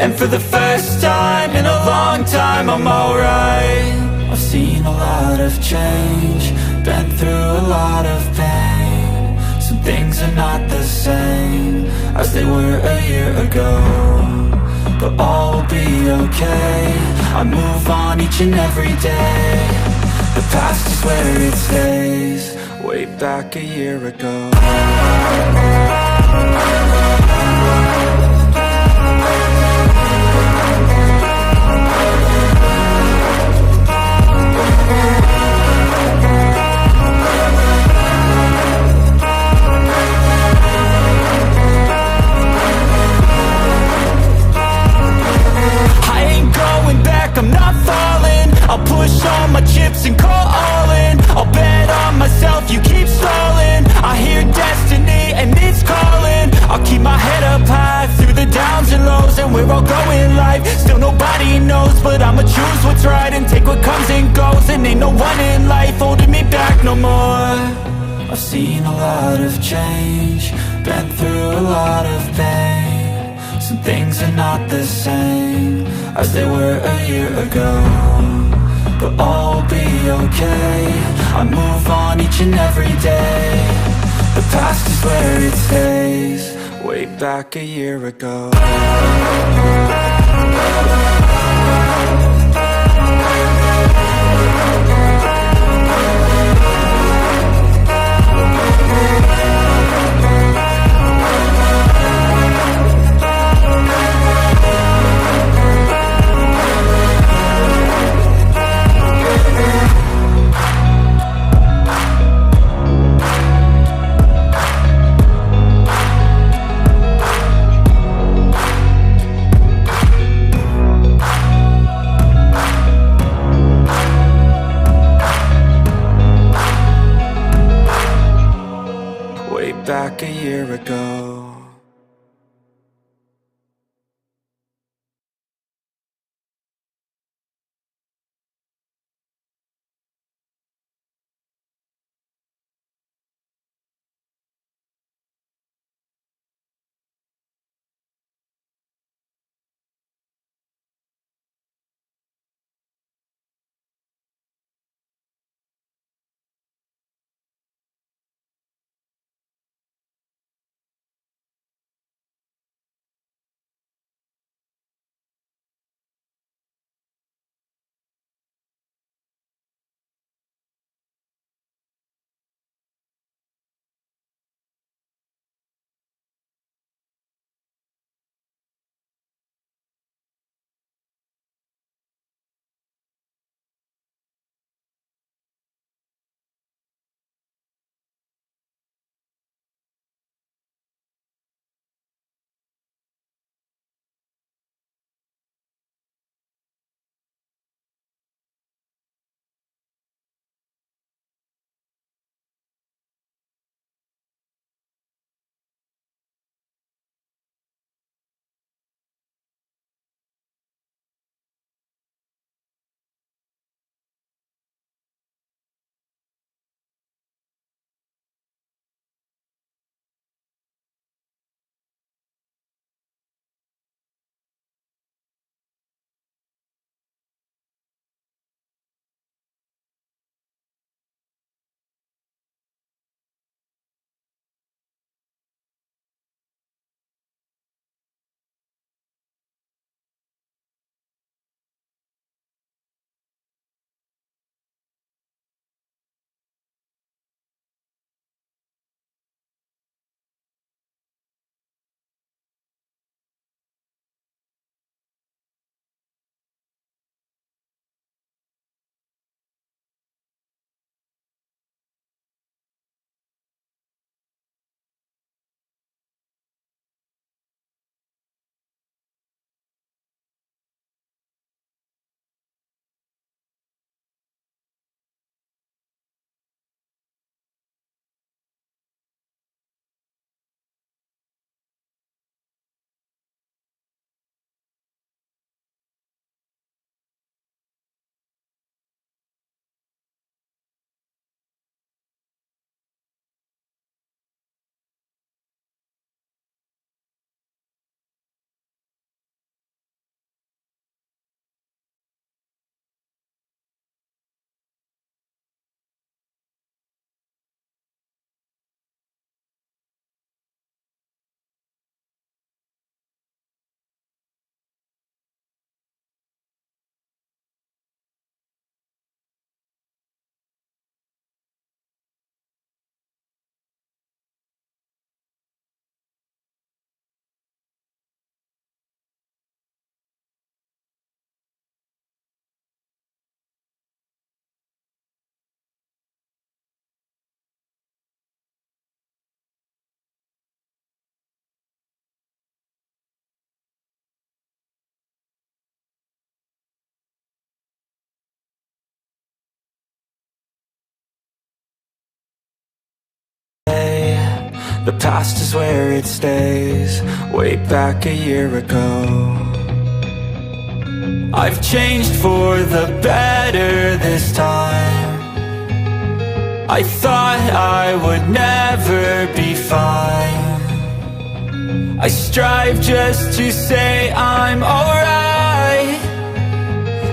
And for the first time in a long time, I'm alright. I've seen a lot of change, been through a lot of pain. Some things are not the same as they were a year ago, but all will be okay. I move on each and every day. The past is where it stays, way back a year ago. I'm not falling, I'll push all my chips and call all in. I'll bet on myself, you keep stalling. I hear destiny and it's calling. I'll keep my head up high through the downs and lows. And we're all going life, still nobody knows. But I'ma choose what's right and take what comes and goes. And ain't no one in life holding me back no more. I've seen a lot of change, been through a lot of pain. Some things are not the same as they were a year ago, but all will be okay. I move on each and every day. The past is where it stays, way back a year ago. Back a year ago. The past is where it stays, way back a year ago. I've changed for the better this time. I thought I would never be fine. I strive just to say I'm alright,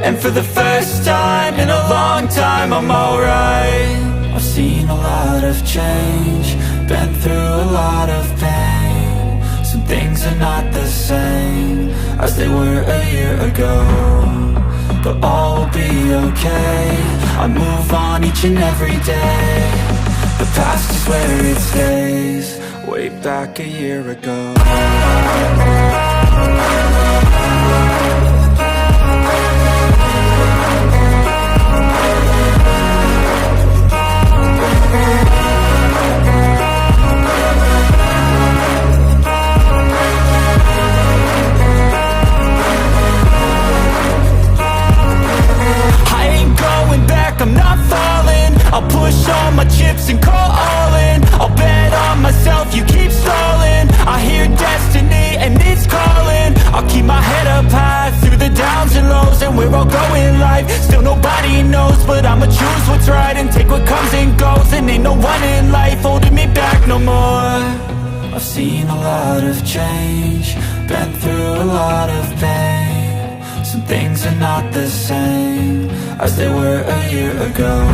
and for the first time in a long time I'm alright. I've seen a lot of change, been through a lot of pain. Some things are not the same as they were a year ago, but all will be okay. I move on each and every day. The past is where it stays, way back a year ago. I'm not falling, I'll push all my chips and call all in. I'll bet on myself, you keep stalling. I hear destiny and it's calling. I'll keep my head up high through the downs and lows, and we're all going live. Still nobody knows, but I'ma choose what's right and take what comes and goes. And ain't no one in life holding me back no more. I've seen a lot of change, been through a lot of pain. Some things are not the same as they were a year ago,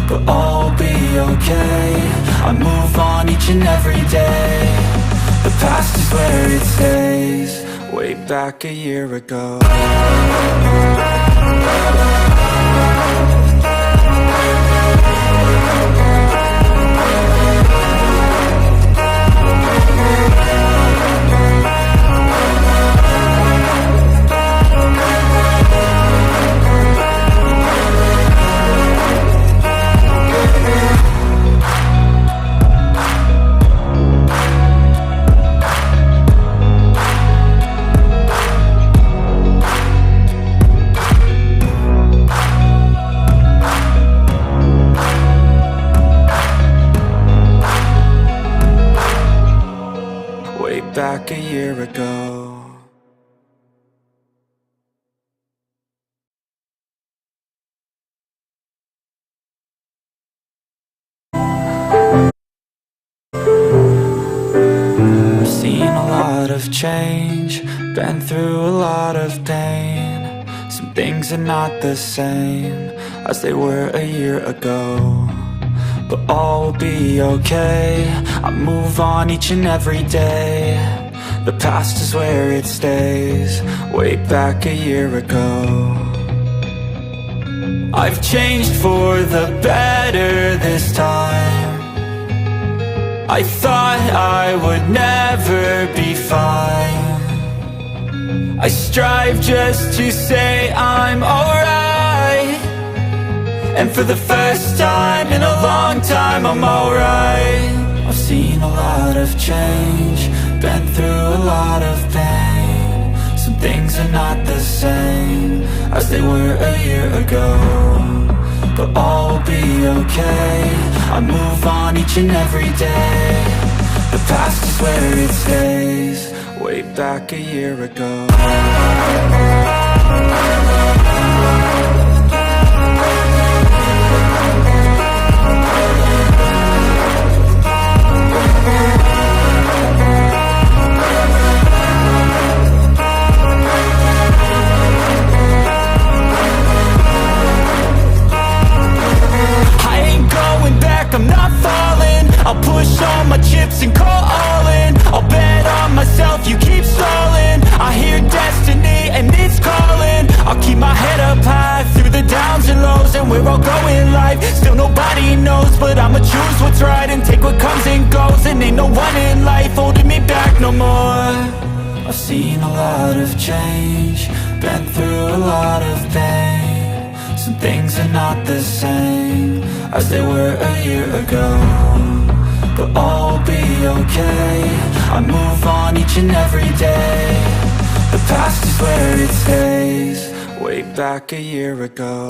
but all will be okay. I move on each and every day. The past is where it stays, way back a year ago. Back a year ago. I've seen a lot of change, been through a lot of pain. Some things are not the same as they were a year ago, but all will be okay. I move on each and every day. The past is where it stays, way back a year ago. I've changed for the better this time. I thought I would never be fine. I strive just to say I'm alright, and for the first time in a long time I'm alright. I've seen a lot of change, been through a lot of pain. Some things are not the same as they were a year ago, but all will be okay. I move on each and every day. The past is where it stays, way back a year ago. I'm not falling, I'll push all my chips and call all in. I'll bet on myself, you keep stalling. I hear destiny and it's calling. I'll keep my head up high through the downs and lows, and we're all going live. Still nobody knows, but I'ma choose what's right and take what comes and goes. And ain't no one in life holding me back no more. I've seen a lot of change, been through a lot of pain. Some things are not the same as they were a year ago, but all will be okay. I move on each and every day. The past is where it stays, way back a year ago.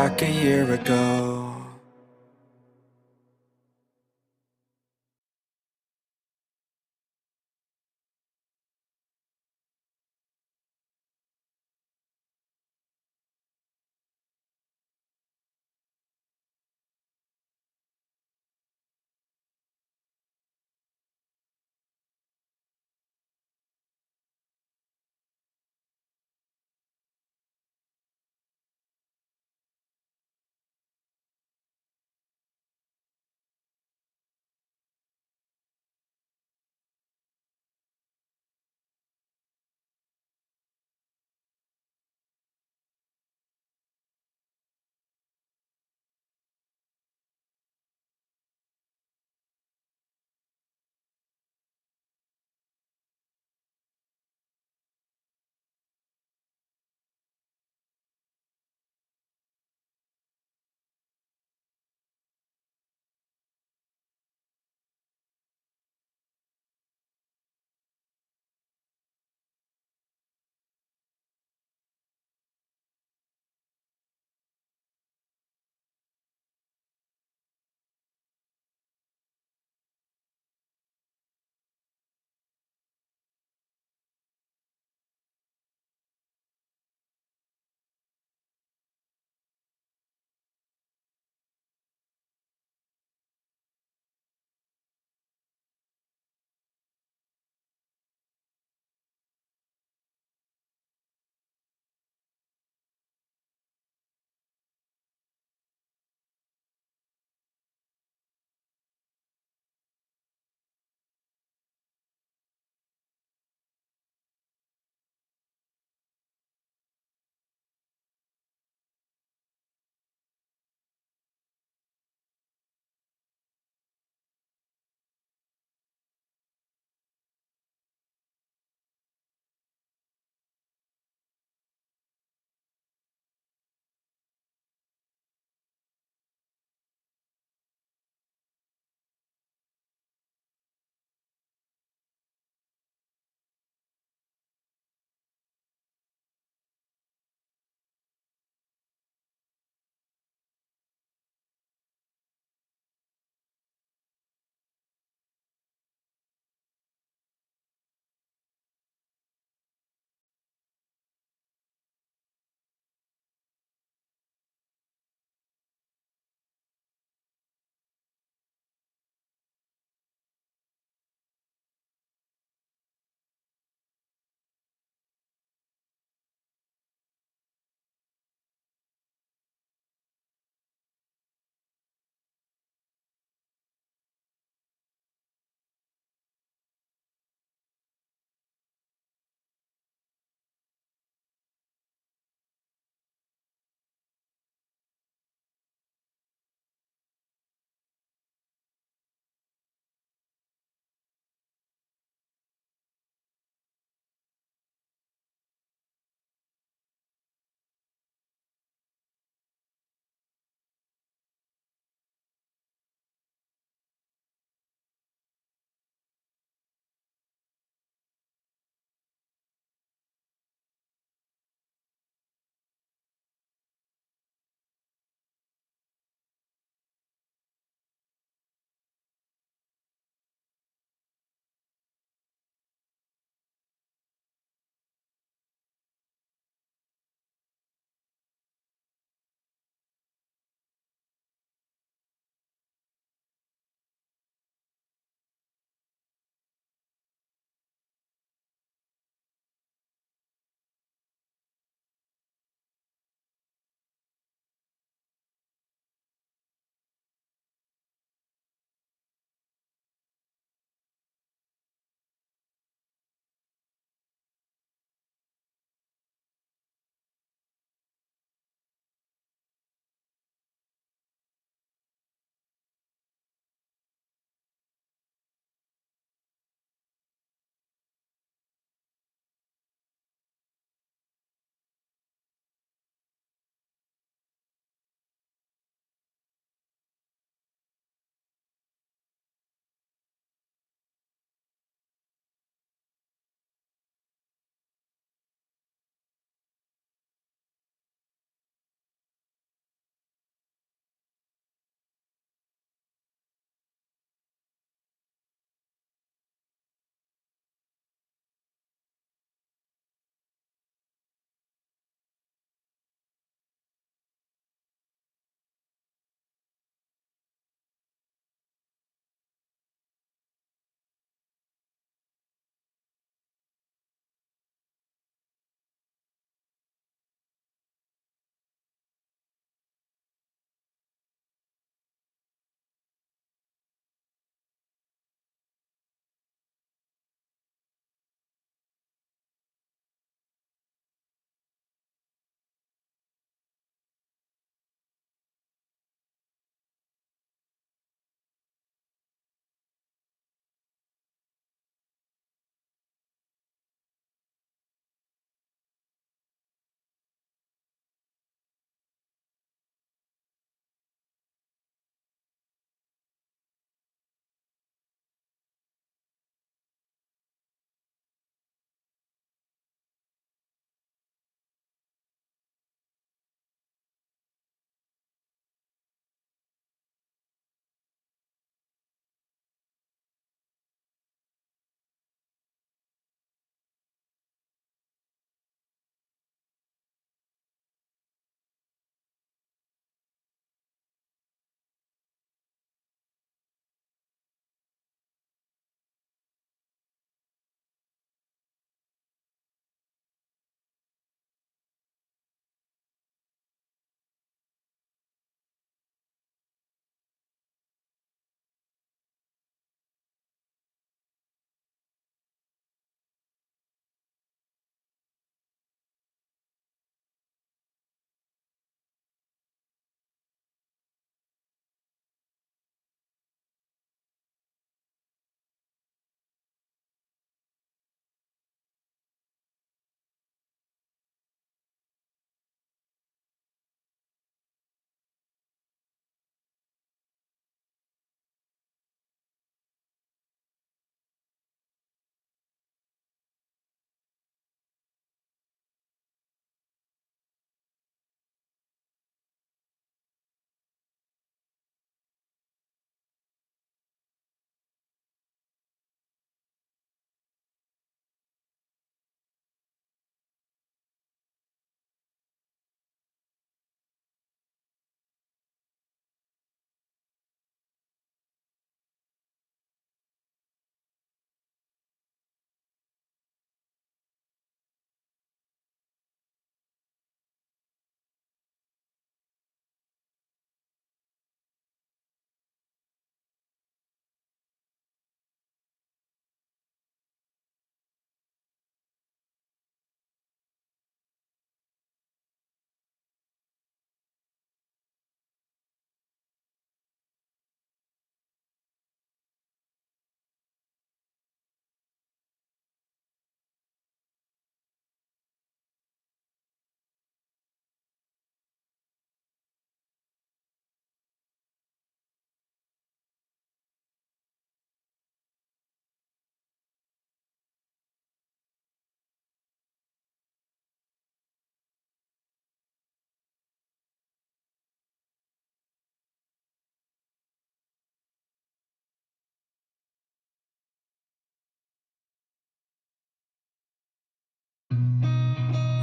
like a year ago.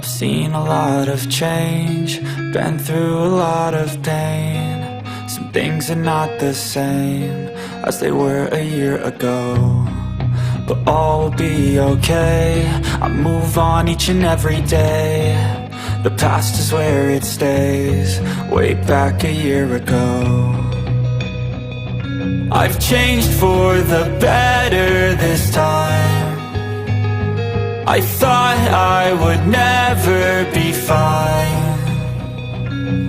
I've seen a lot of change, been through a lot of pain. Some things are not the same as they were a year ago, but all will be okay. I move on each and every day. The past is where it stays, way back a year ago. I've changed for the better this time. I thought I would never be fine.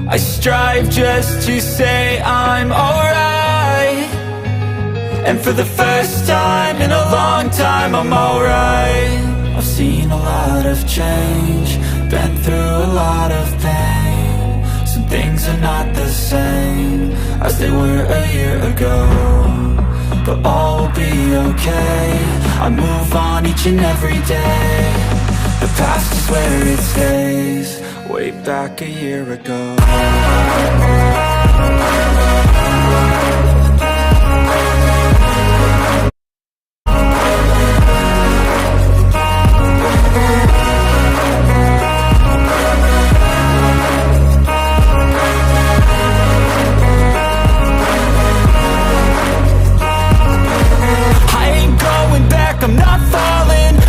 I strive just to say I'm alright, and for the first time in a long time I'm alright. I've seen a lot of change, been through a lot of pain. Some things are not the same as they were a year ago, but all will be okay. I move on each and every day. The past is where it stays, way back a year ago.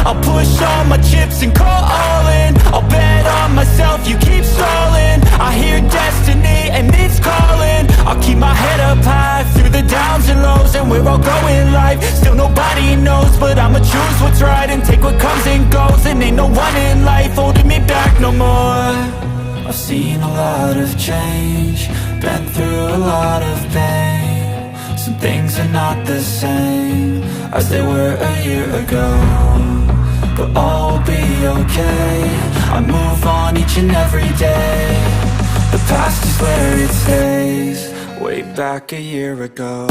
I'll push all my chips and call all in. I'll bet on myself, you keep stalling. I hear destiny and it's calling. I'll keep my head up high through the downs and lows, and where I'll go in life, still nobody knows. But I'ma choose what's right and take what comes and goes, and ain't no one in life holding me back no more. I've seen a lot of change, been through a lot of pain. Some things are not the same as they were a year ago, but all will be okay. I move on each and every day. The past is where it stays, way back a year ago.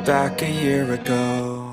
Back a year ago.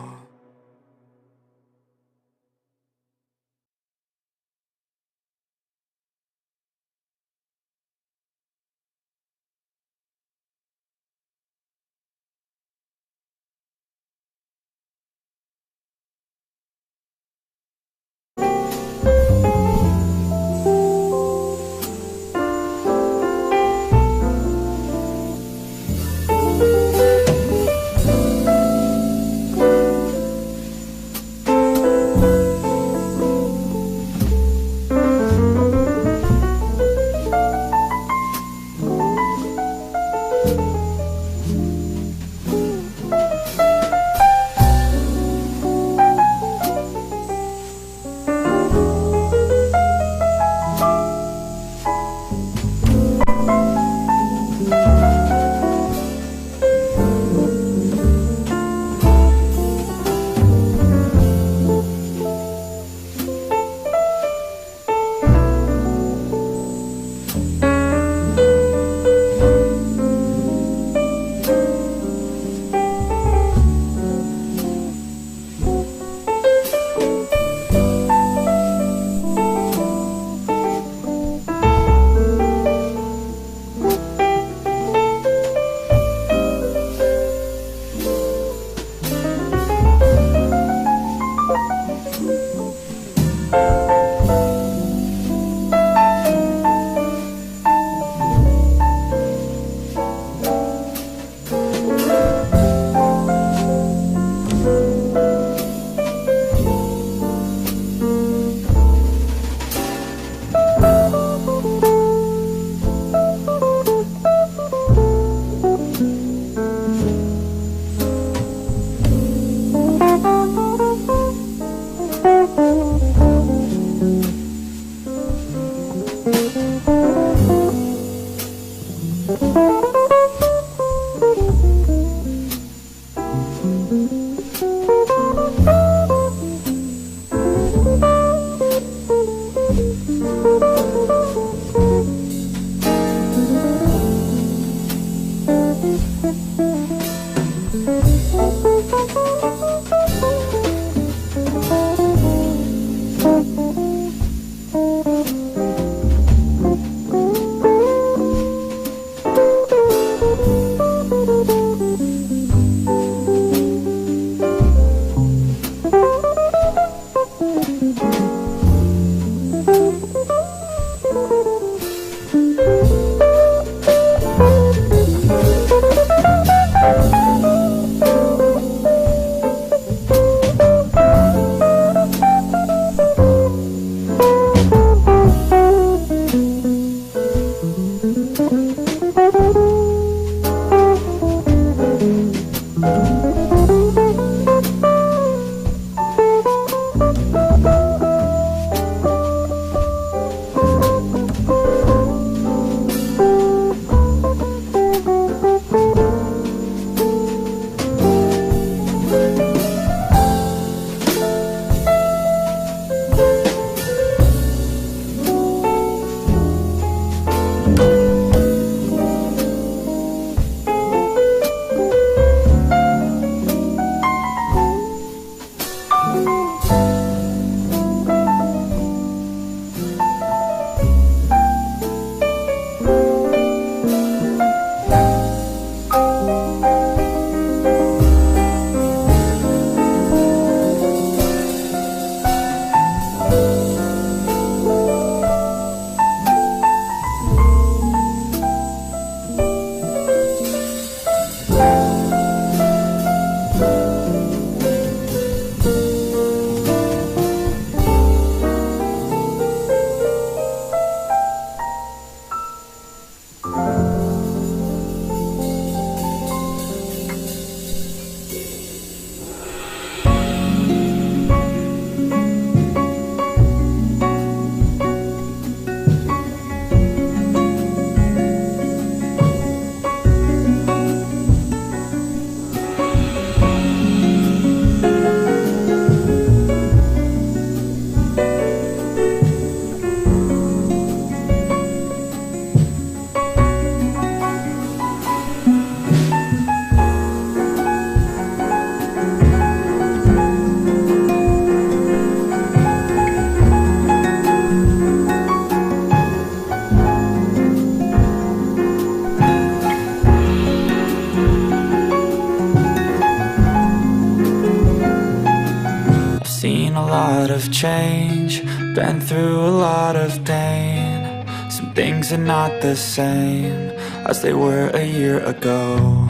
lot of change, been through a lot of pain. Some things are not the same as they were a year ago,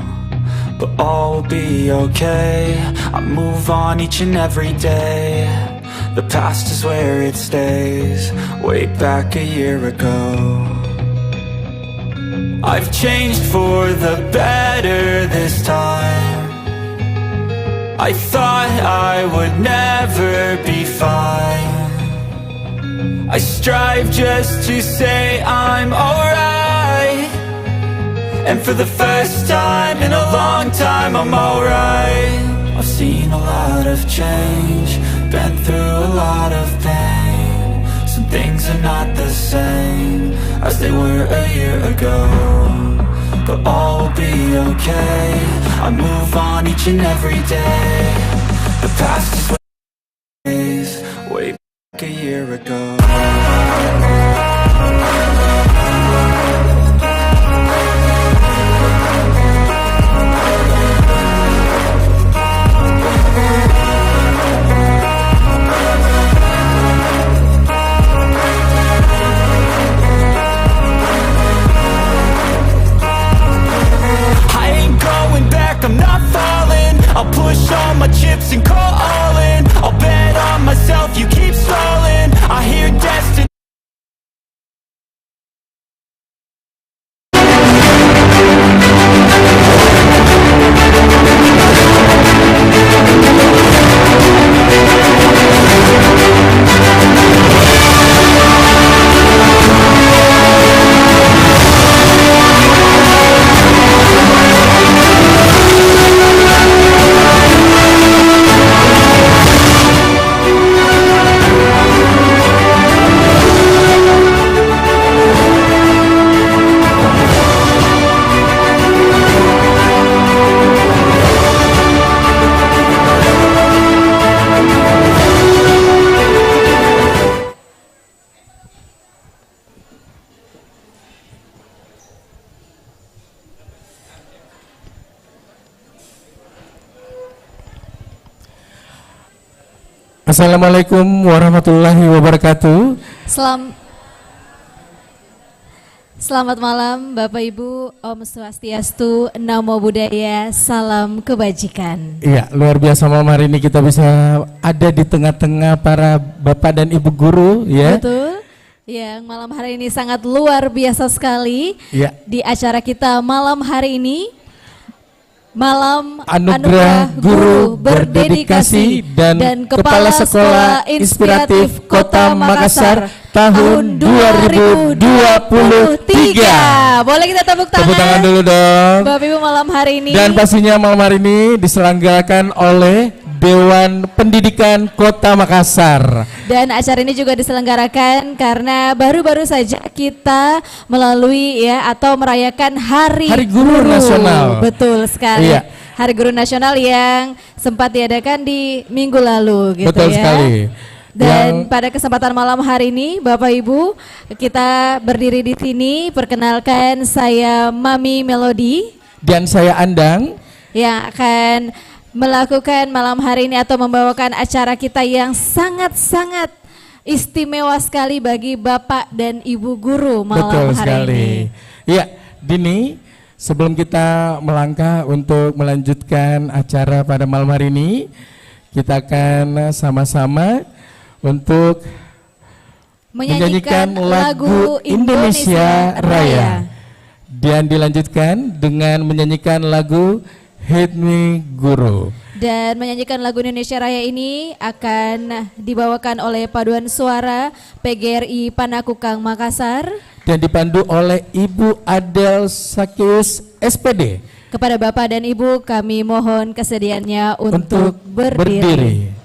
but all will be okay. I move on each and every day. The past is where it stays, way back a year ago. I've changed for the better this time. I thought I would never be fine. I strive just to say I'm alright, and for the first time in a long time I'm alright. I've seen a lot of change, been through a lot of pain. Some things are not the same as they were a year ago, but all will be okay. I move on each and every day. The past is what it is, way back a year ago. I'm not falling, I'll push all my chips and call all in. I'll bet on myself, you keep stalling. I hear Assalamualaikum warahmatullahi wabarakatuh. Selamat malam Bapak Ibu, Om Swastiastu, Namo Buddhaya, salam kebajikan. Iya, luar biasa malam hari ini kita bisa ada di tengah-tengah para Bapak dan Ibu guru ya. Betul. Yang malam hari ini sangat luar biasa sekali. Iya. Di acara kita malam hari ini, Malam Anugerah Guru Berdedikasi dan Kepala Sekolah Inspiratif Kota Makassar tahun 2023. Boleh kita tepuk tangan? Tepuk tangan dulu dong. Bapak Ibu malam hari ini. Dan pastinya malam hari ini diselenggarakan oleh Dewan Pendidikan Kota Makassar. Dan acara ini juga diselenggarakan karena baru-baru saja kita melalui ya atau merayakan Hari Guru Nasional. Betul sekali. Iya. Hari Guru Nasional yang sempat diadakan di minggu lalu gitu. Betul ya. sekali. Dan pada kesempatan malam hari ini Bapak Ibu, kita berdiri di sini. Perkenalkan, saya Mami Melody Dan saya Andang yang akan melakukan malam hari ini atau membawakan acara kita yang sangat-sangat istimewa sekali bagi Bapak dan Ibu guru malam Betul hari sekali. ini. Iya, Dini, sebelum kita melangkah untuk melanjutkan acara pada malam hari ini, kita akan sama-sama untuk menyanyikan lagu Indonesia Raya. Dan dilanjutkan dengan menyanyikan lagu Hit Me Guru. Dan menyanyikan lagu Indonesia Raya ini akan dibawakan oleh paduan suara PGRI Panakukang Makassar Dan dipandu oleh Ibu Adel Sakius SPD. Kepada Bapak dan Ibu kami mohon kesediaannya untuk berdiri.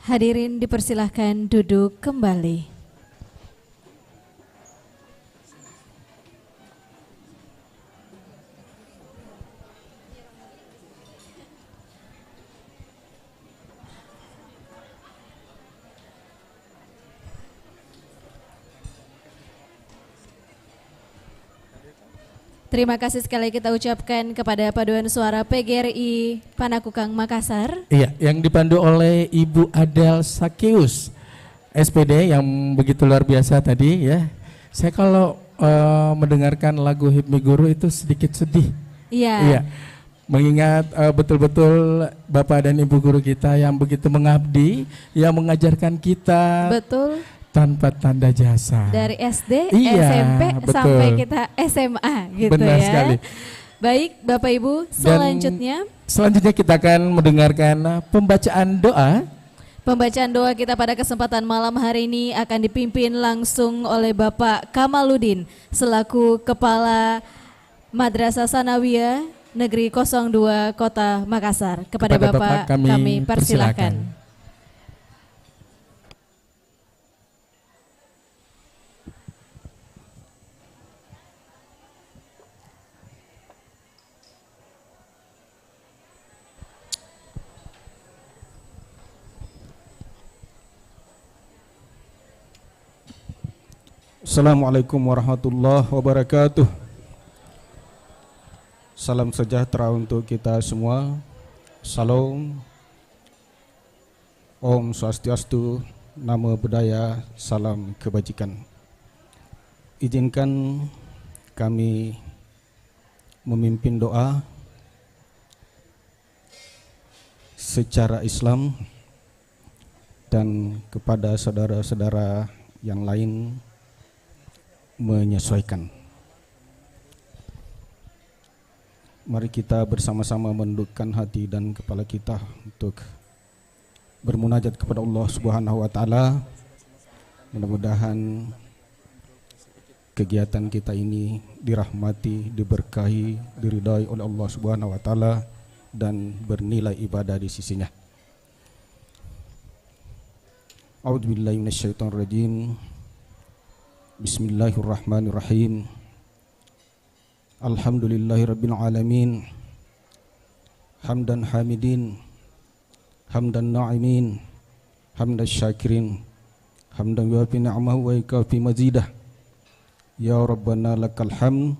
Hadirin dipersilahkan duduk kembali. Terima kasih sekali kita ucapkan kepada Paduan Suara PGRI Panakukang Makassar. Iya, yang dipandu oleh Ibu Adel Sakius, SPD yang begitu luar biasa tadi ya. Saya kalau mendengarkan lagu Hipmi Guru itu sedikit sedih. Iya. Iya. Mengingat betul-betul Bapak dan Ibu guru kita yang begitu mengabdi, yang mengajarkan kita Betul. tanpa tanda jasa. Dari SD, Iya, SMP betul. sampai kita SMA gitu. Benar ya. sekali. Baik Bapak Ibu, selanjutnya Selanjutnya kita akan mendengarkan pembacaan doa. pembacaan doa kita pada kesempatan malam hari ini akan dipimpin langsung oleh Bapak Kamaludin selaku Kepala Madrasah Sanawiyah Negeri 02 Kota Makassar. Kepada Bapak kami persilakan. Assalamualaikum warahmatullahi wabarakatuh. Salam sejahtera untuk kita semua. Salam. Om Swastiastu, Namo Buddhaya, salam kebajikan. Izinkan kami memimpin doa secara Islam dan kepada saudara-saudara yang lain menyesuaikan. Mari kita bersama-sama mendudukkan hati dan kepala kita untuk bermunajat kepada Allah Subhanahu wa taala. Mudah-mudahan kegiatan kita ini dirahmati, diberkahi, diridai oleh Allah Subhanahu wa taala dan bernilai ibadah di sisinya. A'udzubillahi minasyaitonirrajim. Bismillahirrahmanirrahim. Alhamdulillahirabbil alamin. Hamdan hamidin, hamdan na'imin, hamdan syakirin, hamdan yuafi ni'amahu wa yukafi mazidah. Ya Rabbana lakal hamd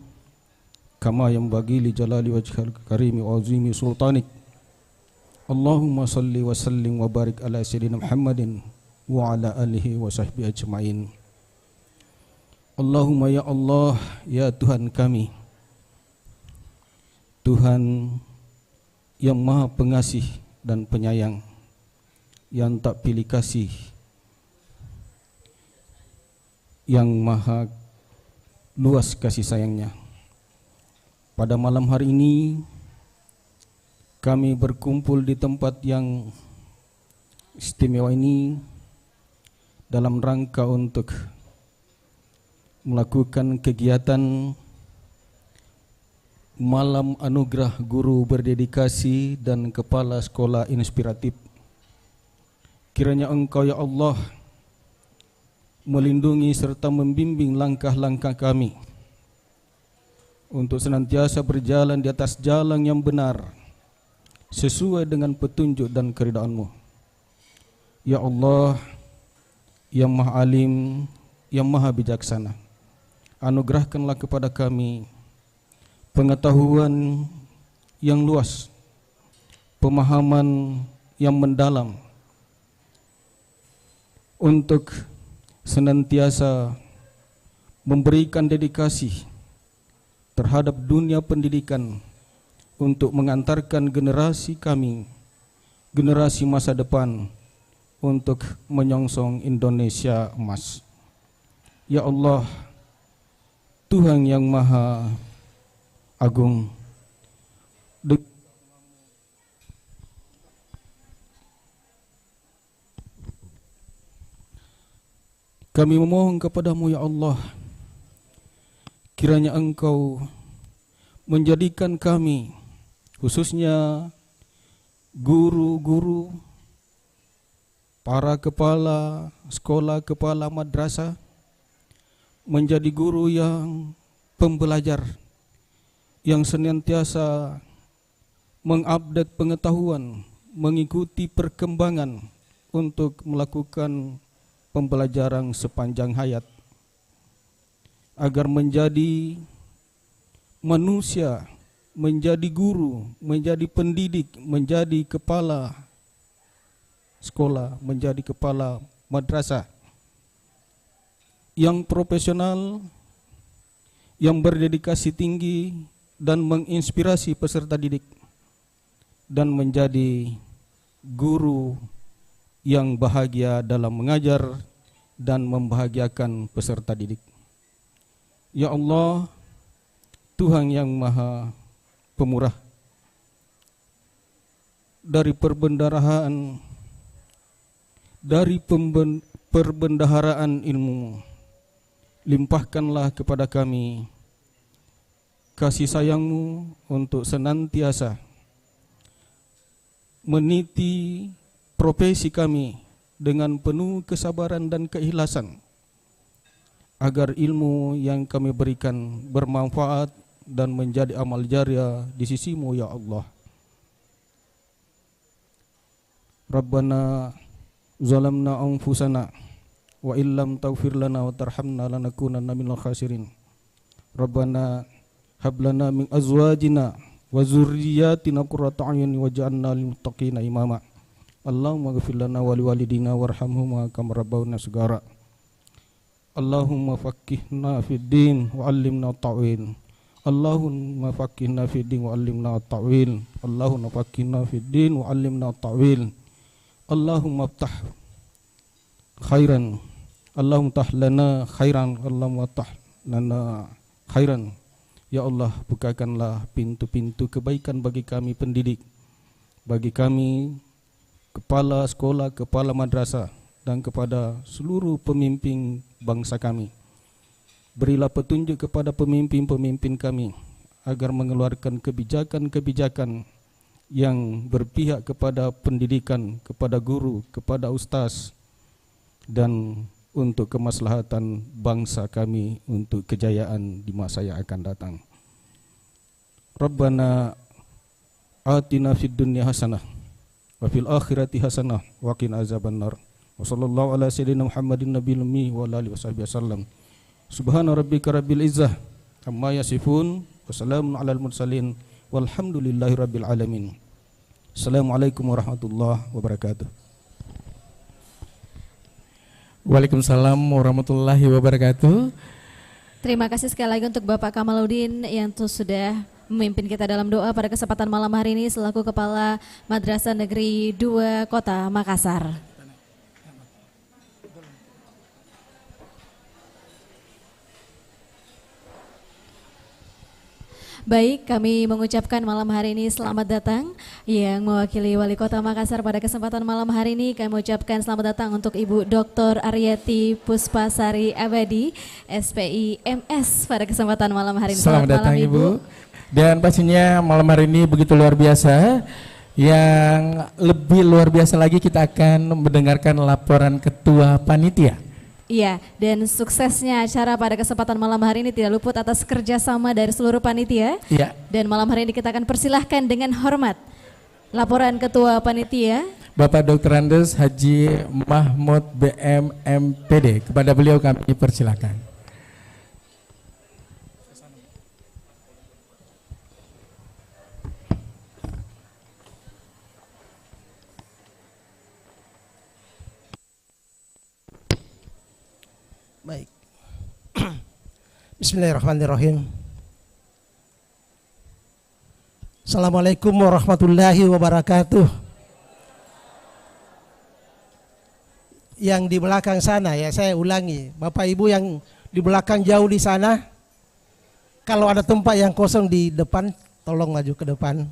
kama yanbaghi li jalali wajhil karimi wa azimi sultanik. Allahumma salli wa sallim wa barik ala sayyidina Muhammadin wa ala alihi wa sahbihi ajma'in. Allahumma ya Allah, ya Tuhan kami, Tuhan yang maha pengasih dan penyayang, yang tak pilih kasih, yang maha luas kasih sayangnya. Pada malam hari ini kami berkumpul di tempat yang istimewa ini dalam rangka untuk melakukan kegiatan Malam Anugerah Guru Berdedikasi dan Kepala Sekolah Inspiratif. Kiranya Engkau ya Allah melindungi serta membimbing langkah-langkah kami untuk senantiasa berjalan di atas jalan yang benar sesuai dengan petunjuk dan keridhaan-Mu. Ya Allah yang Maha Alim, yang Maha Bijaksana, anugerahkanlah kepada kami pengetahuan yang luas, pemahaman yang mendalam untuk senantiasa memberikan dedikasi terhadap dunia pendidikan untuk mengantarkan generasi kami, generasi masa depan untuk menyongsong Indonesia emas. Ya Allah, Tuhan yang Maha Agung, kami memohon kepadamu ya Allah, kiranya Engkau menjadikan kami, khususnya guru-guru para kepala sekolah, kepala madrasah, menjadi guru yang pembelajar, yang senantiasa mengupdate pengetahuan, mengikuti perkembangan untuk melakukan pembelajaran sepanjang hayat, agar menjadi manusia, menjadi guru, menjadi pendidik, menjadi kepala sekolah, menjadi kepala madrasah yang profesional, yang berdedikasi tinggi dan menginspirasi peserta didik, dan menjadi guru yang bahagia dalam mengajar dan membahagiakan peserta didik. Ya Allah, Tuhan yang Maha Pemurah, dari perbendaharaan ilmu, limpahkanlah kepada kami kasih sayang-Mu untuk senantiasa meniti profesi kami dengan penuh kesabaran dan keikhlasan, agar ilmu yang kami berikan bermanfaat dan menjadi amal jariah di sisi-Mu, ya Allah. Rabbana zalamna anfusana wa illam taghfir lana wa tarhamna lanakunanna minal khasirin. Rabbana hab lana min azwajina wa dzurriyyatina qurrata a'yun waj'alna lil muttaqina imama. Allahumma ighfir lana wa liwalidina warhamhuma kama rabbawna shighara. Allahumma faqihna fid din wa 'allimna ta'wil. Allahumma faqihna fid din wa 'allimna ta'wil. Allahumma faqihna fid din wa 'allimna ta'wil. Allahumma iftah khairan. Allahumma iftah lana khairan. Allahumma iftah lana khairan. Ya Allah, bukakanlah pintu-pintu kebaikan bagi kami pendidik, bagi kami kepala sekolah, kepala madrasah, dan kepada seluruh pemimpin bangsa kami. Berilah petunjuk kepada pemimpin-pemimpin kami agar mengeluarkan kebijakan-kebijakan yang berpihak kepada pendidikan, kepada guru, kepada ustaz, dan untuk kemaslahatan bangsa kami, untuk kejayaan di masa yang akan datang. Rabbana atina fid dunya hasanah wa fil akhirati hasanah wa qina azabannar. Wa sallallahu ala sayyidina Muhammadin nabiyil ummi wa ala alihi washabihi wasallam. Subhana rabbika rabbil izzah amma yasifun wa salamun alal mursalin walhamdulillahi rabbil alamin. Assalamualaikum warahmatullahi wabarakatuh. Waalaikumsalam warahmatullahi wabarakatuh. Terima kasih sekali lagi untuk Bapak Kamaluddin yang sudah memimpin kita dalam doa pada kesempatan malam hari ini selaku Kepala Madrasah Negeri 2 Kota Makassar. Baik, kami mengucapkan malam hari ini selamat datang yang mewakili Wali Kota Makassar pada kesempatan malam hari ini. Kami mengucapkan selamat datang untuk Ibu Dr. Aryati Puspasari Abadi, SPI MS pada kesempatan malam hari ini. Selamat datang malam, Ibu. Dan pastinya malam hari ini begitu luar biasa. Yang lebih luar biasa lagi kita akan mendengarkan laporan Ketua Panitia. Iya, dan suksesnya acara pada kesempatan malam hari ini tidak luput atas kerjasama dari seluruh panitia. Iya. Dan malam hari ini kita akan persilahkan dengan hormat laporan Ketua Panitia Bapak Dr. Andes Haji Mahmud BM MPD. Kepada beliau kami persilahkan. Baik. Bismillahirrahmanirrahim. Assalamualaikum warahmatullahi wabarakatuh. Yang di belakang sana ya, saya ulangi, Bapak Ibu yang di belakang jauh di sana, kalau ada tempat yang kosong di depan, tolong maju ke depan.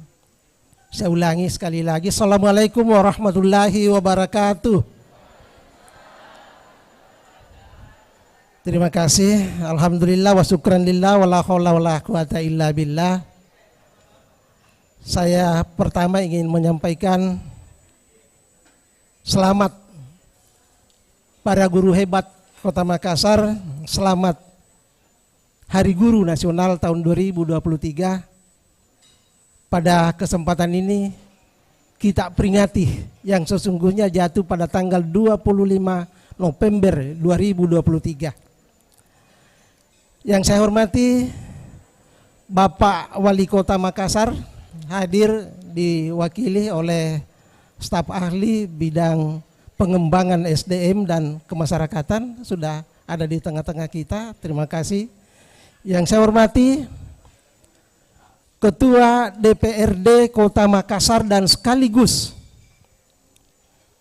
Saya ulangi sekali lagi, Assalamualaikum warahmatullahi wabarakatuh. Terima kasih, alhamdulillah wa syukran lillah wa la haula wa la quwata illa billah. Saya pertama ingin menyampaikan selamat para guru hebat Kota Makassar, selamat Hari Guru Nasional tahun 2023. Pada kesempatan ini kita peringati yang sesungguhnya jatuh pada tanggal 25 November 2023. Yang saya hormati Bapak Wali Kota Makassar, hadir diwakili oleh staf ahli bidang pengembangan SDM dan kemasyarakatan, sudah ada di tengah-tengah kita. Terima kasih. Yang saya hormati Ketua DPRD Kota Makassar dan sekaligus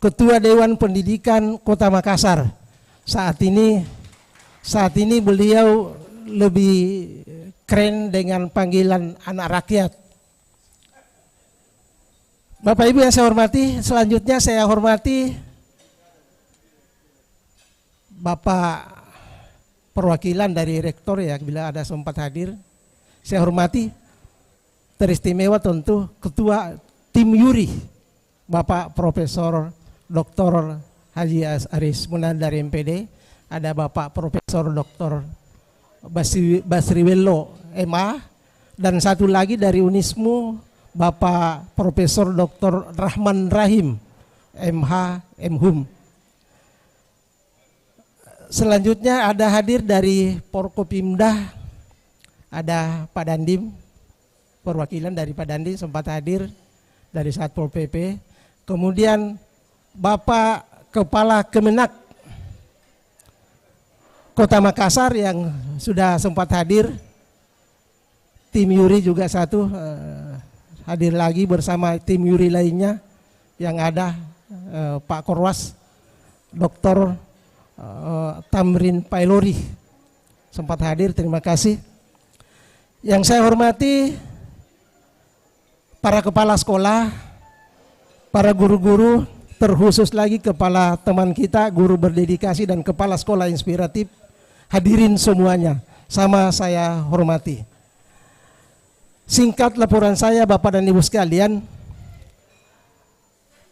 Ketua Dewan Pendidikan Kota Makassar. Saat ini beliau lebih keren dengan panggilan anak rakyat. Bapak Ibu yang saya hormati, selanjutnya saya hormati Bapak perwakilan dari rektor ya, bila ada sempat hadir. Saya hormati teristimewa tentu Ketua Tim Yuri, Bapak Profesor Dr. Haji Aris Munandar MPD, ada Bapak Profesor Dr. Basriwello MA, dan satu lagi dari Unismu Bapak Profesor Dr. Rahman Rahim MH MHum. Selanjutnya ada hadir dari Forkopimda, ada Pak Dandim, perwakilan dari Pak Dandim sempat hadir dari Satpol PP. Kemudian Bapak Kepala Kemenak Kota Makassar yang sudah sempat hadir. Tim Yuri juga satu hadir lagi bersama tim Yuri lainnya yang ada Pak Korwas, Dr. Tamrin Pailori sempat hadir, terima kasih. Yang saya hormati para kepala sekolah, para guru-guru, terkhusus lagi kepala teman kita, guru berdedikasi dan kepala sekolah inspiratif, hadirin semuanya, sama saya hormati. Singkat laporan saya Bapak dan Ibu sekalian,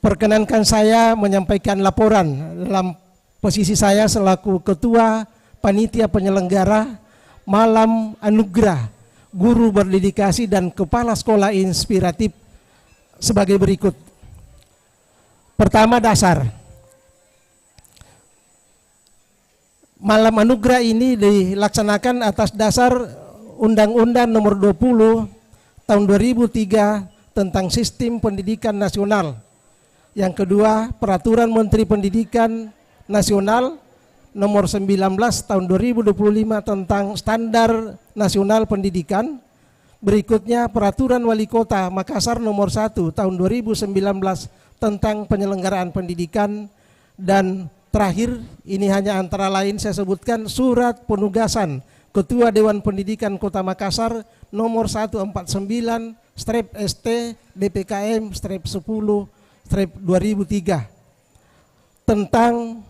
perkenankan saya menyampaikan laporan dalam posisi saya selaku Ketua Panitia Penyelenggara Malam Anugerah Guru Berdedikasi dan Kepala Sekolah Inspiratif sebagai berikut. Pertama, dasar. Malam Anugerah ini dilaksanakan atas dasar Undang-Undang Nomor 20 Tahun 2003 tentang Sistem Pendidikan Nasional. Yang kedua, Peraturan Menteri Pendidikan Nasional Nomor 19 Tahun 2025 tentang Standar Nasional Pendidikan. Berikutnya Peraturan Wali Kota Makassar Nomor 1 Tahun 2019 tentang penyelenggaraan pendidikan. Dan terakhir, ini hanya antara lain saya sebutkan, Surat Penugasan Ketua Dewan Pendidikan Kota Makassar Nomor 149/ST DPKM/10/2003 tentang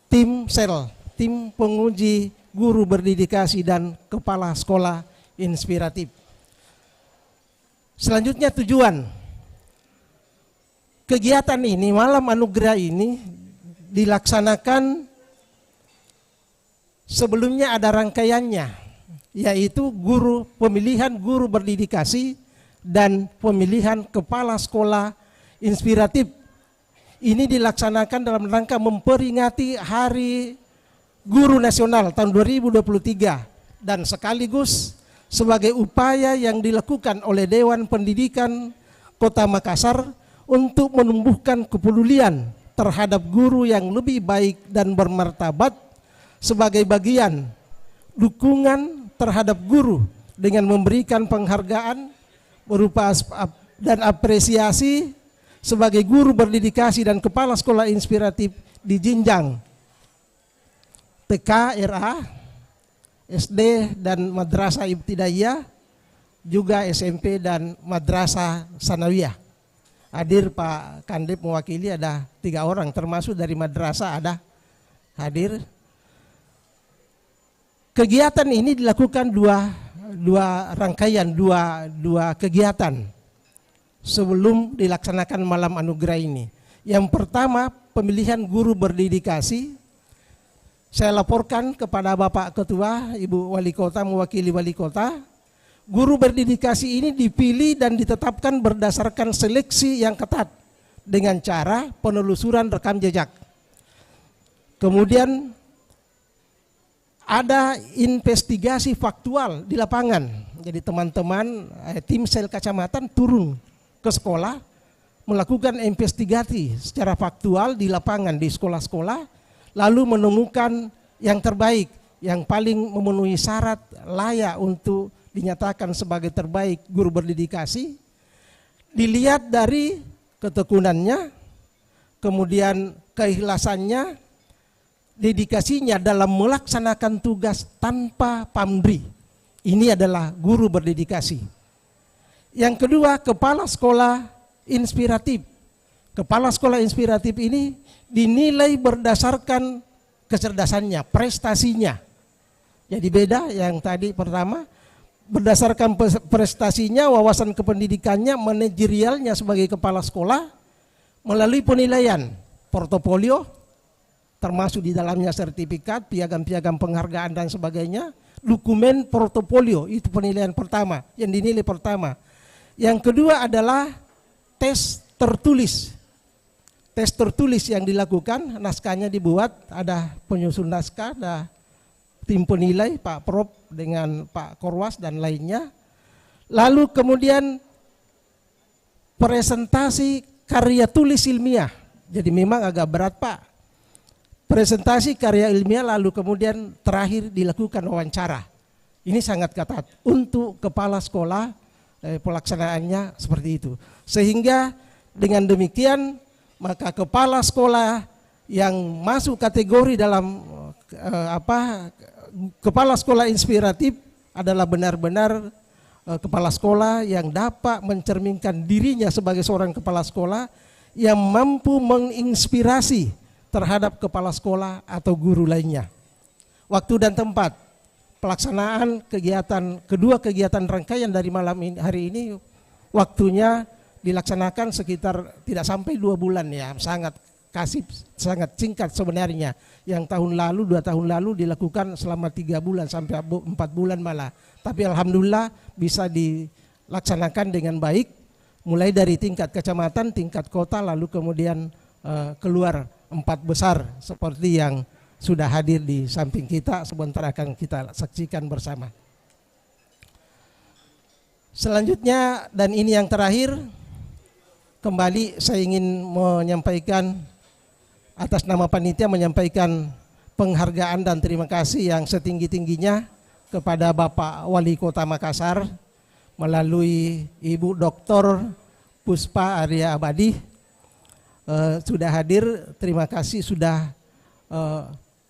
tim sel, tim penguji guru berdedikasi dan kepala sekolah inspiratif. Selanjutnya tujuan. Kegiatan ini, Malam Anugerah ini dilaksanakan sebelumnya ada rangkaiannya, yaitu pemilihan guru berdedikasi dan pemilihan kepala sekolah inspiratif. Ini dilaksanakan dalam rangka memperingati Hari Guru Nasional tahun 2023 dan sekaligus sebagai upaya yang dilakukan oleh Dewan Pendidikan Kota Makassar untuk menumbuhkan kepedulian terhadap guru yang lebih baik dan bermartabat sebagai bagian dukungan terhadap guru dengan memberikan penghargaan berupa dan apresiasi sebagai guru berdedikasi dan kepala sekolah inspiratif di jenjang TK, RA, SD dan Madrasah Ibtidaiyah, juga SMP dan Madrasah Sanawiyah. Hadir Pak Kandip mewakili, ada 3 orang termasuk dari madrasah ada hadir. Kegiatan ini dilakukan dua rangkaian, dua kegiatan sebelum dilaksanakan Malam Anugerah ini. Yang pertama, pemilihan guru berdedikasi Saya laporkan kepada Bapak Ketua, Ibu Wali Kota mewakili Wali Kota, guru berdedikasi ini dipilih dan ditetapkan berdasarkan seleksi yang ketat dengan cara penelusuran rekam jejak. Kemudian ada investigasi faktual di lapangan. Jadi teman-teman tim sel kecamatan turun ke sekolah melakukan investigasi secara faktual di lapangan di sekolah-sekolah, lalu menemukan yang terbaik, yang paling memenuhi syarat layak untuk dinyatakan sebagai terbaik guru berdedikasi. Dilihat dari ketekunannya, kemudian keikhlasannya, dedikasinya dalam melaksanakan tugas tanpa pamrih. Ini adalah guru berdedikasi. Yang kedua, kepala sekolah inspiratif. Kepala sekolah inspiratif ini dinilai berdasarkan kecerdasannya, prestasinya. Jadi beda yang tadi pertama, berdasarkan prestasinya, wawasan kependidikannya, manajerialnya sebagai kepala sekolah, melalui penilaian portofolio, termasuk di dalamnya sertifikat, piagam-piagam penghargaan dan sebagainya, dokumen portofolio, itu penilaian pertama, yang dinilai pertama. Yang kedua adalah tes tertulis. Tes tertulis yang dilakukan, naskahnya dibuat, ada penyusun naskah, ada tim penilai, Pak Prof dengan Pak Korwas dan lainnya. Lalu kemudian presentasi karya tulis ilmiah. Jadi memang agak berat Pak. Presentasi karya ilmiah lalu kemudian terakhir dilakukan wawancara. Ini sangat ketat untuk kepala sekolah, pelaksanaannya seperti itu. Sehingga dengan demikian maka kepala sekolah yang masuk kategori dalam kepala sekolah inspiratif adalah benar-benar kepala sekolah yang dapat mencerminkan dirinya sebagai seorang kepala sekolah yang mampu menginspirasi terhadap kepala sekolah atau guru lainnya. Waktu dan tempat pelaksanaan kegiatan, kedua kegiatan rangkaian dari malam ini, hari ini waktunya dilaksanakan sekitar tidak sampai 2 bulan ya, sangat singkat sebenarnya. Yang tahun lalu, 2 tahun lalu dilakukan selama 3 bulan sampai 4 bulan malah. Tapi alhamdulillah bisa dilaksanakan dengan baik, mulai dari tingkat kecamatan, tingkat kota, lalu kemudian keluar 4 besar seperti yang sudah hadir di samping kita, sebentar akan kita saksikan bersama. Selanjutnya dan ini yang terakhir, kembali saya ingin menyampaikan atas nama panitia menyampaikan penghargaan dan terima kasih yang setinggi-tingginya kepada Bapak Wali Kota Makassar melalui Ibu Dr. Puspa Arya Abadi sudah hadir. Terima kasih sudah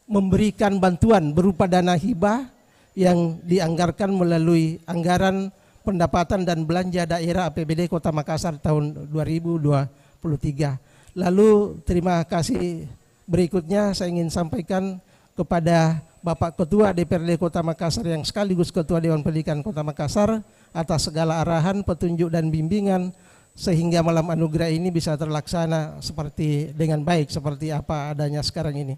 memberikan bantuan berupa dana hibah yang dianggarkan melalui anggaran pendapatan dan belanja daerah APBD Kota Makassar tahun 2023. Lalu terima kasih berikutnya saya ingin sampaikan kepada Bapak Ketua DPRD Kota Makassar yang sekaligus Ketua Dewan Pendidikan Kota Makassar atas segala arahan, petunjuk dan bimbingan sehingga malam anugerah ini bisa terlaksana seperti dengan baik seperti apa adanya sekarang ini.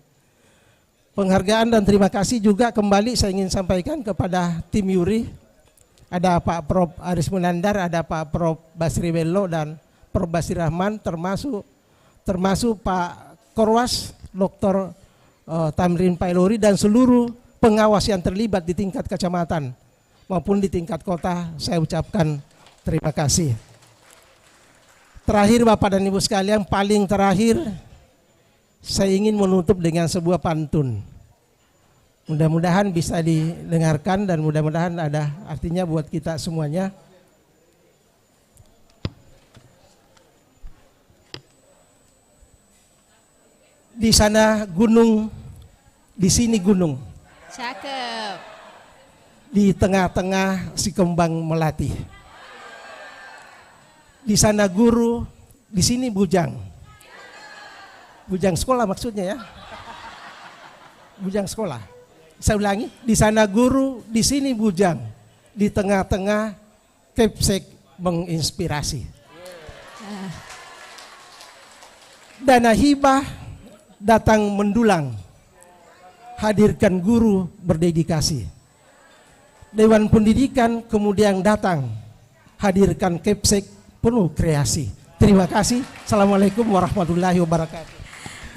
Penghargaan dan terima kasih juga kembali saya ingin sampaikan kepada tim Yuri. Ada Pak Prof Aris Munandar, ada Pak Prof Basri Bello dan Prof Basri Rahman, termasuk Pak Korwas, Dr. Tamrin Pailori dan seluruh pengawas yang terlibat di tingkat kecamatan maupun di tingkat kota. Saya ucapkan terima kasih. Terakhir Bapak dan Ibu sekalian, paling terakhir saya ingin menutup dengan sebuah pantun. Mudah-mudahan bisa didengarkan dan mudah-mudahan ada artinya buat kita semuanya. Di sana gunung, di sini gunung. Cakep. Di tengah-tengah si kembang melati. Di sana guru, di sini bujang. Bujang sekolah maksudnya ya. Bujang sekolah. Saya ulangi, di sana guru, di sini bujang, di tengah-tengah kepsek menginspirasi. Dana hibah datang mendulang, hadirkan guru berdedikasi. Dewan Pendidikan kemudian datang, hadirkan Kepsek penuh kreasi. Terima kasih. Assalamualaikum warahmatullahi wabarakatuh.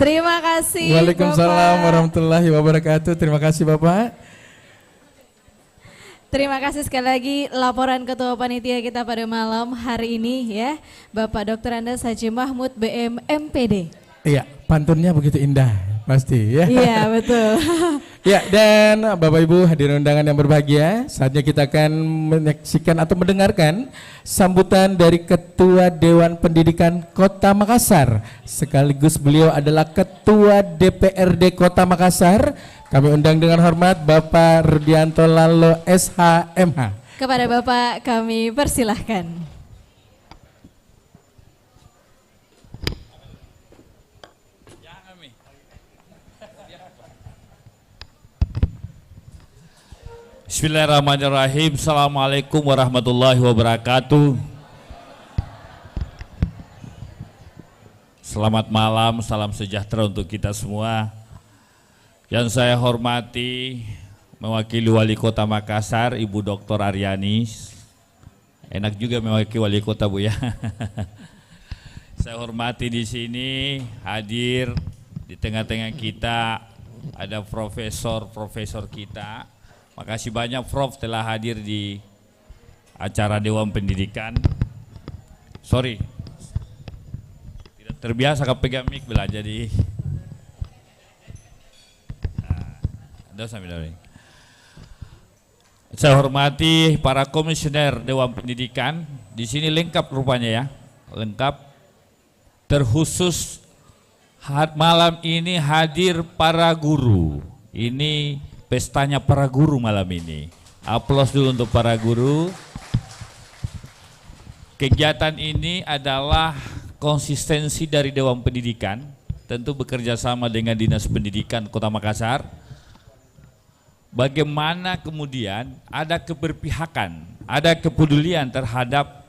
Terima kasih. Waalaikumsalam Bapak. warahmatullahi wabarakatuh. Terima kasih Bapak. Terima kasih sekali lagi laporan Ketua Panitia kita pada malam hari ini ya, Bapak Dr. Andes Haji Mahmud BM MPD. Iya, pantunnya begitu indah, pasti ya. Iya betul. Ya, dan Bapak Ibu hadirin undangan yang berbahagia, saatnya kita akan menyaksikan atau mendengarkan sambutan dari Ketua Dewan Pendidikan Kota Makassar, sekaligus beliau adalah Ketua DPRD Kota Makassar. Kami undang dengan hormat Bapak Rudianto Lalo SHMH. Kepada Bapak kami persilahkan. Bismillahirrahmanirrahim. Assalamualaikum warahmatullahi wabarakatuh. Selamat malam, salam sejahtera untuk kita semua. Yang saya hormati mewakili Wali Kota Makassar, Ibu Dr. Aryani. Enak juga mewakili Wali Kota, Bu ya. Saya hormati di sini hadir di tengah-tengah kita ada profesor kita. Makasih banyak Prof telah hadir di acara Dewan Pendidikan. Sorry, tidak terbiasa pegang mic bela jadi. Saya hormati para komisioner Dewan Pendidikan. Di sini lengkap rupanya ya, lengkap. Terkhusus malam ini hadir para guru. Ini pestanya para guru malam ini. Aplaus dulu untuk para guru. Kegiatan ini adalah konsistensi dari Dewan Pendidikan, tentu bekerja sama dengan Dinas Pendidikan Kota Makassar. Bagaimana kemudian ada keberpihakan, ada kepedulian terhadap,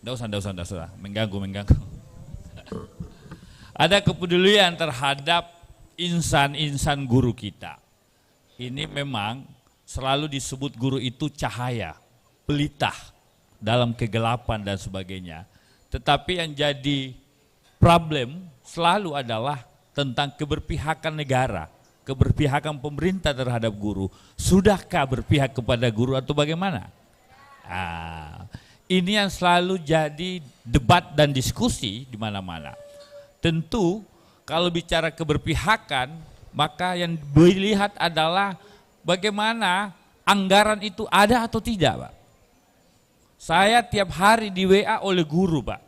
enggak usah, mengganggu. Ada kepedulian terhadap insan-insan guru kita. Ini memang selalu disebut guru itu cahaya, pelita dalam kegelapan dan sebagainya. Tetapi yang jadi problem selalu adalah tentang keberpihakan negara, keberpihakan pemerintah terhadap guru. Sudahkah berpihak kepada guru atau bagaimana? Ini yang selalu jadi debat dan diskusi di mana-mana. Tentu kalau bicara keberpihakan, maka yang dilihat adalah bagaimana anggaran itu ada atau tidak, Pak. Saya tiap hari di WA oleh guru, Pak.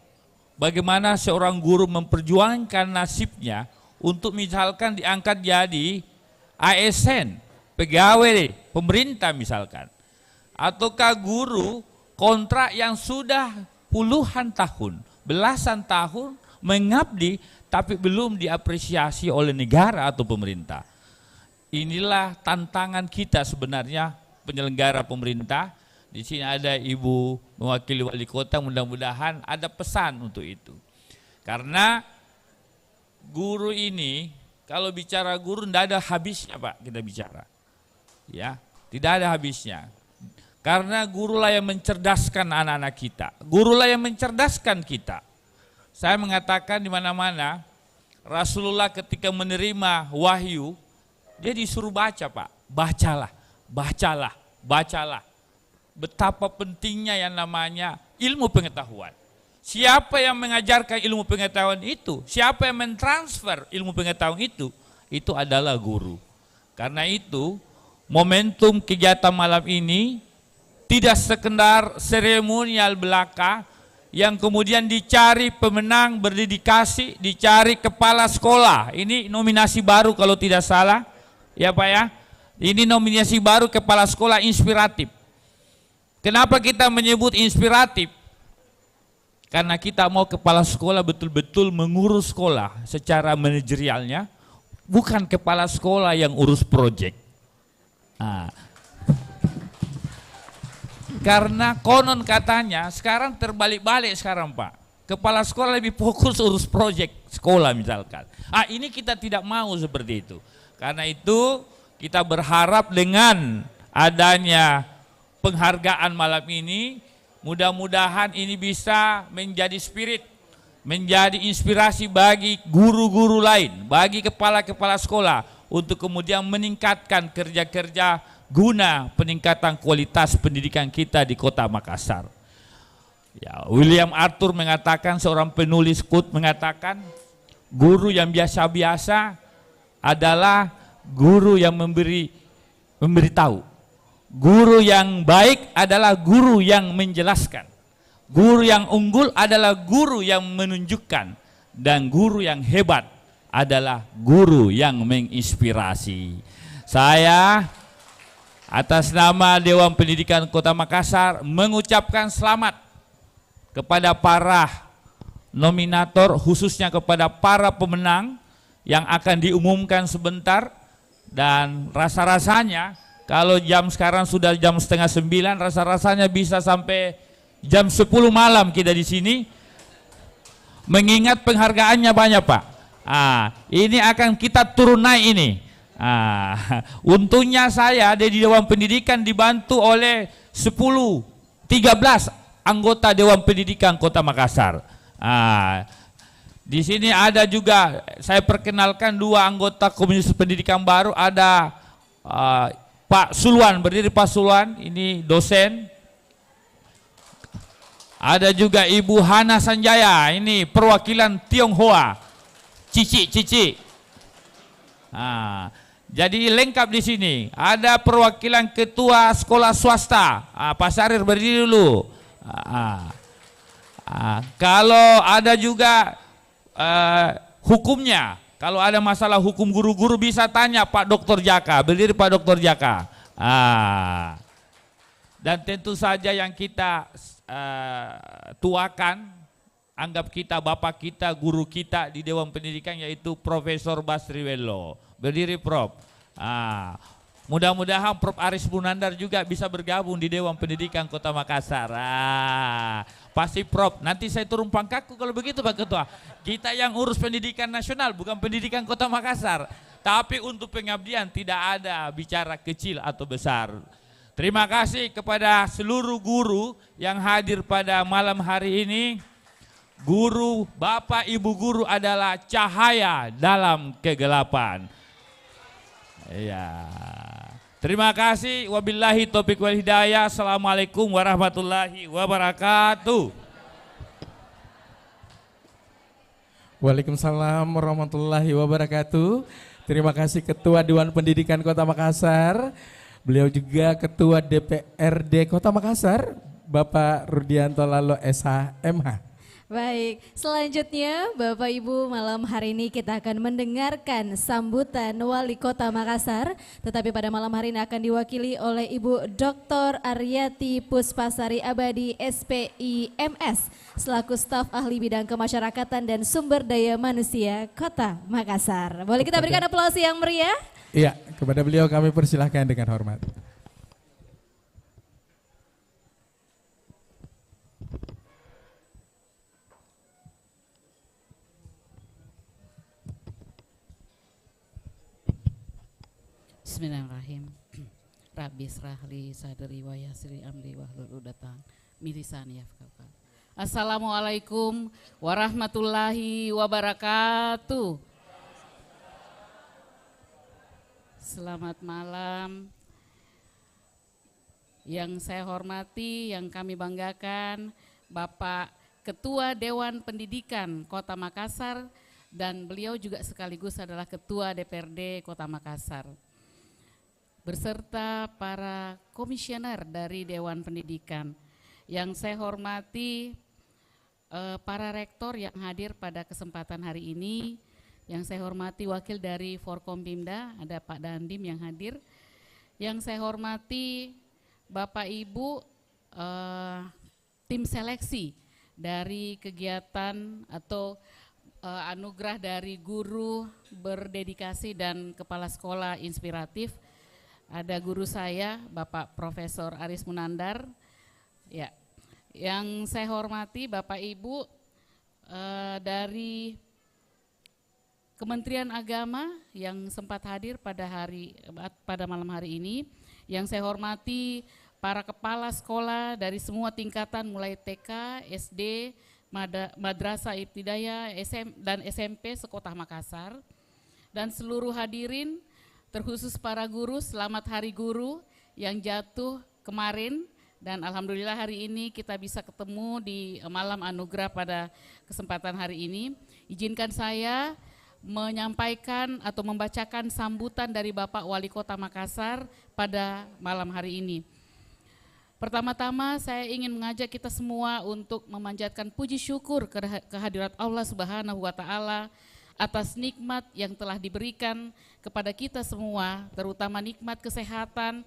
Bagaimana seorang guru memperjuangkan nasibnya untuk misalkan diangkat jadi ASN, pegawai pemerintah misalkan. Ataukah guru kontrak yang sudah puluhan tahun, belasan tahun mengabdi tapi belum diapresiasi oleh negara atau pemerintah. Inilah tantangan kita sebenarnya penyelenggara pemerintah. Di sini ada Ibu mewakili Wali Kota, mudah-mudahan ada pesan untuk itu. Karena guru ini, kalau bicara guru tidak ada habisnya, Pak, kita bicara. Ya, tidak ada habisnya. Karena gurulah yang mencerdaskan anak-anak kita. Gurulah yang mencerdaskan kita. Saya mengatakan di mana-mana, Rasulullah ketika menerima wahyu, dia disuruh baca, Pak. Bacalah. Betapa pentingnya yang namanya ilmu pengetahuan. Siapa yang mengajarkan ilmu pengetahuan itu, siapa yang mentransfer ilmu pengetahuan itu adalah guru. Karena itu, momentum kegiatan malam ini tidak sekedar seremonial belaka, yang kemudian dicari pemenang berdedikasi, dicari kepala sekolah. Ini nominasi baru kalau tidak salah, ya Pak ya. Ini nominasi baru kepala sekolah inspiratif. Kenapa kita menyebut inspiratif? Karena kita mau kepala sekolah betul-betul mengurus sekolah secara manajerialnya, bukan kepala sekolah yang urus proyek. Karena konon katanya sekarang terbalik-balik sekarang, Pak. Kepala sekolah lebih fokus urus proyek sekolah misalkan. Ini kita tidak mau seperti itu. Karena itu kita berharap dengan adanya penghargaan malam ini, mudah-mudahan ini bisa menjadi spirit, menjadi inspirasi bagi guru-guru lain, bagi kepala-kepala sekolah untuk kemudian meningkatkan kerja-kerja guna peningkatan kualitas pendidikan kita di Kota Makassar. Ya, William Arthur mengatakan, seorang penulis quote mengatakan, guru yang biasa-biasa adalah guru yang memberitahu. Guru yang baik adalah guru yang menjelaskan. Guru yang unggul adalah guru yang menunjukkan, dan guru yang hebat adalah guru yang menginspirasi. Saya atas nama Dewan Pendidikan Kota Makassar mengucapkan selamat kepada para nominator, khususnya kepada para pemenang yang akan diumumkan sebentar. Dan rasa-rasanya kalau jam sekarang sudah jam 8:30, rasa-rasanya bisa sampai jam 10 malam kita di sini, mengingat penghargaannya banyak, Pak. Ini akan kita turun naik ini. Untungnya saya di Dewan Pendidikan dibantu oleh 13 anggota Dewan Pendidikan Kota Makassar. Di sini ada juga, saya perkenalkan 2 anggota Komisi Pendidikan baru, ada Pak Sulwan, berdiri Pak Sulwan, ini dosen. Ada juga Ibu Hana Sanjaya, ini perwakilan Tionghoa, Cici. Jadi lengkap di sini. Ada perwakilan ketua sekolah swasta, Pak Sarir berdiri dulu. Kalau ada juga hukumnya, kalau ada masalah hukum guru-guru bisa tanya Pak Dr. Jaka, berdiri Pak Dr. Jaka. Dan tentu saja yang kita tuakan, anggap kita bapak kita, guru kita di Dewan Pendidikan, yaitu Profesor Basriwello. Berdiri Prof. Mudah-mudahan Prof Aris Munandar juga bisa bergabung di Dewan Pendidikan Kota Makassar. Pasti Prof, nanti saya turun pangkatku kalau begitu Pak Ketua. Kita yang urus pendidikan nasional, bukan pendidikan Kota Makassar. Tapi untuk pengabdian tidak ada bicara kecil atau besar. Terima kasih kepada seluruh guru yang hadir pada malam hari ini. Guru, Bapak Ibu guru adalah cahaya dalam kegelapan. Ya. Terima kasih. Wabillahi taufiq wal hidayah. Assalamualaikum warahmatullahi wabarakatuh. Waalaikumsalam warahmatullahi wabarakatuh. Terima kasih Ketua Dewan Pendidikan Kota Makassar. Beliau juga Ketua DPRD Kota Makassar, Bapak Rudianto Lalo SH MH. Baik, selanjutnya Bapak Ibu, malam hari ini kita akan mendengarkan sambutan Wali Kota Makassar, tetapi pada malam hari ini akan diwakili oleh Ibu Dr. Aryati Puspasari Abadi SPIMS selaku staf ahli bidang kemasyarakatan dan sumber daya manusia Kota Makassar. Boleh kita berikan aplaus yang meriah? Iya, kepada beliau kami persilahkan dengan hormat. Bismillahirrahmanirrahim. Rabbi srahli sadri wa yassir amri wahlul 'uqdatam min lisani yafqahu. Assalamualaikum warahmatullahi wabarakatuh. Selamat malam. Yang saya hormati, yang kami banggakan, Bapak Ketua Dewan Pendidikan Kota Makassar, dan beliau juga sekaligus adalah Ketua DPRD Kota Makassar, beserta para komisioner dari Dewan Pendidikan. Yang saya hormati para rektor yang hadir pada kesempatan hari ini. Yang saya hormati wakil dari Forkompimda, ada Pak Dandim yang hadir. Yang saya hormati Bapak Ibu tim seleksi dari kegiatan atau anugerah dari guru berdedikasi dan kepala sekolah inspiratif. Ada guru saya, Bapak Profesor Aris Munandar. Ya, yang saya hormati Bapak Ibu dari Kementerian Agama yang sempat hadir pada malam hari ini, yang saya hormati para kepala sekolah dari semua tingkatan mulai TK, SD, Madrasah Ibtidayah, dan SMP sekota Makassar, dan seluruh hadirin, terkhusus para guru, selamat Hari Guru yang jatuh kemarin, dan alhamdulillah hari ini kita bisa ketemu di malam anugerah pada kesempatan hari ini. Izinkan saya menyampaikan atau membacakan sambutan dari Bapak Wali Kota Makassar pada malam hari ini. Pertama-tama saya ingin mengajak kita semua untuk memanjatkan puji syukur kehadirat Allah Subhanahu wa Ta'ala atas nikmat yang telah diberikan kepada kita semua, terutama nikmat kesehatan,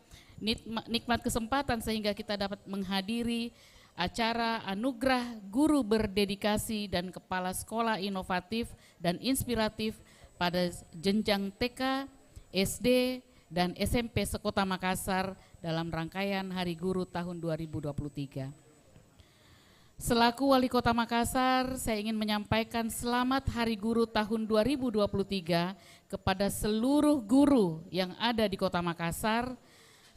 nikmat kesempatan sehingga kita dapat menghadiri acara anugerah guru berdedikasi dan kepala sekolah inovatif dan inspiratif pada jenjang TK, SD, dan SMP sekota Makassar dalam rangkaian Hari Guru tahun 2023. Selaku Wali Kota Makassar, saya ingin menyampaikan selamat Hari Guru tahun 2023 kepada seluruh guru yang ada di Kota Makassar.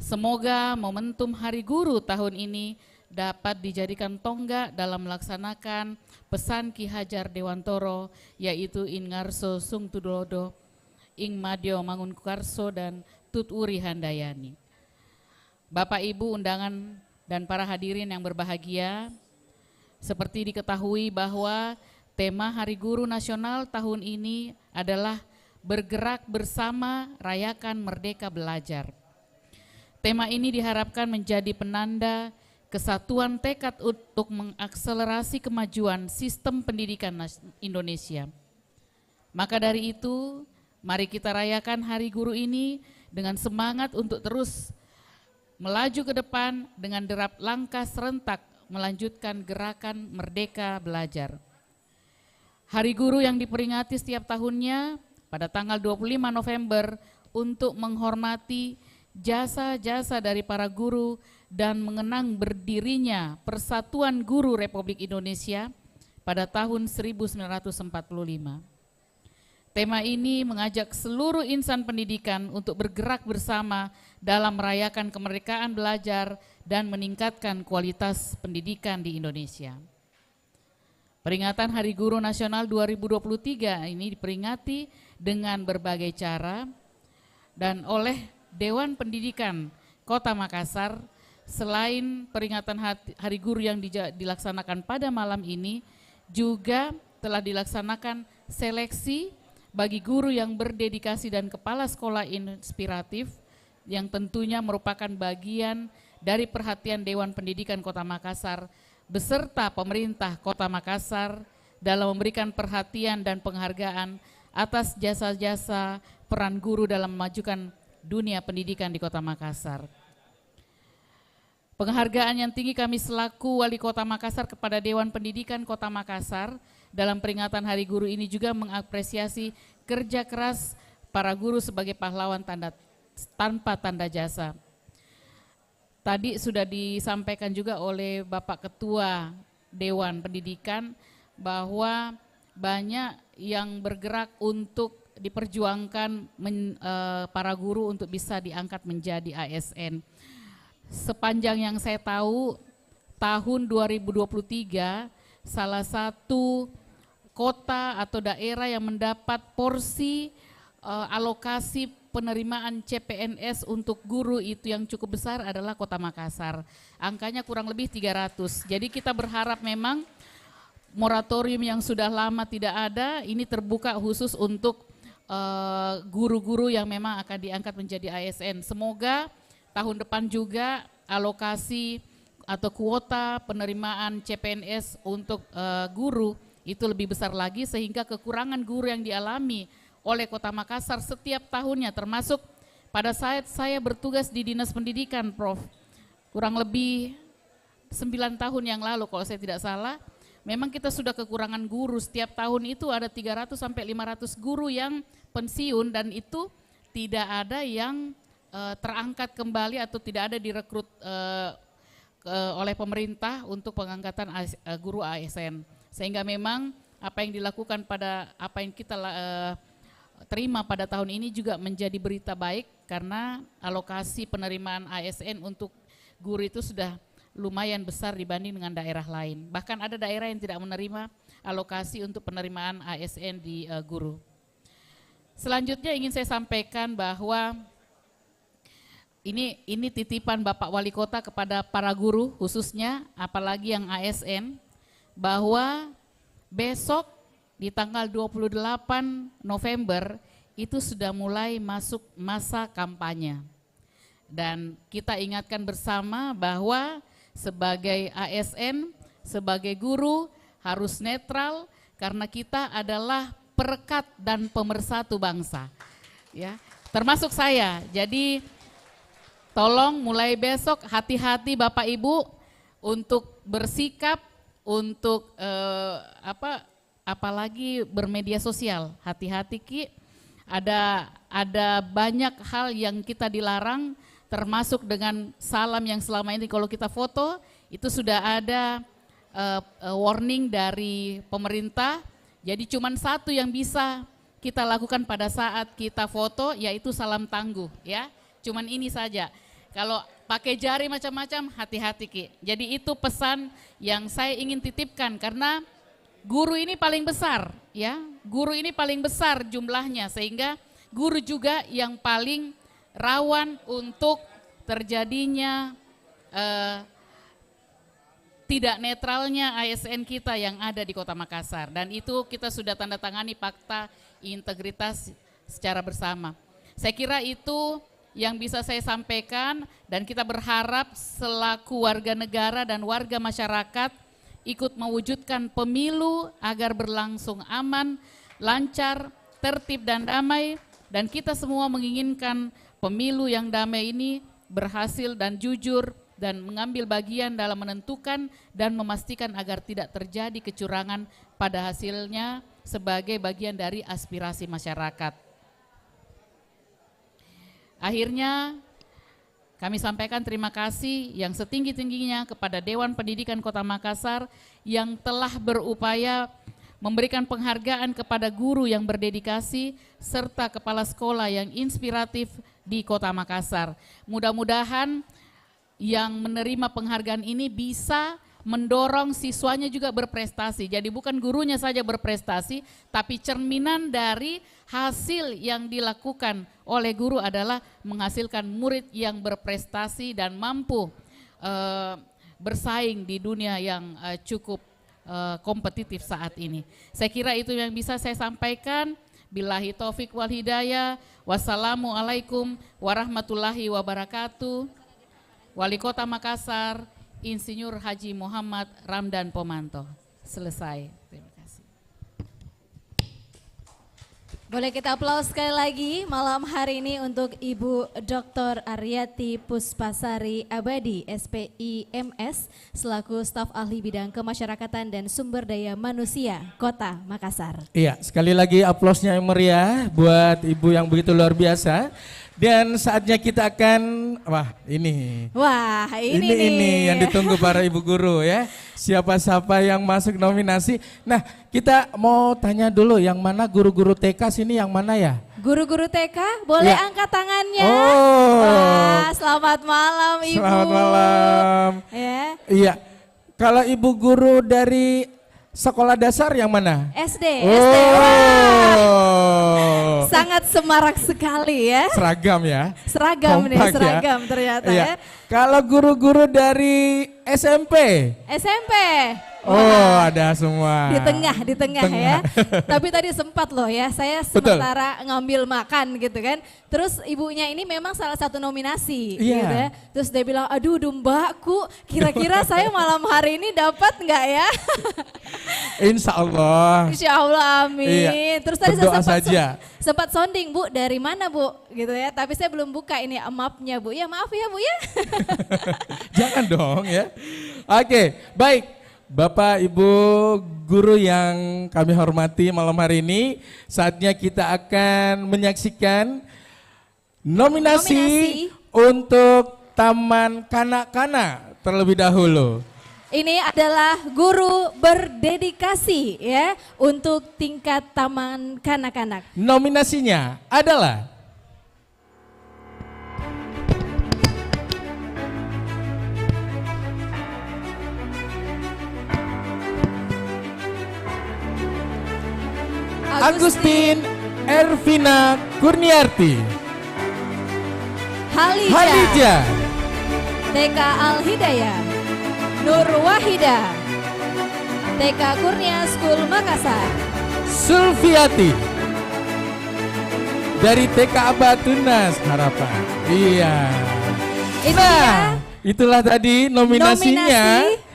Semoga momentum Hari Guru tahun ini dapat dijadikan tonggak dalam melaksanakan pesan Ki Hajar Dewantoro, yaitu In Ngarso Sung Tudodo, Ing Madyo Mangunkukarso, dan Tut Uri Handayani. Bapak Ibu undangan dan para hadirin yang berbahagia, seperti diketahui bahwa tema Hari Guru Nasional tahun ini adalah bergerak bersama rayakan Merdeka Belajar. Tema ini diharapkan menjadi penanda kesatuan tekad untuk mengakselerasi kemajuan sistem pendidikan Indonesia. Maka dari itu, mari kita rayakan Hari Guru ini dengan semangat untuk terus melaju ke depan dengan derap langkah serentak melanjutkan gerakan Merdeka Belajar. Hari Guru yang diperingati setiap tahunnya pada tanggal 25 November untuk menghormati jasa-jasa dari para guru dan mengenang berdirinya Persatuan Guru Republik Indonesia pada tahun 1945. Tema ini mengajak seluruh insan pendidikan untuk bergerak bersama dalam merayakan kemerdekaan belajar dan meningkatkan kualitas pendidikan di Indonesia. Peringatan Hari Guru Nasional 2023 ini diperingati dengan berbagai cara, dan oleh Dewan Pendidikan Kota Makassar, selain peringatan Hari Guru yang dilaksanakan pada malam ini, juga telah dilaksanakan seleksi bagi guru yang berdedikasi dan kepala sekolah inspiratif, yang tentunya merupakan bagian dari perhatian Dewan Pendidikan Kota Makassar beserta pemerintah Kota Makassar dalam memberikan perhatian dan penghargaan atas jasa-jasa peran guru dalam memajukan dunia pendidikan di Kota Makassar. Penghargaan yang tinggi kami selaku Wali Kota Makassar kepada Dewan Pendidikan Kota Makassar dalam peringatan Hari Guru ini juga mengapresiasi kerja keras para guru sebagai pahlawan tanpa tanda jasa. Tadi sudah disampaikan juga oleh Bapak Ketua Dewan Pendidikan bahwa banyak yang bergerak untuk diperjuangkan para guru untuk bisa diangkat menjadi ASN. Sepanjang yang saya tahu, tahun 2023 salah satu kota atau daerah yang mendapat porsi alokasi penerimaan CPNS untuk guru itu yang cukup besar adalah Kota Makassar. Angkanya kurang lebih 300. Jadi kita berharap memang moratorium yang sudah lama tidak ada, ini terbuka khusus untuk guru-guru yang memang akan diangkat menjadi ASN. Semoga tahun depan juga alokasi atau kuota penerimaan CPNS untuk guru itu lebih besar lagi, sehingga kekurangan guru yang dialami oleh Kota Makassar setiap tahunnya, termasuk pada saat saya bertugas di Dinas Pendidikan, Prof. Kurang lebih 9 tahun yang lalu kalau saya tidak salah, memang kita sudah kekurangan guru. Setiap tahun itu ada 300 sampai 500 guru yang pensiun, dan itu tidak ada yang terangkat kembali atau tidak ada direkrut oleh pemerintah untuk pengangkatan guru ASN. Sehingga memang apa yang dilakukan pada apa yang kita terima pada tahun ini juga menjadi berita baik karena alokasi penerimaan ASN untuk guru itu sudah lumayan besar dibanding dengan daerah lain. Bahkan ada daerah yang tidak menerima alokasi untuk penerimaan ASN di guru. Selanjutnya ingin saya sampaikan bahwa ini titipan Bapak Wali Kota kepada para guru khususnya, apalagi yang ASN, bahwa besok di tanggal 28 November itu sudah mulai masuk masa kampanye. Dan kita ingatkan bersama bahwa sebagai ASN, sebagai guru harus netral karena kita adalah perekat dan pemersatu bangsa. Ya, termasuk saya. Jadi tolong mulai besok hati-hati Bapak Ibu untuk bersikap, untuk apalagi bermedia sosial, hati-hati Ki, ada banyak hal yang kita dilarang, termasuk dengan salam yang selama ini kalau kita foto, itu sudah ada warning dari pemerintah, jadi cuman satu yang bisa kita lakukan pada saat kita foto, yaitu salam tangguh ya, cuman ini saja. Kalau pakai jari macam-macam, hati-hati Ki. Jadi itu pesan yang saya ingin titipkan karena guru ini paling besar ya, guru ini paling besar jumlahnya sehingga guru juga yang paling rawan untuk terjadinya tidak netralnya ASN kita yang ada di Kota Makassar, dan itu kita sudah tanda tangani fakta integritas secara bersama. Saya kira itu yang bisa saya sampaikan dan kita berharap selaku warga negara dan warga masyarakat ikut mewujudkan pemilu agar berlangsung aman, lancar, tertib dan damai, dan kita semua menginginkan pemilu yang damai ini berhasil dan jujur dan mengambil bagian dalam menentukan dan memastikan agar tidak terjadi kecurangan pada hasilnya sebagai bagian dari aspirasi masyarakat. Akhirnya kami sampaikan terima kasih yang setinggi-tingginya kepada Dewan Pendidikan Kota Makassar yang telah berupaya memberikan penghargaan kepada guru yang berdedikasi serta kepala sekolah yang inspiratif di Kota Makassar. Mudah-mudahan yang menerima penghargaan ini bisa mendorong siswanya juga berprestasi. Jadi bukan gurunya saja berprestasi, tapi cerminan dari hasil yang dilakukan oleh guru adalah menghasilkan murid yang berprestasi dan mampu bersaing di dunia yang cukup kompetitif saat ini. Saya kira itu yang bisa saya sampaikan. Billahi taufik wal hidayah. Wassalamualaikum warahmatullahi wabarakatuh. Wali Kota Makassar, Insinyur Haji Muhammad Ramdan Pomanto. Selesai. Terima kasih. Boleh kita aplaus sekali lagi malam hari ini untuk Ibu Dr. Aryati Puspasari Abadi, SPI MS, selaku staf ahli bidang kemasyarakatan dan sumber daya manusia Kota Makassar. Iya, sekali lagi aplausnya yang meriah buat Ibu yang begitu luar biasa. Dan saatnya kita akan, ini nih yang ditunggu para ibu guru ya. Siapa-siapa yang masuk nominasi. Nah, kita mau tanya dulu yang mana guru-guru TK sini yang mana ya? Guru-guru TK boleh Ya. angkat tangannya. Oh. Wah, selamat malam Ibu. Selamat malam. Ya. Iya. Kalau ibu guru dari sekolah dasar yang mana? SD. Wah. Oh. Sangat semarak sekali ya. Seragam ya. Seragam nih, Kompak ya. seragam ternyata Iya. ya. Kalau guru-guru dari SMP? SMP. Oh, ada semua. Di tengah ya. Tapi tadi sempat loh ya, saya Betul. sementara ngambil makan gitu kan. Terus ibunya ini memang salah satu nominasi Iya. gitu ya. Terus dia bilang, aduh Mbakku, kira-kira saya malam hari ini dapat nggak ya? Insya Allah. Insya Allah, amin. Iya, Terus tadi berdoa saya saja. sempat sounding, Bu, dari mana Bu? Gitu ya, tapi saya belum buka ini mapnya Bu. Ya maaf ya Bu ya. Jangan dong ya. Oke, baik. Bapak Ibu guru yang kami hormati malam hari ini, saatnya kita akan menyaksikan nominasi untuk Taman Kanak-kanak terlebih dahulu. Ini adalah guru berdedikasi ya untuk tingkat taman kanak-kanak. Nominasinya adalah Agustin Ervina Kurniarti, Halija, TK Al Hidayah, Nur Wahida, TK Kurnia School Makassar, Sulfiati dari TK Abatunas Harapan. Iya. Ini Nah, itulah tadi nominasinya. nominasi.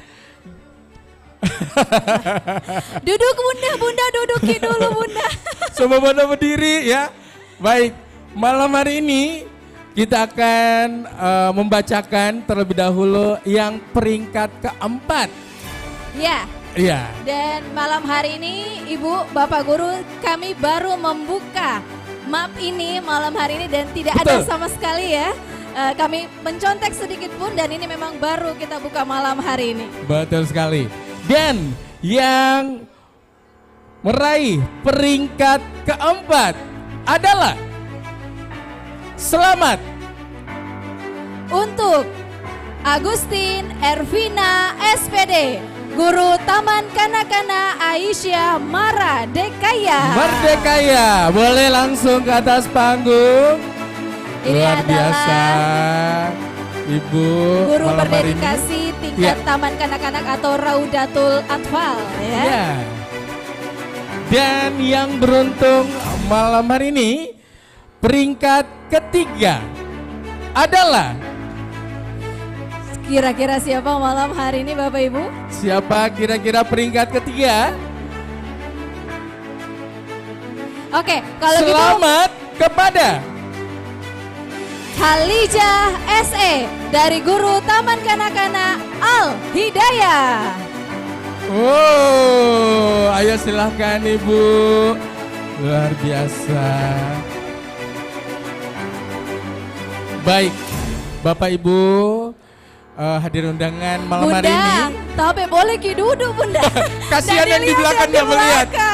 Duduk bunda, duduki dulu bunda. Coba pada berdiri ya. Baik, malam hari ini kita akan membacakan terlebih dahulu yang peringkat keempat. Ya, Iya. dan malam hari ini Ibu, Bapak Guru, kami baru membuka map ini malam hari ini dan tidak ada Betul. sama sekali ya. Kami mencontek sedikit pun dan ini memang baru kita buka malam hari ini. Betul sekali. Dan yang meraih peringkat keempat adalah selamat Untuk Agustin Ervina SPD, Guru Taman Kanak-kanak Aisyah Mara Dekaya. Merdekaya. Boleh langsung ke atas panggung. Ini Luar adalah biasa, Ibu. Guru malam hari ini. berdedikasi tingkat Ya. Taman Kanak-kanak atau Raudatul Atfal ya. Ya. Dan yang beruntung malam hari ini peringkat ketiga adalah Kira-kira siapa malam hari ini Bapak Ibu? siapa kira-kira peringkat ketiga? Oke, kalau gitu Selamat kepada Halija SE dari Guru Taman Kanak-kanak Al Hidayah. Oh, ayo silahkan Ibu. Luar biasa. Baik, Bapak Ibu, hadir undangan malam hari ini. Bunda, tapi boleh ki duduk Bunda. Kasihan Dan yang di dilihat belakang yang nggak di melihat. belakang.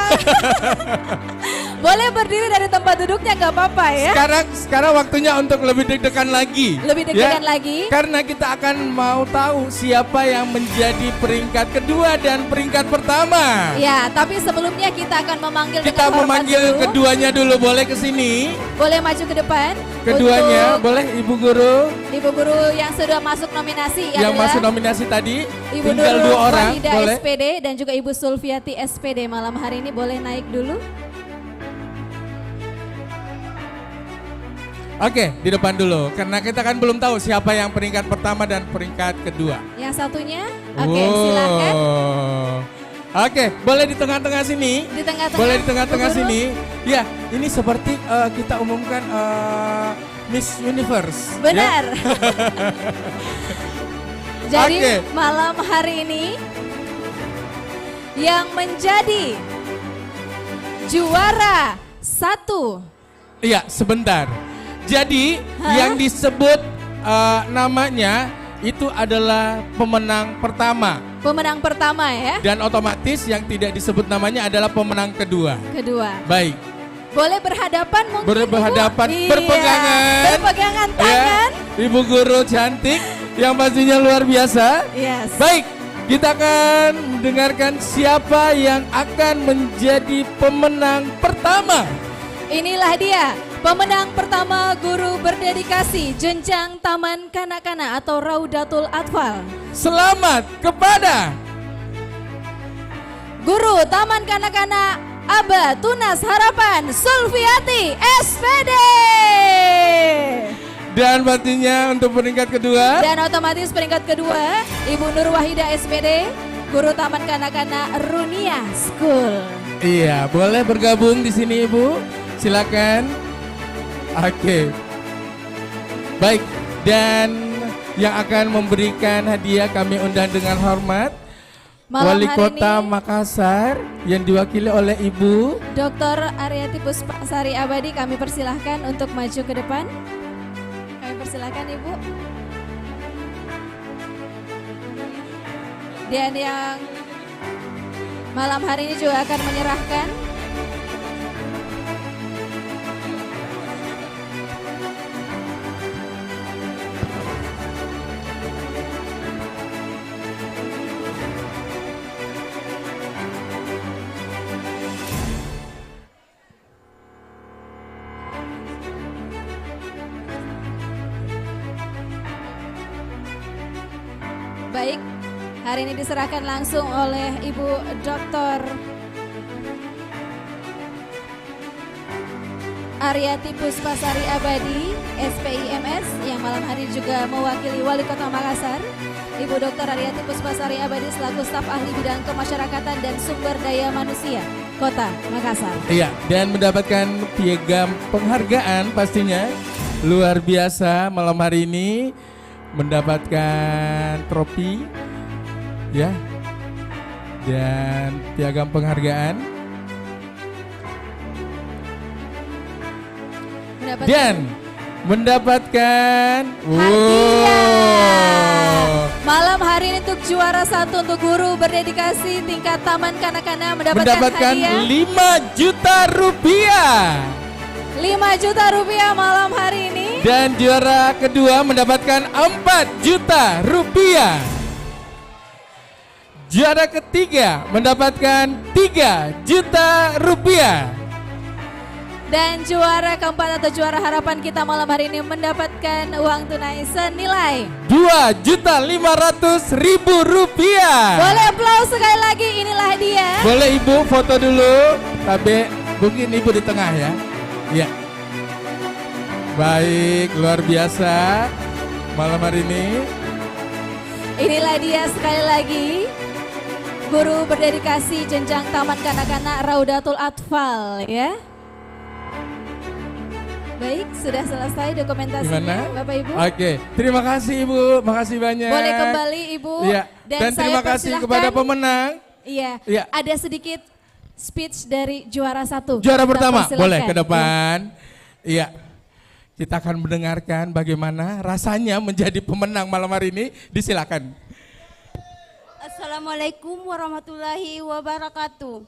Boleh berdiri dari tempat duduknya nggak apa-apa ya. Sekarang waktunya untuk lebih deg-degan lagi. Lebih deg-degan lagi. Karena kita akan mau tahu siapa yang menjadi peringkat kedua dan peringkat pertama. Ya, tapi sebelumnya kita akan memanggil Kita dengan hormat memanggil dulu. keduanya dulu, boleh ke sini? Boleh maju ke depan. Keduanya, Untuk boleh Ibu Guru Ibu Guru yang sudah masuk nominasi yang adalah masuk nominasi tadi. Ibu Tinggal Nurul 2 orang, Wahida boleh. SPD dan juga Ibu Sulfiati SPD malam hari ini boleh naik dulu. Oke, di depan dulu. Karena kita kan belum tahu siapa yang peringkat pertama dan peringkat kedua. Yang satunya, oke silakan Oke, boleh di tengah-tengah sini. di tengah-tengah. Boleh di tengah-tengah Bu Guru. sini. Ya, ini seperti kita umumkan Miss Universe. ya. Benar. Jadi Oke. malam hari ini yang menjadi juara 1. Iya, sebentar. Jadi Hah? yang disebut namanya itu adalah pemenang pertama. Pemenang pertama ya. Dan otomatis yang tidak disebut namanya adalah pemenang kedua. Kedua. Baik. Boleh berhadapan mungkin Berhadapan, Ibu? Iya, berpegangan. berpegangan Ya, tangan. Ibu Guru cantik yang pastinya luar biasa. Yes. Baik, kita akan mendengarkan siapa yang akan menjadi pemenang pertama. Inilah dia pemenang pertama guru berdedikasi jenjang Taman Kanak-kanak atau Raudatul Atfal. Selamat kepada Guru Taman Kanak-kanak Aba Tunas Harapan Sulfiati SPD. dan pastinya untuk peringkat kedua. Dan otomatis peringkat kedua Ibu Nur Wahida SPD, Guru Taman Kanak-kanak Runia School. Iya, boleh bergabung di sini Ibu. Silakan. Oke. Baik, dan yang akan memberikan hadiah kami undang dengan hormat Malam Wali hari Kota ini, Makassar yang diwakili oleh Ibu Dr. Aryati Puspasari Abadi, kami persilahkan untuk maju ke depan. Kami persilahkan Ibu. Dan yang malam hari ini juga akan menyerahkan baik, hari ini diserahkan langsung oleh Ibu Dr. Aryati Puspasari Abadi, SPIMS, yang malam hari juga mewakili Wali Kota Makassar. Ibu Dr. Aryati Puspasari Abadi selaku staf ahli bidang kemasyarakatan dan sumber daya manusia Kota Makassar. Iya, dan mendapatkan piagam penghargaan pastinya luar biasa malam hari ini, mendapatkan trofi ya dan piagam penghargaan dan mendapatkan malam hari ini untuk juara 1 untuk guru berdedikasi tingkat taman kanak-kanak mendapatkan hadiah 5 juta rupiah. 5 juta rupiah malam hari ini. Dan juara kedua mendapatkan 4 juta rupiah. Juara ketiga mendapatkan 3 juta rupiah. Dan juara keempat atau juara harapan kita malam hari ini mendapatkan uang tunai senilai 2.500.000 rupiah. Boleh aplaus sekali lagi, inilah dia. Boleh Ibu foto dulu, tapi mungkin Ibu di tengah ya. Ya. Baik, luar biasa malam hari ini. Inilah dia sekali lagi guru berdedikasi jenjang taman kanak-kanak Raudatul Atfal ya. Baik, sudah selesai dokumentasinya. Gimana? Bapak Ibu. Oke, terima kasih Ibu, makasih banyak. Boleh kembali Ibu. Iya. Dan saya terima kasih kepada pemenang. Iya. Iya. Ada sedikit speech dari juara 1. Juara Kita pertama, persilahkan. boleh ke depan. Iya. Kita akan mendengarkan bagaimana rasanya menjadi pemenang malam hari ini. Disilakan. Assalamualaikum warahmatullahi wabarakatuh.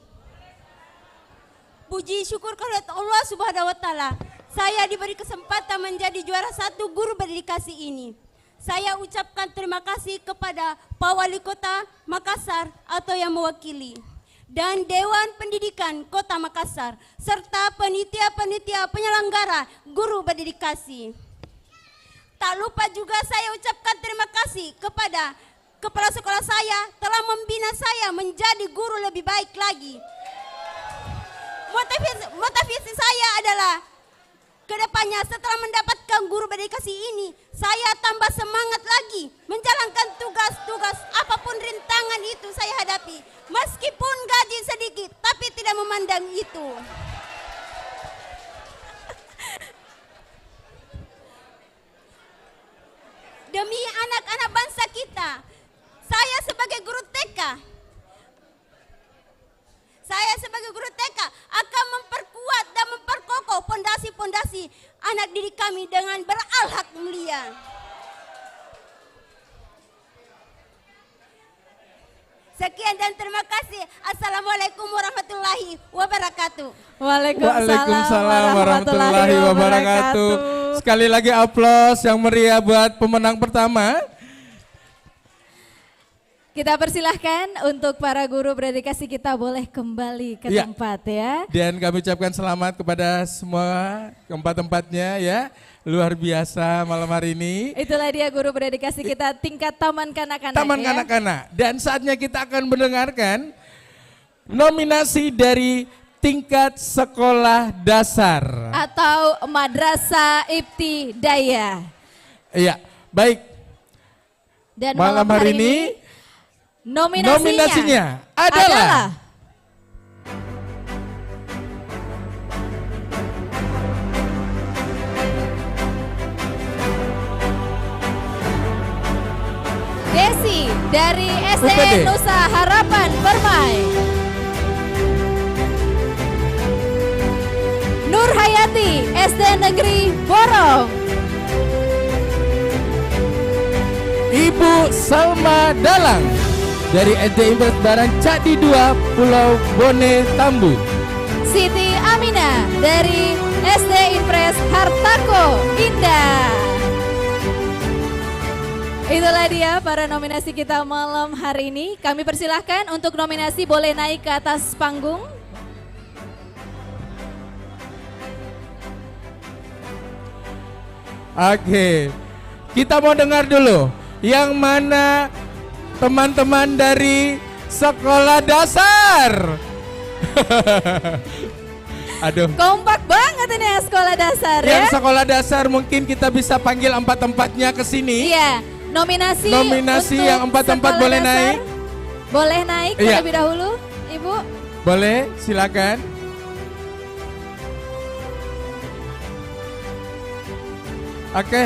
Puji syukur kehadirat Allah Subhanahu wa taala. Saya diberi kesempatan menjadi juara 1 guru berdedikasi ini. Saya ucapkan terima kasih kepada Pak Wali Kota Makassar atau yang mewakili dan Dewan Pendidikan Kota Makassar serta panitia-panitia penyelenggara guru berdedikasi. Tak lupa juga saya ucapkan terima kasih kepada kepala sekolah saya telah membina saya menjadi guru lebih baik lagi. Motivasi saya adalah kedepannya setelah mendapatkan guru berdedikasi ini, saya tambah semangat lagi menjalankan tugas-tugas apapun rintangan itu saya hadapi. Meskipun gaji sedikit, tapi tidak memandang itu. Demi anak-anak bangsa kita, saya sebagai guru TK akan memperkuat dan memperkokoh pondasi-pondasi anak didik kami dengan berakhlak mulia. Sekian dan terima kasih. Assalamualaikum warahmatullahi wabarakatuh. Waalaikumsalam warahmatullahi wabarakatuh. Sekali lagi aplaus yang meriah buat pemenang pertama. Kita persilahkan untuk para guru berdedikasi kita boleh kembali ke Ya. tempat ya. Dan kami ucapkan selamat kepada semua keempat-empatnya ya. Luar biasa malam hari ini. Itulah dia guru berdedikasi kita tingkat taman kanak-kanak Taman ya. kanak-kanak. Dan saatnya kita akan mendengarkan nominasi dari tingkat sekolah dasar. Atau Madrasah Ibtidaiyah. Iya, baik. Dan Malam hari ini nominasinya adalah Desi dari UPD. SDN Nusa Harapan Permai. Nur Hayati SD Negeri Borong. Ibu Salma Dalang. dari SD Impres Barancak di 2 Pulau Bone Tambu. Siti Amina dari SD Impres Hartako Indah. Itulah dia para nominasi kita malam hari ini. Kami persilahkan untuk nominasi boleh naik ke atas panggung. Oke, kita mau dengar dulu yang mana teman-teman dari sekolah dasar. Aduh. Kompak banget ini ya sekolah dasar Yang ya. sekolah dasar mungkin kita bisa panggil empat-empatnya ke sini. Iya, nominasi Nominasi untuk yang empat-empat sekolah boleh dasar. naik. Boleh naik Iya. terlebih dahulu, Ibu. Boleh, silakan. Oke.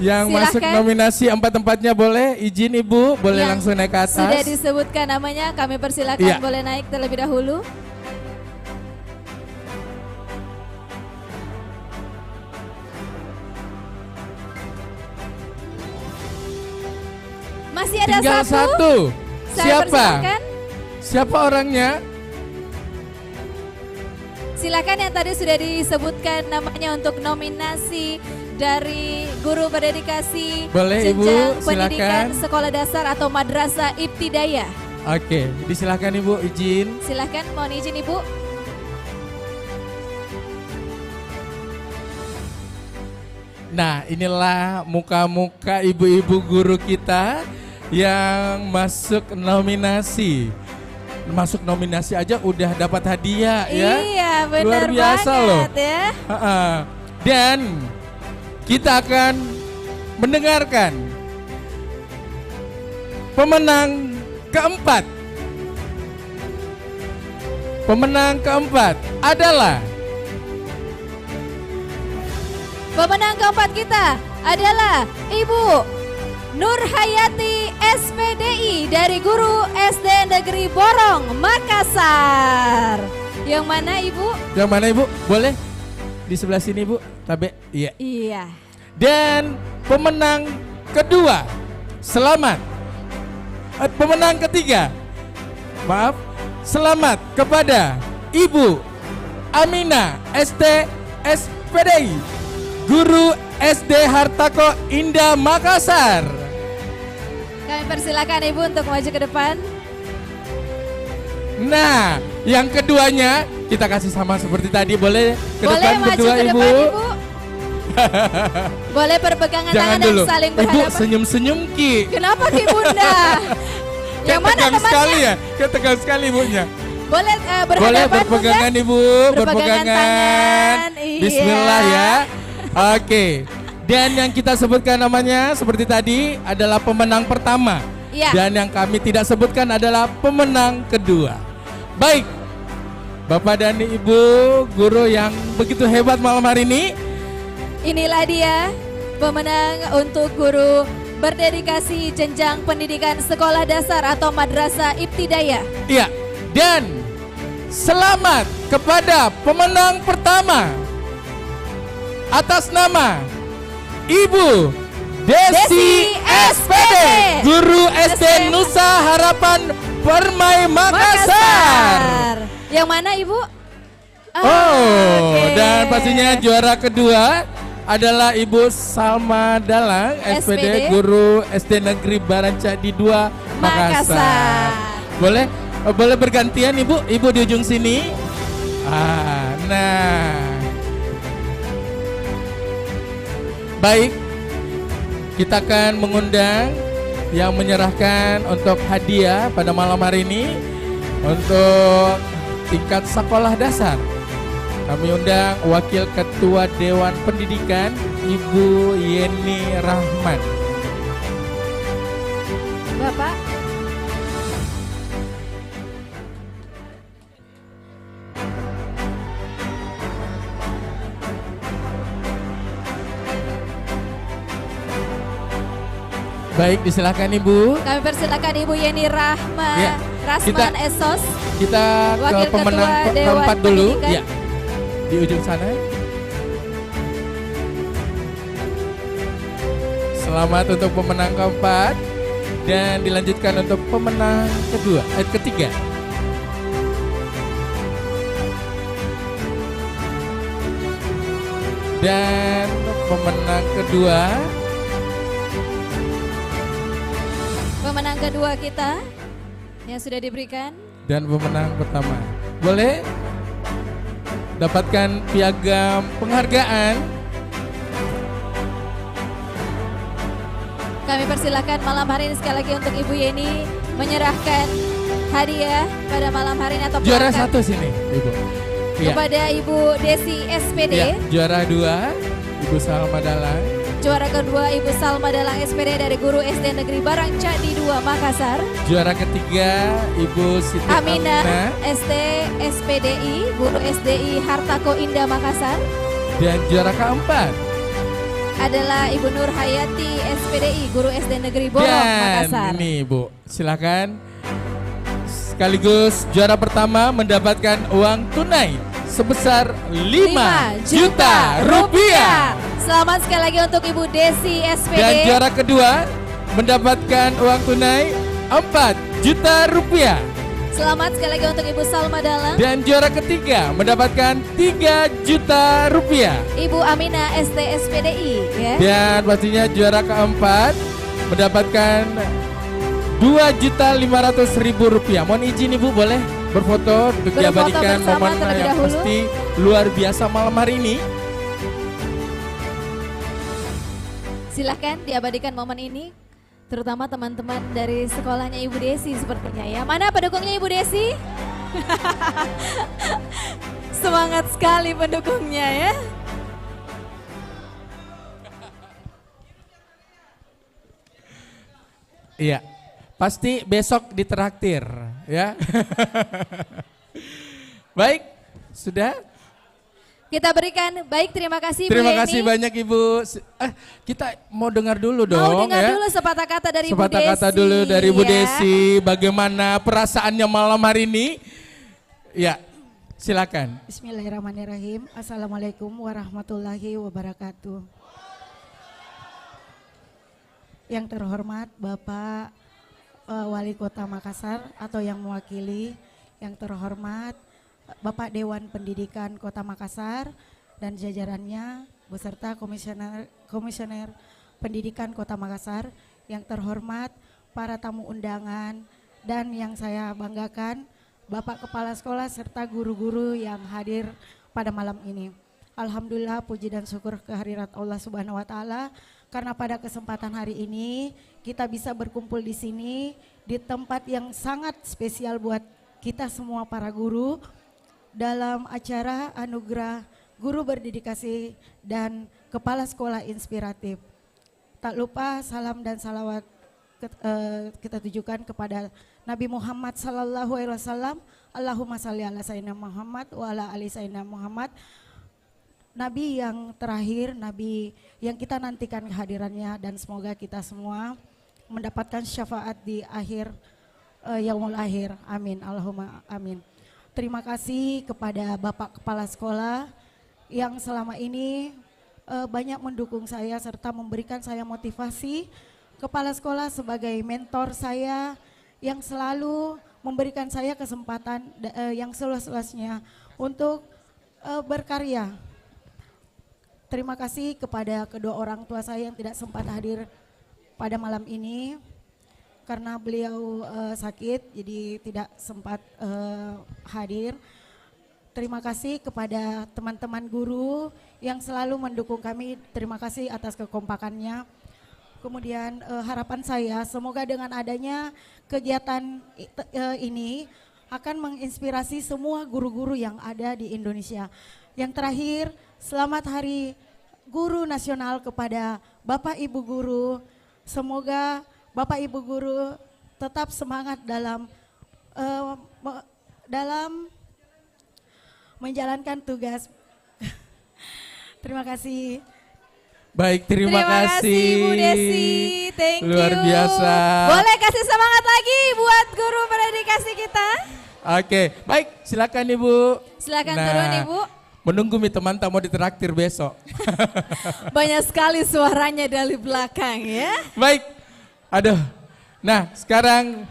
Yang masuk Silakan. nominasi empat-empatnya boleh, izin Ibu, boleh Yang langsung naik ke atas. Sudah disebutkan namanya, kami persilakan Iya. boleh naik terlebih dahulu. Masih ada Tinggal satu. satu. Saya Siapa? persilakan. Siapa orangnya? Silakan yang tadi sudah disebutkan namanya untuk nominasi dari guru berdedikasi Boleh, Ibu, jenjang pendidikan silakan. sekolah dasar atau madrasah ibtidayah. Oke, disilakan Ibu, izin. Silakan, mohon izin Ibu. Nah, inilah muka-muka ibu-ibu guru kita yang masuk nominasi. Masuk nominasi aja udah dapat hadiah ya. Iya, benar Luar biasa banget loh. ya. Ha-ha. Dan kita akan mendengarkan pemenang keempat. Pemenang keempat adalah Pemenang keempat kita adalah Ibu Nur Hayati SPDI dari Guru SD Negeri Borong, Makassar. Yang mana Ibu? yang mana Ibu? Boleh di sebelah sini Ibu. Tabe. Iya. Iya. Dan pemenang kedua, selamat. Pemenang ketiga, maaf, selamat kepada Ibu Amina SPDI, Guru SD Hartako Indah Makassar. Kami persilakan Ibu untuk maju ke depan. Nah, yang keduanya kita kasih sama seperti tadi. Boleh ke Boleh depan maju berdua ke Ibu. depan Ibu. Boleh perpegangan Jangan tangan dan dulu. saling Ibu berhadapan. senyum-senyum Ki. Kenapa Ki Bunda? Yang mana Tegang temannya? sekali ya, tegang sekali ibunya. Boleh Boleh berhadapan berpegangan Bunda? Ibu, Berpegangan tangan, iya. Bismillah ya. Oke. Dan yang kita sebutkan namanya seperti tadi adalah pemenang pertama. Iya. Dan yang kami tidak sebutkan adalah pemenang kedua. Baik. Bapak dan Ibu guru yang begitu hebat malam hari ini. Inilah dia pemenang untuk guru berdedikasi jenjang pendidikan sekolah dasar atau madrasah ibtidayah. Iya. Dan selamat kepada pemenang pertama atas nama Ibu Desi SPD, Guru SD Nusa Harapan Permai Makassar. Yang mana Ibu? Oh, oke. dan pastinya juara kedua adalah Ibu Salma Dalang, SPD, SPD. Guru SD Negeri Barancak di 2 Makassar. Makassar. Boleh boleh bergantian Ibu, Ibu di ujung sini. Nah. Baik, kita akan mengundang yang menyerahkan untuk hadiah pada malam hari ini untuk tingkat sekolah dasar. Kami undang Wakil Ketua Dewan Pendidikan Ibu Yeni Rahman. Bapak. Baik, disilakan Ibu. Kami persilakan Ibu Yeni Rahman, Ya, Rasman Esos. Kita ke Wakil pemenang Ketua Dewan keempat dulu. Pendidikan. Ya, di ujung sana. Selamat untuk pemenang keempat. Dan dilanjutkan untuk pemenang ketiga. Dan pemenang kedua. Pemenang kedua kita yang sudah diberikan. Dan pemenang pertama. Boleh dapatkan piagam penghargaan. Kami persilakan malam hari ini sekali lagi untuk Ibu Yeni menyerahkan hadiah pada malam hari ini atau Juara penghargaan satu sini, Ibu. Iya. kepada Ibu Desi SPD. Iya. Juara dua, Ibu Salma Dalang. Juara kedua Ibu Salma Dalang SPD dari Guru SD Negeri Barangcadi 2 Makassar. Juara ketiga, Ibu Siti Aminah Aminah. SD SPDI Guru SDI Hartako Indah Makassar. Dan juara keempat. Adalah Ibu Nur Hayati SPDI Guru SD Negeri Borong Dan Makassar. ini Ibu, silakan. Sekaligus juara pertama mendapatkan uang tunai sebesar 5 juta rupiah. Selamat sekali lagi untuk Ibu Desi SPD. Dan juara kedua mendapatkan uang tunai 4 juta rupiah. Selamat sekali lagi untuk Ibu Salma Dalang. Dan juara ketiga mendapatkan 3 juta rupiah. Ibu Aminah SD SPDI ya. Dan pastinya juara keempat mendapatkan 2.500.000 rupiah. Mohon izin Ibu boleh berfoto untuk Berfoto diabadikan bersama momen terlebih yang dahulu. pasti luar biasa malam hari ini. Silahkan diabadikan momen ini, terutama teman-teman dari sekolahnya Ibu Desi sepertinya ya. Mana pendukungnya Ibu Desi? Semangat sekali pendukungnya ya. Iya, pasti besok ditraktir ya. Baik, sudah. Kita berikan, baik terima kasih Ibu Terima Yeni. kasih banyak Ibu. Kita mau dengar dulu dong Mau dengar ya. dulu sepatah kata dari Ibu Sepatah Desi. kata dulu dari Ibu ya. Desi, bagaimana perasaannya malam hari ini? Ya, silakan. Bismillahirrahmanirrahim. Assalamualaikum warahmatullahi wabarakatuh. Yang terhormat Bapak Wali Kota Makassar atau yang mewakili, yang terhormat Bapak Dewan Pendidikan Kota Makassar dan jajarannya beserta Komisioner Pendidikan Kota Makassar, yang terhormat para tamu undangan dan yang saya banggakan Bapak Kepala Sekolah serta guru-guru yang hadir pada malam ini. Alhamdulillah, puji dan syukur kehadirat Allah Subhanahu wa taala karena pada kesempatan hari ini kita bisa berkumpul di sini di tempat yang sangat spesial buat kita semua para guru dalam acara anugerah guru berdedikasi dan kepala sekolah inspiratif. Tak lupa salam dan salawat kita tujukan kepada Nabi Muhammad sallallahu alaihi wasallam. Allahumma shalli ala sayyidina Muhammad wa ala ali sayyidina Muhammad. Nabi yang terakhir, Nabi yang kita nantikan kehadirannya, dan semoga kita semua mendapatkan syafaat di akhir yaumul akhir. Amin. Allahumma amin. Terima kasih kepada Bapak Kepala Sekolah yang selama ini banyak mendukung saya serta memberikan saya motivasi. Kepala Sekolah sebagai mentor saya yang selalu memberikan saya kesempatan yang seluas-luasnya untuk berkarya. Terima kasih kepada kedua orang tua saya yang tidak sempat hadir pada malam ini karena beliau sakit, jadi tidak sempat hadir. Terima kasih kepada teman-teman guru yang selalu mendukung kami. Terima kasih atas kekompakannya. Kemudian harapan saya semoga dengan adanya kegiatan ini akan menginspirasi semua guru-guru yang ada di Indonesia. Yang terakhir, selamat Hari Guru Nasional kepada Bapak Ibu Guru. Semoga Bapak Ibu Guru tetap semangat dalam menjalankan tugas. Terima kasih. Baik, terima kasih Ibu Desi, thank luar you. biasa. Boleh kasih semangat lagi buat guru berdedikasi kita. Oke, baik, silakan Ibu. Silakan turun Ibu. Menunggu mi teman tak mau ditraktir besok. Banyak sekali suaranya dari belakang ya. Baik, aduh, Nah, sekarang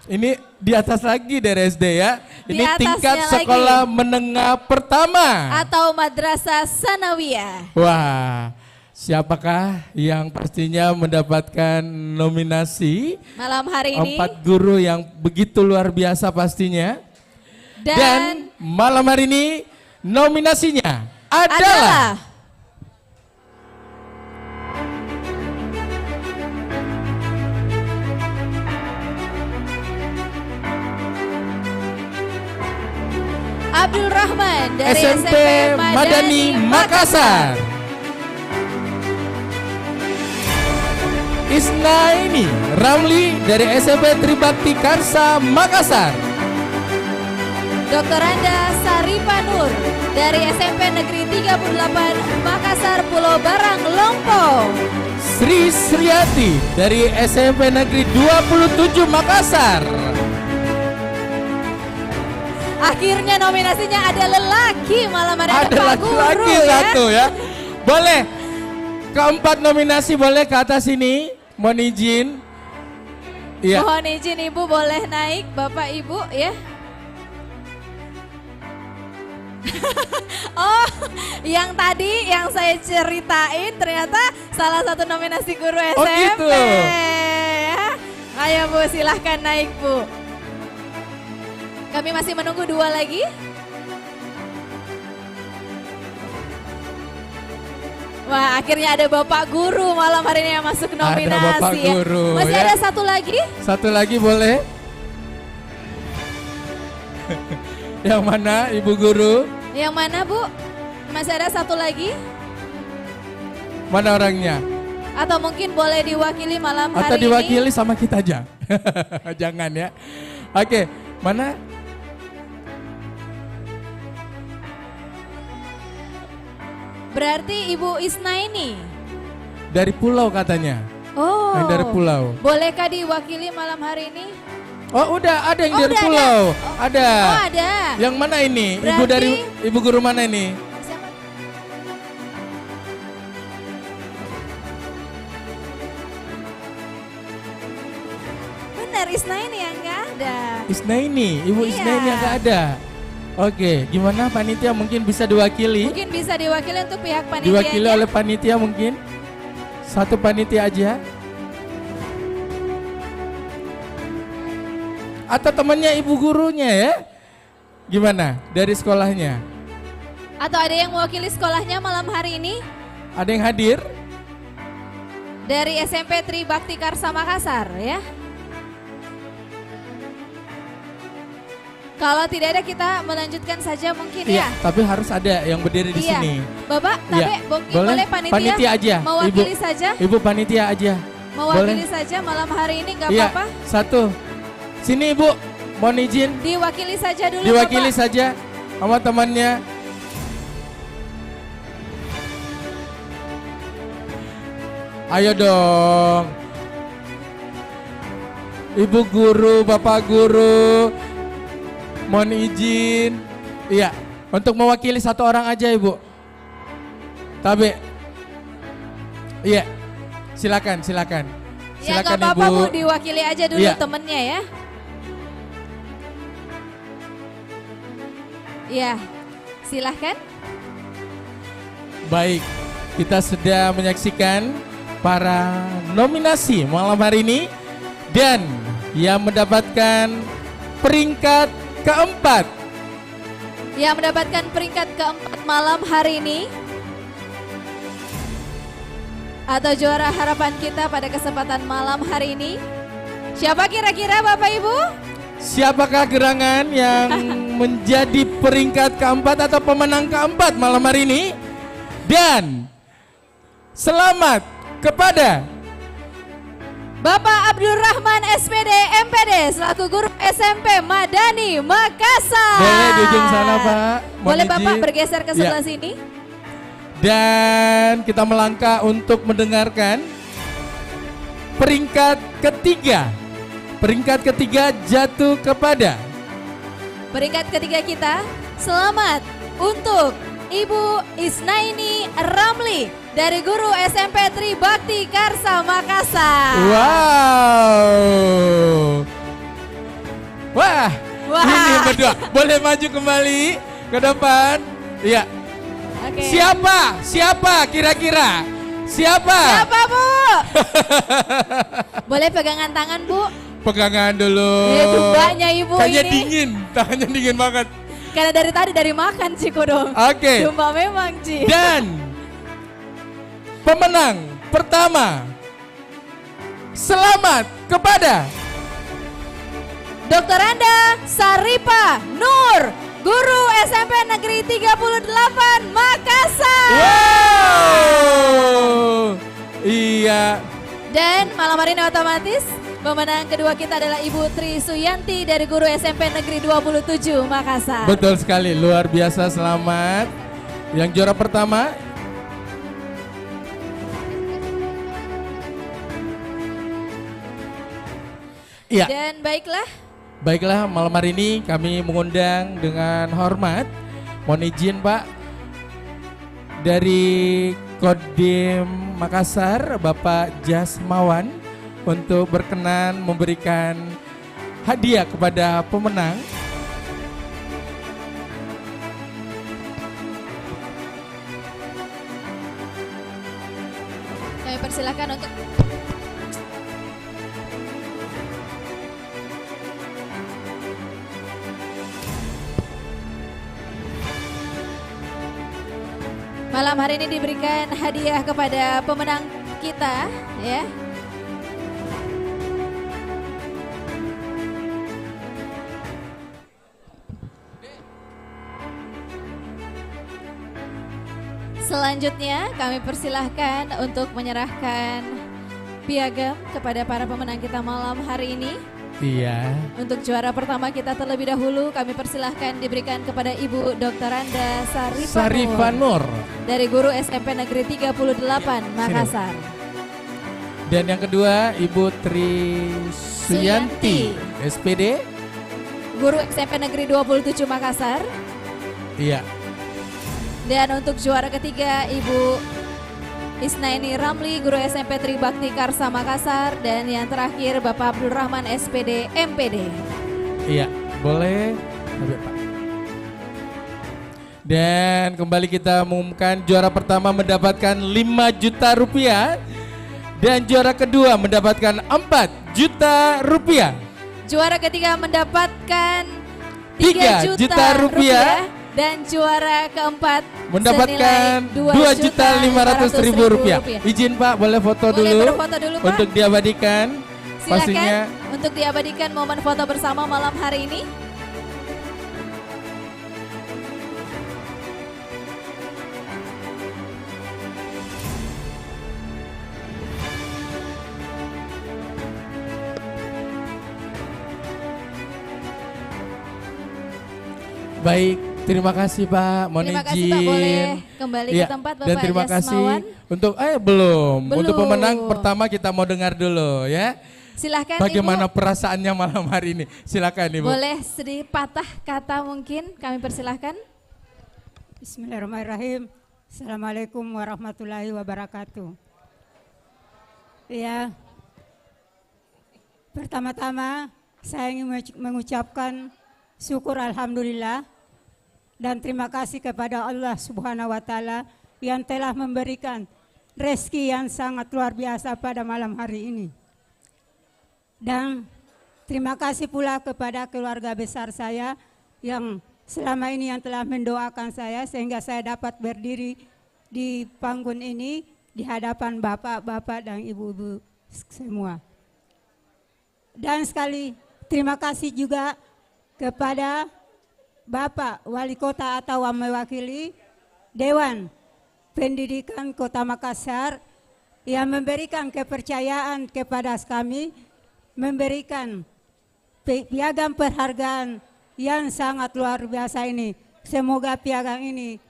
ini di atas lagi dari SD ya. Di Ini atasnya tingkat lagi. sekolah menengah pertama. Atau Madrasah Sanawiyah. Wah, siapakah yang pastinya mendapatkan nominasi? Malam hari ini. 4 guru yang begitu luar biasa pastinya. Dan Dan malam hari ini nominasinya adalah Abdul Rahman dari SMP SMP Madani Makassar. Isnaini Ramli dari SMP Tribakti Karsa Makassar. Dr. Anda Sarifa Nur dari SMP Negeri 38 Makassar Pulau Barang Lompong. Sri Sriati dari SMP Negeri 27 Makassar. Akhirnya nominasinya ada lelaki malam hari ini, Ada Pak Guru laki-laki ya. satu ya. Boleh. Keempat nominasi boleh ke atas ini. Mohon izin. Iya. Mohon izin Ibu boleh naik Bapak Ibu ya. Oh, yang tadi yang saya ceritain ternyata salah satu nominasi guru SMP. Oh, gitu. Ya. Ayo Bu, silahkan naik Bu. Kami masih menunggu 2 lagi. Wah, akhirnya ada Bapak Guru malam hari ini yang masuk nominasi. Ada Bapak ya. Guru, Masih ya. ada satu lagi? Satu lagi boleh. Yang mana Ibu Guru? Yang mana Bu? Masih ada satu lagi? Mana orangnya? Atau mungkin boleh diwakili malam hari Atau ini? diwakili sama kita aja. Jangan ya. Oke, mana? Berarti Ibu Isnaini. Dari pulau katanya. Oh. Yang dari pulau. Bolehkah diwakili malam hari ini? Oh, udah ada yang Oh, dari udah pulau. Ada. Oh, ada. Yang mana ini? Ibu Berarti- dari Ibu Guru mana ini? Siapa? Benar, Isnaini yang nggak ada. Isnaini, Ibu Iya. Isnaini yang nggak ada. Oke, gimana panitia mungkin bisa diwakili? Mungkin bisa diwakili untuk pihak panitia. Diwakili oleh panitia mungkin? Satu panitia aja? Atau temannya ibu gurunya ya? Gimana? Dari sekolahnya? Atau ada yang mewakili sekolahnya malam hari ini? Ada yang hadir? Dari SMP Tribakti Karsa Makassar ya. Kalau tidak ada kita melanjutkan saja mungkin Iya, ya. tapi harus ada yang berdiri di Iya. sini. Bapak, Iya. tapi boleh panitia, Panitia aja. mewakili Ibu, saja? Ibu panitia aja. Mewakili Boleh? saja malam hari ini nggak Iya, apa-apa? satu. Sini Ibu, mohon izin. Diwakili saja dulu Diwakili Bapak. saja sama temannya. Ayo dong. Ibu guru, Bapak guru, mohon izin. Iya, untuk mewakili satu orang aja Ibu. Tabe. Iya, silakan, silakan. Ya nggak Silakan apa-apa Ibu. Bu, diwakili aja dulu Iya. temennya ya. Iya, silahkan. Baik, kita sudah menyaksikan para nominasi malam hari ini dan yang mendapatkan peringkat keempat. Yang mendapatkan peringkat keempat malam hari ini atau juara harapan kita pada kesempatan malam hari ini. Siapa kira-kira Bapak Ibu? Siapakah gerangan yang menjadi peringkat keempat atau pemenang keempat malam hari ini? Dan selamat kepada Bapak Abdul Rahman SPD MPD selaku guru SMP Madani Makassar. Boleh di ujung sana Pak. Mohon Boleh Bapak izin. bergeser ke Ya. sebelah sini. Dan kita melangkah untuk mendengarkan peringkat ketiga. Peringkat ketiga jatuh kepada Peringkat ketiga kita, selamat untuk Ibu Isnaini Ramli dari guru SMP Tribakti Karsa Makassar. wow. berdua. Boleh maju kembali ke depan. Iya. Oke. Siapa kira-kira? Siapa? Siapa Bu? Boleh pegangan tangan Bu? Pegangan dulu. Dumbanya Ibu Kayaknya ini. dingin, tangannya dingin banget. Karena dari tadi dari makan Ciko dong. Oke. Domba memang Ci. Dan pemenang pertama, selamat kepada Dr. Anda Saripa Nur, Guru SMP Negeri 38 Makassar. Wow. Iya. Dan malam hari ini otomatis pemenang kedua kita adalah Ibu Tri Suyanti dari Guru SMP Negeri 27 Makassar. Betul sekali, luar biasa, selamat. Yang juara pertama iya. Dan Baiklah, malam hari ini kami mengundang dengan hormat, mohon izin Pak, dari Kodim Makassar, Bapak Jasmawan, untuk berkenan memberikan hadiah kepada pemenang. kami persilakan untuk malam hari ini diberikan hadiah kepada pemenang kita ya. Selanjutnya kami persilahkan untuk menyerahkan piagam kepada para pemenang kita malam hari ini. Iya. Untuk juara pertama kita terlebih dahulu kami persilahkan diberikan kepada Ibu Dr. Anda Sarifa Nur dari Guru SMP Negeri 38 Makassar. Dan yang kedua Ibu Tri Suyanti, SPD Guru SMP Negeri 27 Makassar. Iya. Dan untuk juara ketiga Ibu Isnaini Ramli, Guru SMP Tribakti Karsa Makassar. Dan yang terakhir Bapak Abdul Rahman SPD MPD. Iya, boleh. Pak. Dan kembali kita mengumumkan juara pertama mendapatkan 5 juta rupiah. Dan juara kedua mendapatkan 4 juta rupiah. Juara ketiga mendapatkan 3 juta rupiah. Dan juara keempat mendapatkan 2.500.000 rupiah. Izin Pak, boleh foto dulu, berfoto dulu Pak. Untuk diabadikan. Silakan Pastinya untuk diabadikan momen foto bersama malam hari ini. baik. Terima kasih Pak, mohon Terima kasih izin. Pak, boleh kembali Ya, ke tempat Bapak dan terima kasih Jasmawan. untuk belum. Untuk Belum. pemenang pertama kita mau dengar dulu ya. Silahkan Bagaimana Ibu, perasaannya malam hari ini? Silakan Ibu. boleh sedikit patah kata mungkin kami persilahkan. Bismillahirrahmanirrahim. Assalamualaikum warahmatullahi wabarakatuh. Ya, pertama-tama saya ingin mengucapkan syukur alhamdulillah dan terima kasih kepada Allah Subhanahu wa taala yang telah memberikan rezeki yang sangat luar biasa pada malam hari ini. Dan terima kasih pula kepada keluarga besar saya yang selama ini yang telah mendoakan saya sehingga saya dapat berdiri di panggung ini di hadapan bapak-bapak dan ibu-ibu semua. Dan sekali terima kasih juga kepada Bapak Wali Kota atau mewakili Dewan Pendidikan Kota Makassar yang memberikan kepercayaan kepada kami, memberikan piagam penghargaan yang sangat luar biasa ini. Semoga piagam ini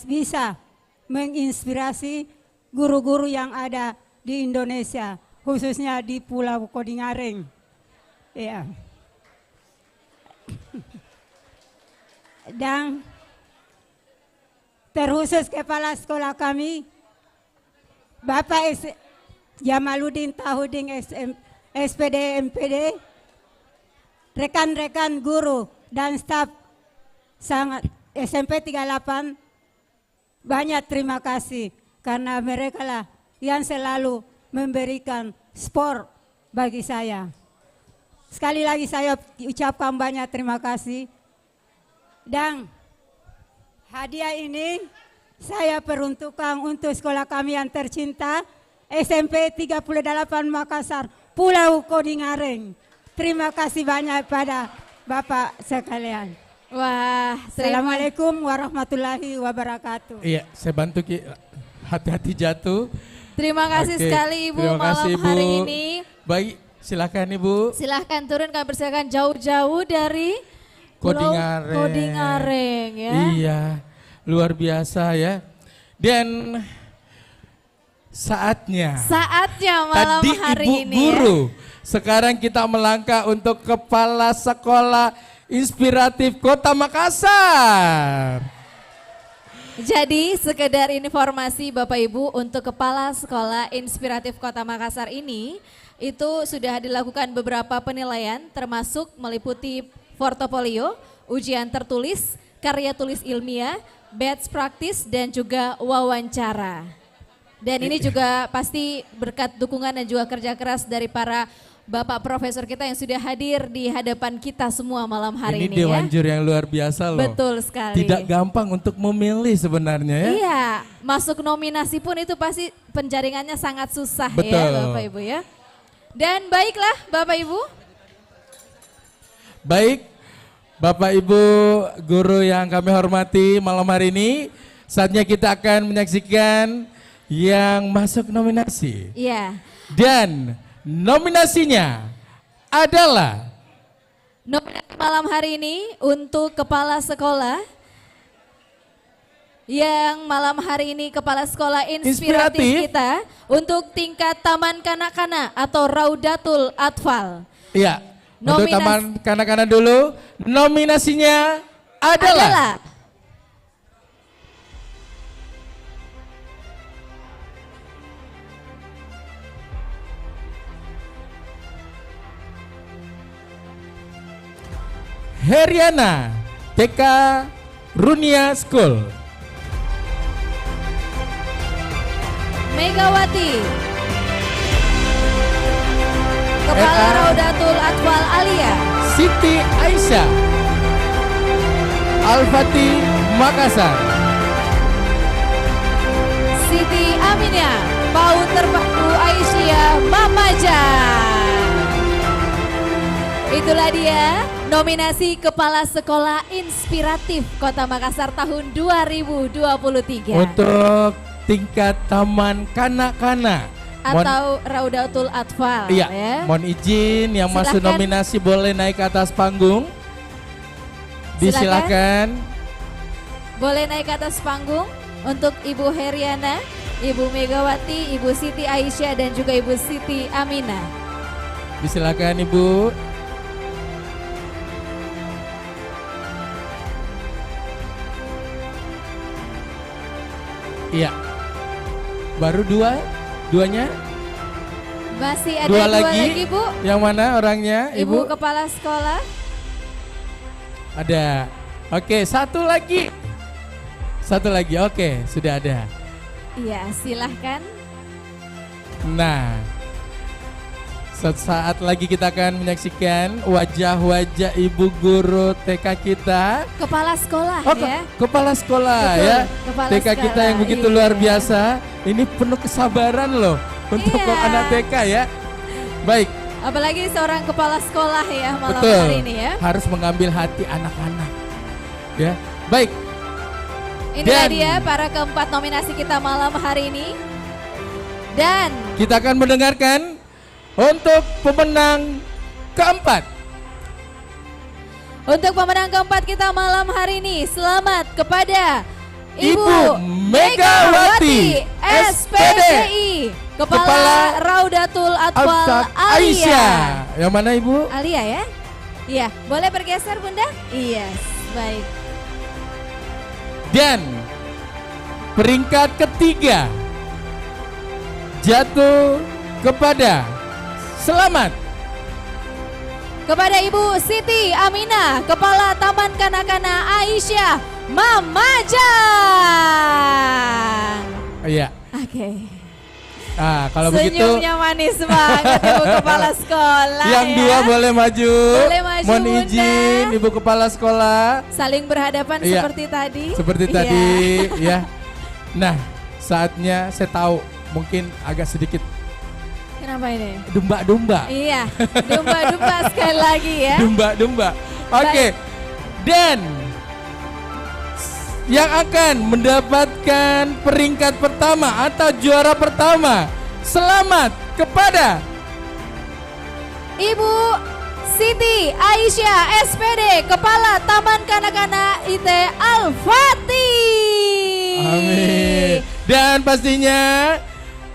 bisa menginspirasi guru-guru yang ada di Indonesia, khususnya di Pulau Kodingareng. Ya. Dan terkhusus kepala sekolah kami, Bapak Jamaluddin Tahudin SPD MPD, rekan-rekan guru dan staf sangat SMP 38 banyak terima kasih karena mereka lah yang selalu memberikan sport bagi saya. Sekali lagi saya ucapkan banyak terima kasih. Dan hadiah ini saya peruntukkan untuk sekolah kami yang tercinta SMP 38 Makassar, Pulau Kodingareng. Terima kasih banyak pada Bapak sekalian. Wah, Assalamualaikum warahmatullahi wabarakatuh. Iya, saya bantu Ki. Hati-hati jatuh. Terima kasih Oke, sekali Ibu terima malam kasih, Ibu. hari ini. Baik, silakan Ibu. Silahkan turun, kami persilakan jauh-jauh dari Pulau Kodingareng. Kodingareng ya. Iya, luar biasa ya. Dan saatnya Malam tadi hari Ibu ini Guru, sekarang kita melangkah untuk Kepala Sekolah Inspiratif Kota Makassar. Jadi sekedar informasi Bapak Ibu, untuk Kepala Sekolah Inspiratif Kota Makassar ini itu sudah dilakukan beberapa penilaian, termasuk meliputi portofolio, ujian tertulis, karya tulis ilmiah, batch praktis, dan juga wawancara. Dan ini juga pasti berkat dukungan dan juga kerja keras dari para Bapak Profesor kita yang sudah hadir di hadapan kita semua malam hari ini Dewan ya. juri yang luar biasa loh. Betul sekali. Tidak gampang untuk memilih sebenarnya ya. Iya, masuk nominasi pun itu pasti penjaringannya sangat susah Betul. ya Bapak Ibu ya. Dan baiklah Bapak Ibu. Baik, Bapak Ibu guru yang kami hormati malam hari ini, saatnya kita akan menyaksikan yang masuk nominasi. Iya. Dan nominasinya adalah Nominasi malam hari ini untuk kepala sekolah yang malam hari ini kepala sekolah inspiratif Inspiratif. kita untuk tingkat Taman Kanak-kanak atau Raudatul Atfal. ya, untuk Nominasi- taman kanak-kanak dulu, nominasinya adalah Heriana TK Runia School. Megawati, Kepala RA. Raudatul Atfal Alia. Siti Aisyah Al-Fatih Makassar. Siti Aminah, PAUD Terpadu Aisyah Mamaja. Itulah dia nominasi Kepala Sekolah Inspiratif Kota Makassar tahun 2023. Untuk tingkat taman kanak-kanak. Atau Raudatul Atfal Iya, ya. mohon izin yang masuk Silakan. nominasi boleh naik ke atas panggung. Disilakan. Boleh naik ke atas panggung untuk Ibu Heriana, Ibu Megawati, Ibu Siti Aisyah dan juga Ibu Siti Aminah. Disilakan Ibu. Iya. Baru duanya? Masih ada Dua dua lagi, Bu. Yang mana orangnya, Ibu Ibu? Kepala Sekolah. Ada. Oke, satu lagi. Satu lagi. Oke, sudah ada. Iya, silahkan. Nah, sesaat lagi kita akan menyaksikan wajah-wajah ibu guru TK kita. Kepala sekolah Oh, ya. kepala sekolah Betul, ya. kepala TK kita sekolah, yang begitu iya. luar biasa. Ini penuh kesabaran loh untuk Iya. anak TK ya. Baik, Apalagi seorang kepala sekolah ya malam betul. hari ini ya. Harus mengambil hati anak-anak. Ya, baik. Inilah Dan- dia para keempat nominasi kita malam hari ini. Dan Kita akan mendengarkan untuk pemenang keempat. untuk pemenang keempat kita malam hari ini, selamat kepada Ibu Megawati, SPDI, Kepala Kepala Raudatul Atfal Alfat Alia. Aisyah. Yang mana Ibu? Alia ya? Iya, boleh bergeser Bunda? Iya, baik. Dan peringkat ketiga jatuh kepada selamat kepada Ibu Siti Aminah, Kepala Taman Kanak-kanak Aisyah Mamajang. Iya. Oke. Ah, kalau begitu Senyumnya manis banget Ibu Kepala Sekolah. yang ya. dua boleh maju. Boleh maju, Mohon Bunda. izin Ibu Kepala Sekolah. Saling berhadapan Iya. seperti tadi. Seperti Iya. tadi ya. Nah, saatnya saya tahu mungkin agak sedikit Kenapa ini? dumba-dumba. Iya, domba-domba sekali lagi ya. Dumba-dumba. Oke. Dan yang akan mendapatkan peringkat pertama atau juara pertama, selamat kepada Ibu Siti Aisyah SPD, Kepala Taman Kanak-kanak IT Al-Fatih. Amin. Dan pastinya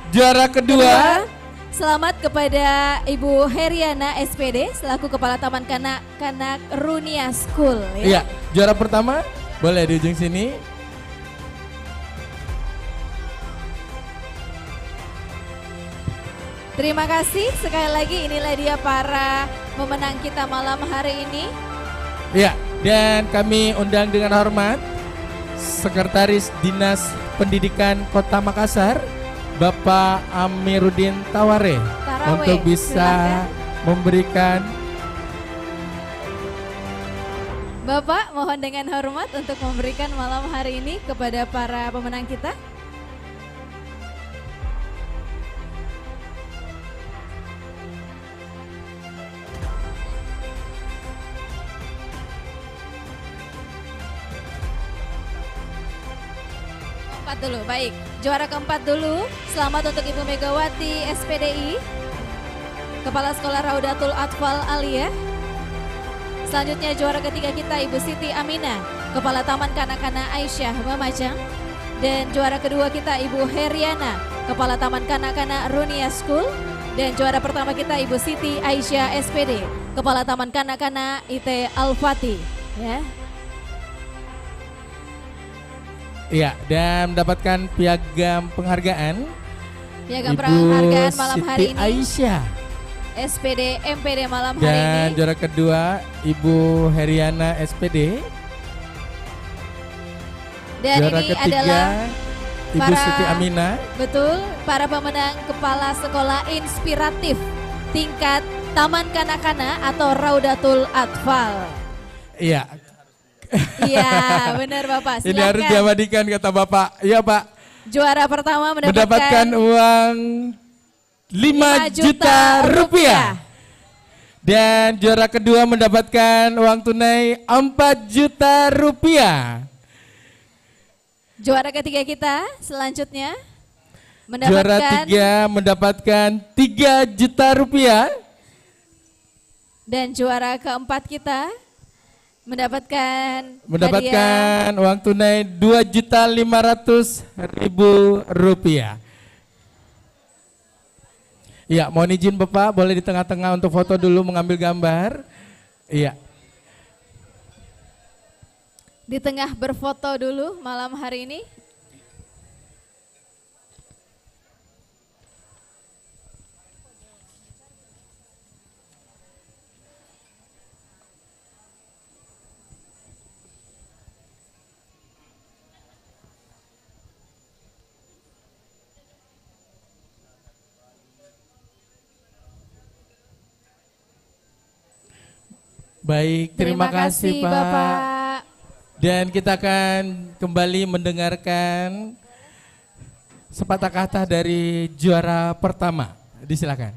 juara kedua, selamat kepada Ibu Heriana SPD selaku Kepala Taman Kanak-kanak Runia School. iya, juara pertama boleh di ujung sini. Terima kasih sekali lagi, inilah dia para pemenang kita malam hari ini. Iya, dan kami undang dengan hormat Sekretaris Dinas Pendidikan Kota Makassar, Bapak Amiruddin Taware, untuk bisa memberikan. Bapak, mohon dengan hormat untuk memberikan malam hari ini kepada para pemenang kita. Keempat dulu, baik. Juara keempat dulu, selamat untuk Ibu Megawati SPDI, Kepala Sekolah Raudatul Atfal Aliyah. Selanjutnya juara ketiga kita Ibu Siti Aminah, Kepala Taman Kanak-kanak Aisyah Mamajang. Dan juara kedua kita Ibu Heriana, Kepala Taman Kanak-kanak Runia School. Dan juara pertama kita Ibu Siti Aisyah SPD, Kepala Taman Kanak-kanak IT Al-Fatih. Ya. Iya, dan mendapatkan piagam penghargaan Piagam Ibu penghargaan malam Siti hari ini Aisyah. SPD MPD malam hari Dan ini. juara kedua Ibu Heriana SPD. Dan Juara ini ketiga adalah Ibu para- Siti Aminah. Betul, para pemenang Kepala Sekolah Inspiratif tingkat Taman Kanak-kanak atau Raudatul Atfal. Iya, Iya, benar Bapak. ini harus Silakan. diabadikan kata Bapak. Iya Pak, Juara pertama mendapatkan uang 5 juta rupiah. Dan juara kedua mendapatkan uang tunai 4 juta rupiah. Juara ketiga kita selanjutnya Juara tiga mendapatkan 3 juta rupiah. dan juara keempat kita mendapatkan Uang tunai 2.500.000 rupiah. Iya, mohon izin Bapak, boleh di tengah-tengah untuk foto dulu, mengambil gambar. Iya. di tengah berfoto dulu malam hari ini. Baik, terima kasih Pak. Bapak. Dan kita akan kembali mendengarkan sepatah kata dari juara pertama. Disilakan.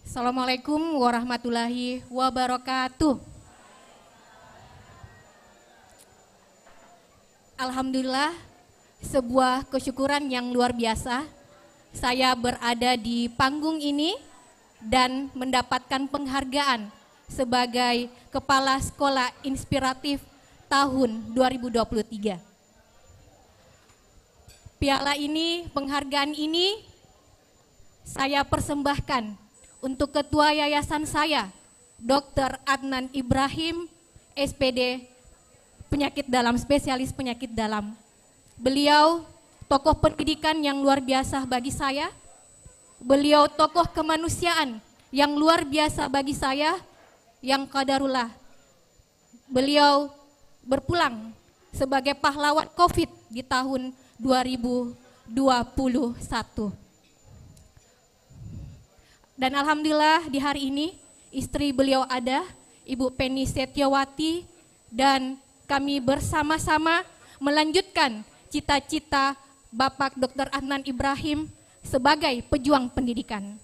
Assalamualaikum warahmatullahi wabarakatuh. Alhamdulillah, sebuah kesyukuran yang luar biasa. Saya berada di panggung ini dan mendapatkan penghargaan sebagai Kepala Sekolah Inspiratif tahun 2023. Piala ini, penghargaan ini saya persembahkan untuk Ketua Yayasan saya, Dr. Adnan Ibrahim, SPD, penyakit dalam, spesialis penyakit dalam. Beliau tokoh pendidikan yang luar biasa bagi saya. Beliau tokoh kemanusiaan yang luar biasa bagi saya, yang qadarullah. Beliau berpulang sebagai pahlawan COVID di tahun 2021. Dan alhamdulillah di hari ini istri beliau ada, Ibu Penny Setiawati, dan kami bersama-sama melanjutkan cita-cita Bapak Dr. Adnan Ibrahim sebagai pejuang pendidikan.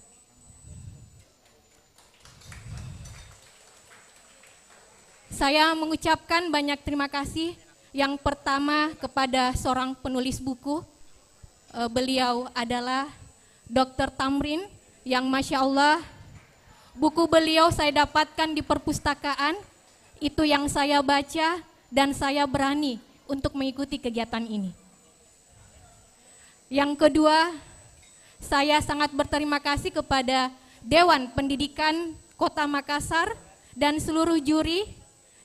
Saya mengucapkan banyak terima kasih. Yang pertama kepada seorang penulis buku, beliau adalah Dr. Tamrin, yang Masya Allah buku beliau saya dapatkan di perpustakaan, itu yang saya baca dan saya berani untuk mengikuti kegiatan ini. Yang kedua, saya sangat berterima kasih kepada Dewan Pendidikan Kota Makassar dan seluruh juri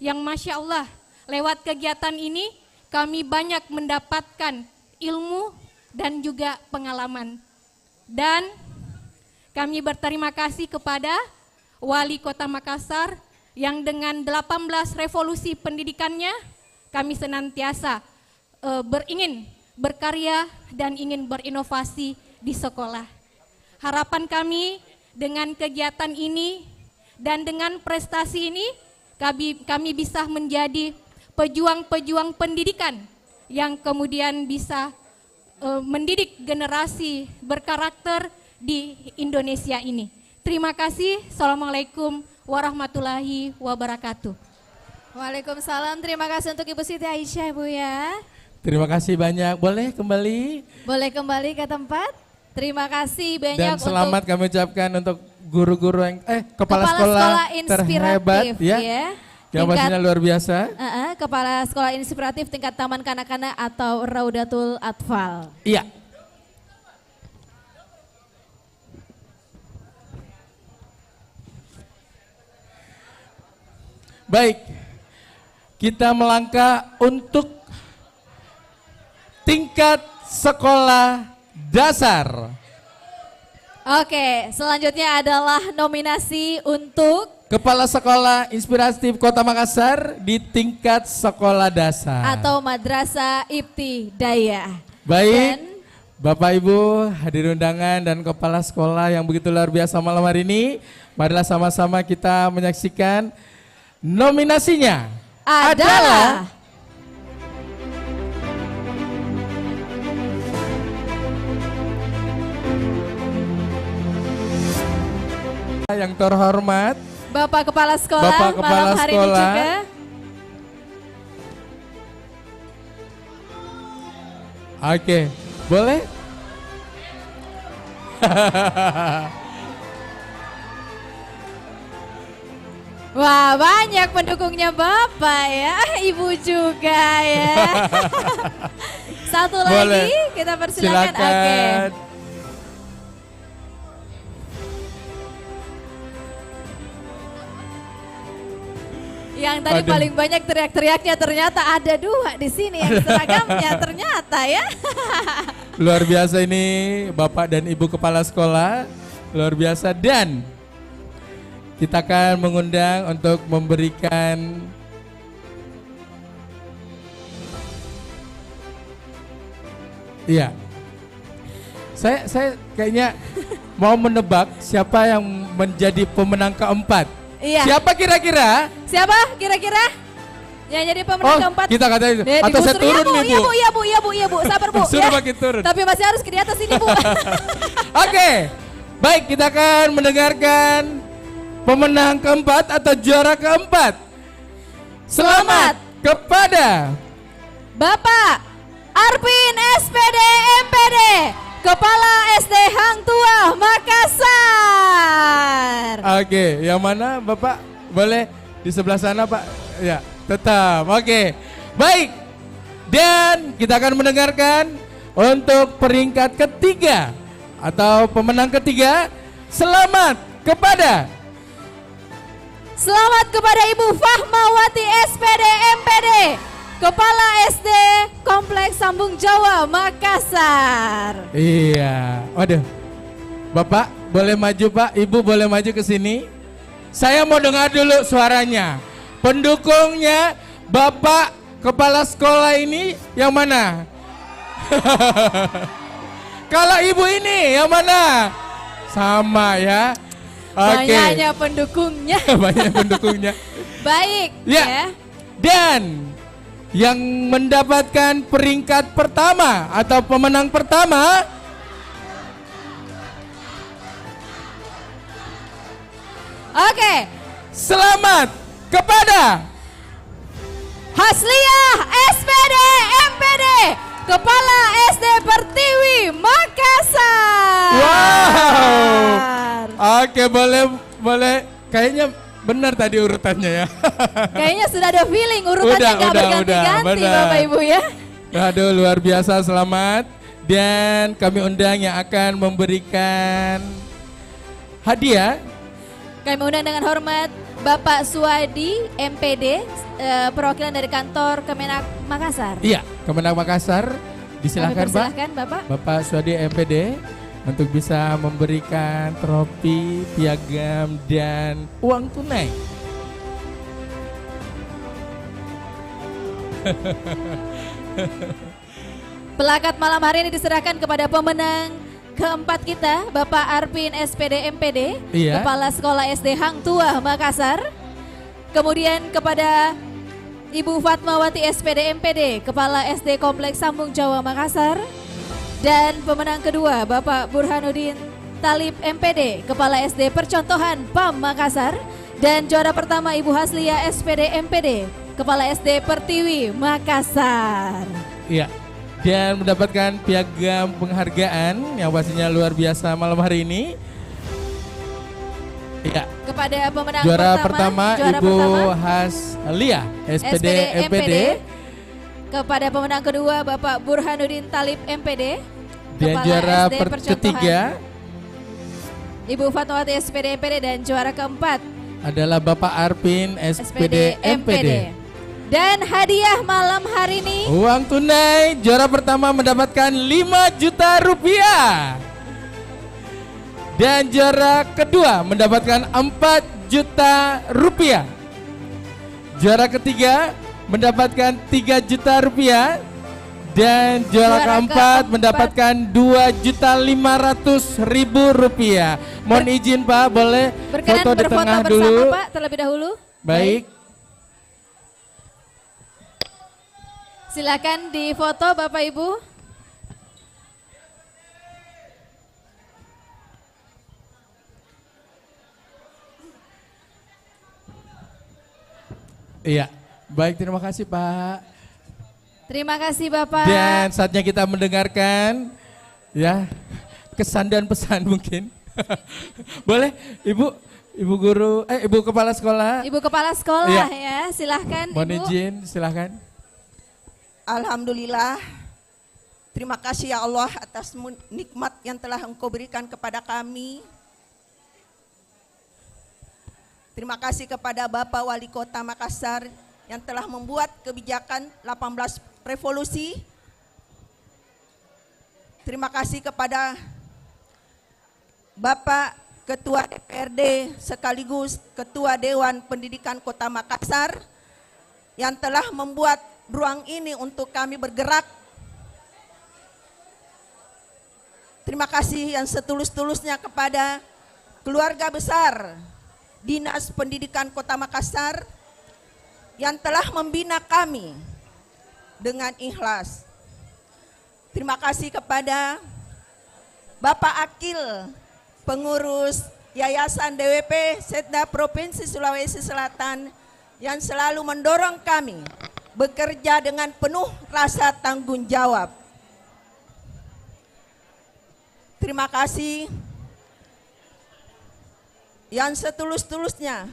yang Masya Allah lewat kegiatan ini kami banyak mendapatkan ilmu dan juga pengalaman. Dan kami berterima kasih kepada Wali Kota Makassar yang dengan 18 revolusi pendidikannya kami senantiasa beringin berkarya dan ingin berinovasi di sekolah. Harapan kami dengan kegiatan ini dan dengan prestasi ini kami bisa menjadi pejuang-pejuang pendidikan yang kemudian bisa mendidik generasi berkarakter di Indonesia ini. Terima kasih. Assalamualaikum warahmatullahi wabarakatuh. Waalaikumsalam. Terima kasih untuk Ibu Siti Aisyah, Bu ya. Terima kasih banyak. Boleh kembali? Boleh kembali ke tempat. Terima kasih banyak. Dan selamat kami ucapkan untuk guru-guru yang kepala sekolah inspiratif terhebat ya. Yang pastinya luar biasa. Kepala Sekolah Inspiratif tingkat Taman Kanak-kanak atau Raudatul Atfal. Iya. Baik, kita melangkah untuk tingkat sekolah dasar. Oke, selanjutnya adalah nominasi untuk Kepala Sekolah Inspiratif Kota Makassar di tingkat sekolah dasar atau Madrasah Ibtidaiyah. Baik, Dan Bapak Ibu hadirin undangan dan kepala sekolah yang begitu luar biasa malam hari ini, marilah sama-sama kita menyaksikan nominasinya adalah yang terhormat Bapak Kepala Sekolah, Bapak Kepala malam hari Sekolah. ini juga. Oke, boleh? Wah, banyak pendukungnya Bapak ya, Ibu juga ya. Satu Boleh. lagi kita persilakan. Silakan. Oke. Yang tadi Aduh. paling banyak teriak-teriaknya ternyata ada dua di sini yang seragamnya ternyata ya. Luar biasa ini Bapak dan Ibu Kepala Sekolah, luar biasa. Dan kita akan mengundang untuk memberikan iya. Saya kayaknya mau menebak siapa yang menjadi pemenang keempat. Iya. Siapa kira-kira? Siapa kira-kira yang jadi pemenang keempat? Kita katanya itu. Di Atau saya Gusur. turun nih, Bu. Iya Bu, sabar Bu. Suruh makin turun. Tapi masih harus ke di atas ini Bu. Oke, baik kita akan mendengarkan pemenang keempat atau juara keempat. Selamat kepada Bapak Arvin SPD MPD, Kepala SD Hang Tuah Makassar. Oke, yang mana Bapak? Boleh di sebelah sana Pak? Ya, tetap. Oke, baik. Dan kita akan mendengarkan untuk peringkat ketiga atau pemenang ketiga. Selamat kepada Ibu Fahmawati SPD MPD, Kepala SD Kompleks Sambung Jawa Makassar. Iya, waduh, Bapak boleh maju Pak, Ibu boleh maju ke sini. Saya mau dengar dulu suaranya. Pendukungnya Bapak Kepala Sekolah ini yang mana? Kalau Ibu ini yang mana? Sama ya. Oke. Banyaknya pendukungnya. Banyak pendukungnya. Baik Ya. ya. Dan yang mendapatkan peringkat pertama atau pemenang pertama Oke, selamat kepada Hasliah SPD MPD Kepala SD Pertiwi Makassar. Wow. Oke, boleh. Kayaknya benar tadi urutannya ya. Kayaknya sudah ada feeling urutannya nggak berganti-ganti Bapak Ibu ya. Aduh, luar biasa, selamat. Dan kami undang yang akan memberikan hadiah. Kami undang dengan hormat Bapak Suwadi MPD, perwakilan dari kantor Kemenak Makassar. Iya, Kemenak Makassar. Disilakan Pak. Silakan Bapak. Bapak Suwadi MPD untuk bisa memberikan trofi, piagam, dan uang tunai. Pelakat malam hari ini diserahkan kepada pemenang keempat kita, Bapak Arpin SPD MPD, Iya. Kepala Sekolah SD Hang Tuah Makassar. Kemudian kepada Ibu Fatmawati SPD MPD, Kepala SD Kompleks Sambung Jawa Makassar. Dan pemenang kedua Bapak Burhanuddin Talib MPD, Kepala SD Percontohan PAM Makassar. Dan juara pertama Ibu Hasliah SPD MPD, Kepala SD Pertiwi Makassar. Iya. Dan mendapatkan piagam penghargaan yang pastinya luar biasa malam hari ini. Iya. Kepada pemenang Juara pertama Ibu Hasliah SPD MPD. Kepada pemenang kedua Bapak Burhanuddin Talib MPD. Dan Kepala juara SD ketiga Ibu Fatmawati SPD MPD. Dan juara keempat adalah Bapak Arpin SPD MPD. Dan hadiah malam hari ini Uang tunai, juara pertama mendapatkan 5 juta rupiah. Dan juara kedua mendapatkan 4 juta rupiah. Juara ketiga mendapatkan 3 juta rupiah. Dan juara keempat mendapatkan 2.500.000 rupiah. Mohon izin Pak, boleh berkenan foto di berfoto tengah bersama dulu. Pak terlebih dahulu. Baik. Silakan difoto Bapak Ibu. Iya, baik, terima kasih Pak. Terima kasih Bapak. Dan saatnya kita mendengarkan ya kesan dan pesan mungkin. Boleh Ibu Guru, Ibu Kepala Sekolah. Ibu Kepala Sekolah Iya. ya, silahkan Mohon Ibu. izin, silahkan. Alhamdulillah, terima kasih ya Allah atas nikmat yang telah Engkau berikan kepada kami. Terima kasih kepada Bapak Wali Kota Makassar yang telah membuat kebijakan 18 revolusi. Terima kasih kepada Bapak Ketua DPRD sekaligus Ketua Dewan Pendidikan Kota Makassar yang telah membuat ruang ini untuk kami bergerak. Terima kasih yang setulus-tulusnya kepada keluarga besar Dinas Pendidikan Kota Makassar yang telah membina kami dengan ikhlas. Terima kasih kepada Bapak Akil, pengurus Yayasan DWP Setda Provinsi Sulawesi Selatan yang selalu mendorong kami bekerja dengan penuh rasa tanggung jawab. Terima kasih yang setulus-tulusnya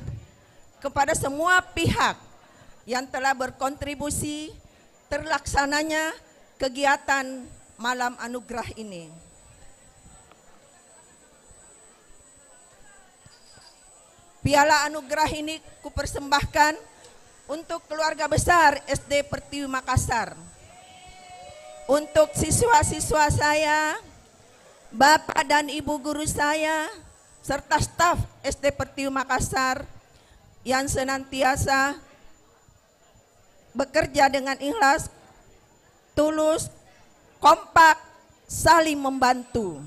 kepada semua pihak yang telah berkontribusi terlaksananya kegiatan Malam Anugerah ini. Piala anugerah ini kupersembahkan untuk keluarga besar SD Pertiwi Makassar, untuk siswa-siswa saya, Bapak dan Ibu guru saya, serta staf SD Pertiwi Makassar yang senantiasa bekerja dengan ikhlas, tulus, kompak, saling membantu.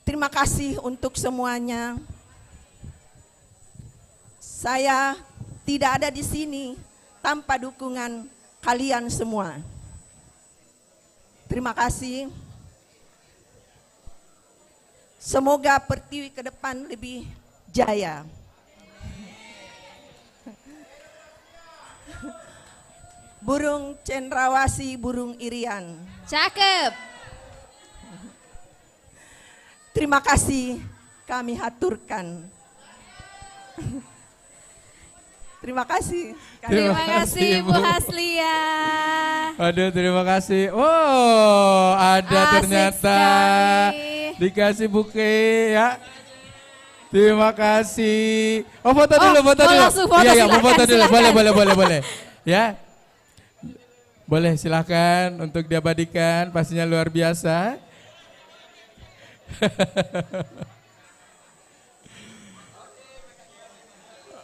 Terima kasih untuk semuanya. Saya tidak ada di sini tanpa dukungan kalian semua. Terima kasih. Semoga Pertiwi ke depan lebih jaya. Burung cendrawasih, burung irian. Cakep. Terima kasih kami haturkan. Terima kasih. Terima kasih Ibu Haslia. Aduh, terima kasih. Oh, ada Asik ternyata sekali. dikasih buke ya. Terima kasih. Oh, foto dulu, foto mau dulu. langsung foto, Iya, mau silakan, foto dulu. silakan. Boleh. Ya. Boleh, silahkan untuk diabadikan, pastinya luar biasa.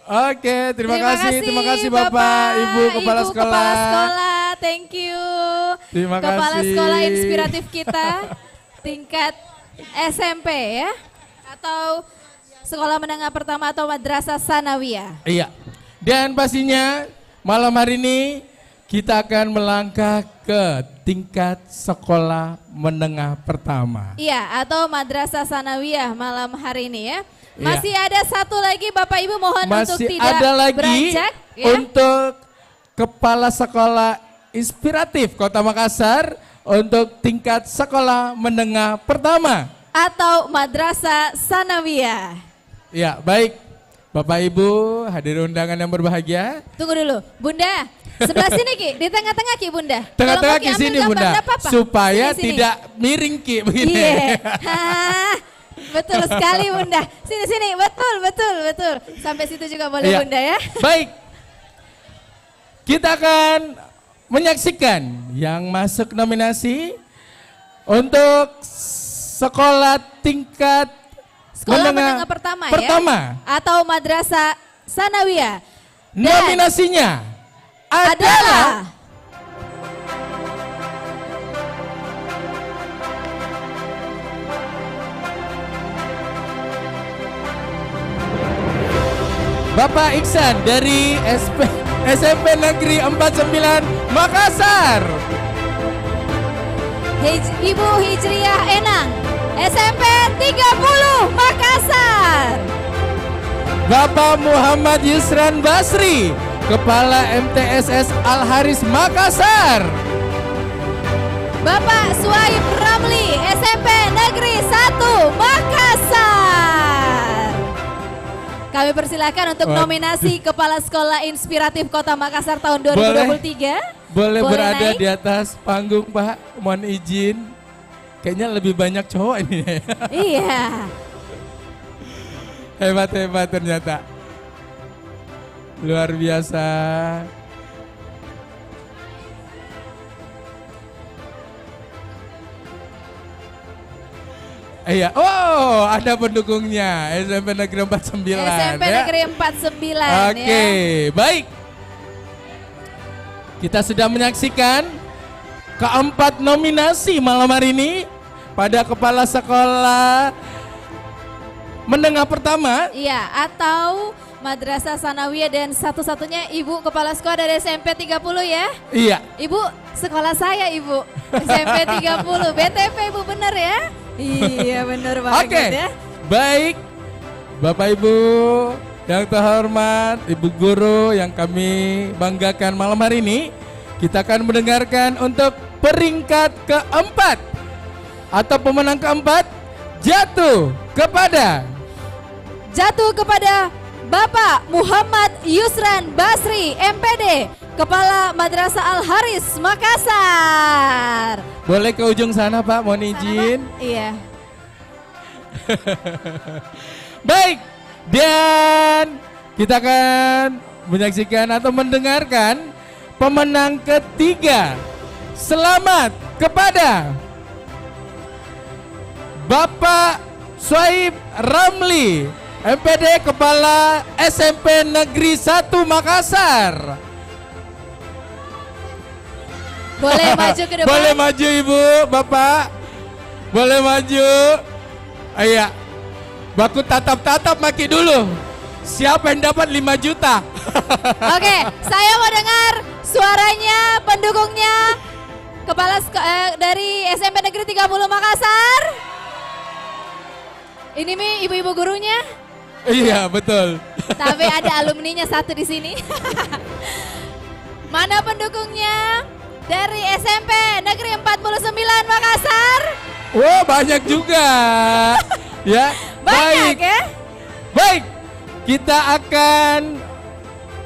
Oke, terima kasih Bapak, Ibu Kepala Sekolah. Thank you. Terima Kepala kasih. Sekolah inspiratif kita tingkat SMP ya, atau sekolah menengah pertama atau madrasah sanawiyah. Iya. Dan pastinya malam hari ini kita akan melangkah ke tingkat sekolah menengah pertama. Iya, atau madrasah sanawiyah malam hari ini ya. Iya. Masih ada satu lagi Bapak Ibu, mohon untuk Masih tidak ada lagi beranjak ya. untuk Kepala Sekolah Inspiratif Kota Makassar untuk tingkat sekolah menengah pertama Atau madrasah sanawiyah. Ya, baik. Bapak Ibu, hadir undangan yang berbahagia. Tunggu dulu, Bunda. Sebelah sini Ki, di tengah-tengah Ki Bunda. Tengah-tengah Kalau mau Ki sini ambil gambar, Bunda, nggak apa-apa. supaya Sini, sini. tidak miring Ki begini. Iya. Hah, betul sekali Bunda. Sini, betul. Sampai situ juga boleh Iya. Bunda ya. Baik, kita akan menyaksikan yang masuk nominasi untuk sekolah tingkat Sekolah menengah pertama ya. Atau madrasah sanawiyah. Dan Nominasinya adalah Bapak Iksan dari SMP Negeri 49 Makassar. Ibu Hijriah Enang, SMP 30 Makassar. Bapak Muhammad Yusran Basri, Kepala MTSS Al Haris Makassar. Bapak Suaib Ramli, SMP Negeri 1 Makassar. Kami persilakan untuk Waduh. nominasi Kepala Sekolah Inspiratif Kota Makassar tahun 2023. Boleh berada naik. di atas panggung Pak, mohon izin. Kayaknya lebih banyak cowok ini. Iya. Hebat ternyata. Luar biasa. Iya, oh ada pendukungnya SMP Negeri 49 SMP ya. Negeri 49 Oke, ya. baik. Kita sudah menyaksikan keempat nominasi malam hari ini pada Kepala Sekolah Menengah Pertama. Iya, atau Madrasah Sanawiyah, dan satu-satunya Ibu Kepala Sekolah dari SMP 30 ya. Iya. Ibu, sekolah saya Ibu, SMP 30, BTP Ibu bener ya? Iya bener banget Oke, ya. baik Bapak Ibu yang terhormat, Ibu Guru yang kami banggakan malam hari ini, kita akan mendengarkan untuk peringkat keempat atau pemenang keempat jatuh kepada Bapak Muhammad Yusran Basri, MPD, Kepala Madrasah Al Haris Makassar. Boleh ke ujung sana Pak, mohon izin. Iya. Baik, dan kita akan menyaksikan atau mendengarkan pemenang ketiga. Selamat kepada Bapak Suhaib Ramli, MPD Kepala SMP Negeri 1 Makassar. Boleh maju ke depan. Boleh maju Ibu, Bapak. Boleh maju. Iya. Baku tatap-tatap maki dulu. Siapa yang dapat 5 juta? Oke, saya mau dengar suaranya pendukungnya dari SMP Negeri 30 Makassar. Ini Mi, ibu-ibu gurunya. Iya, betul. Tapi ada alumninya satu di sini. Mana pendukungnya dari SMP Negeri 49 Makassar? Wah, banyak juga. Ya, Banyak baik. ya? Baik, kita akan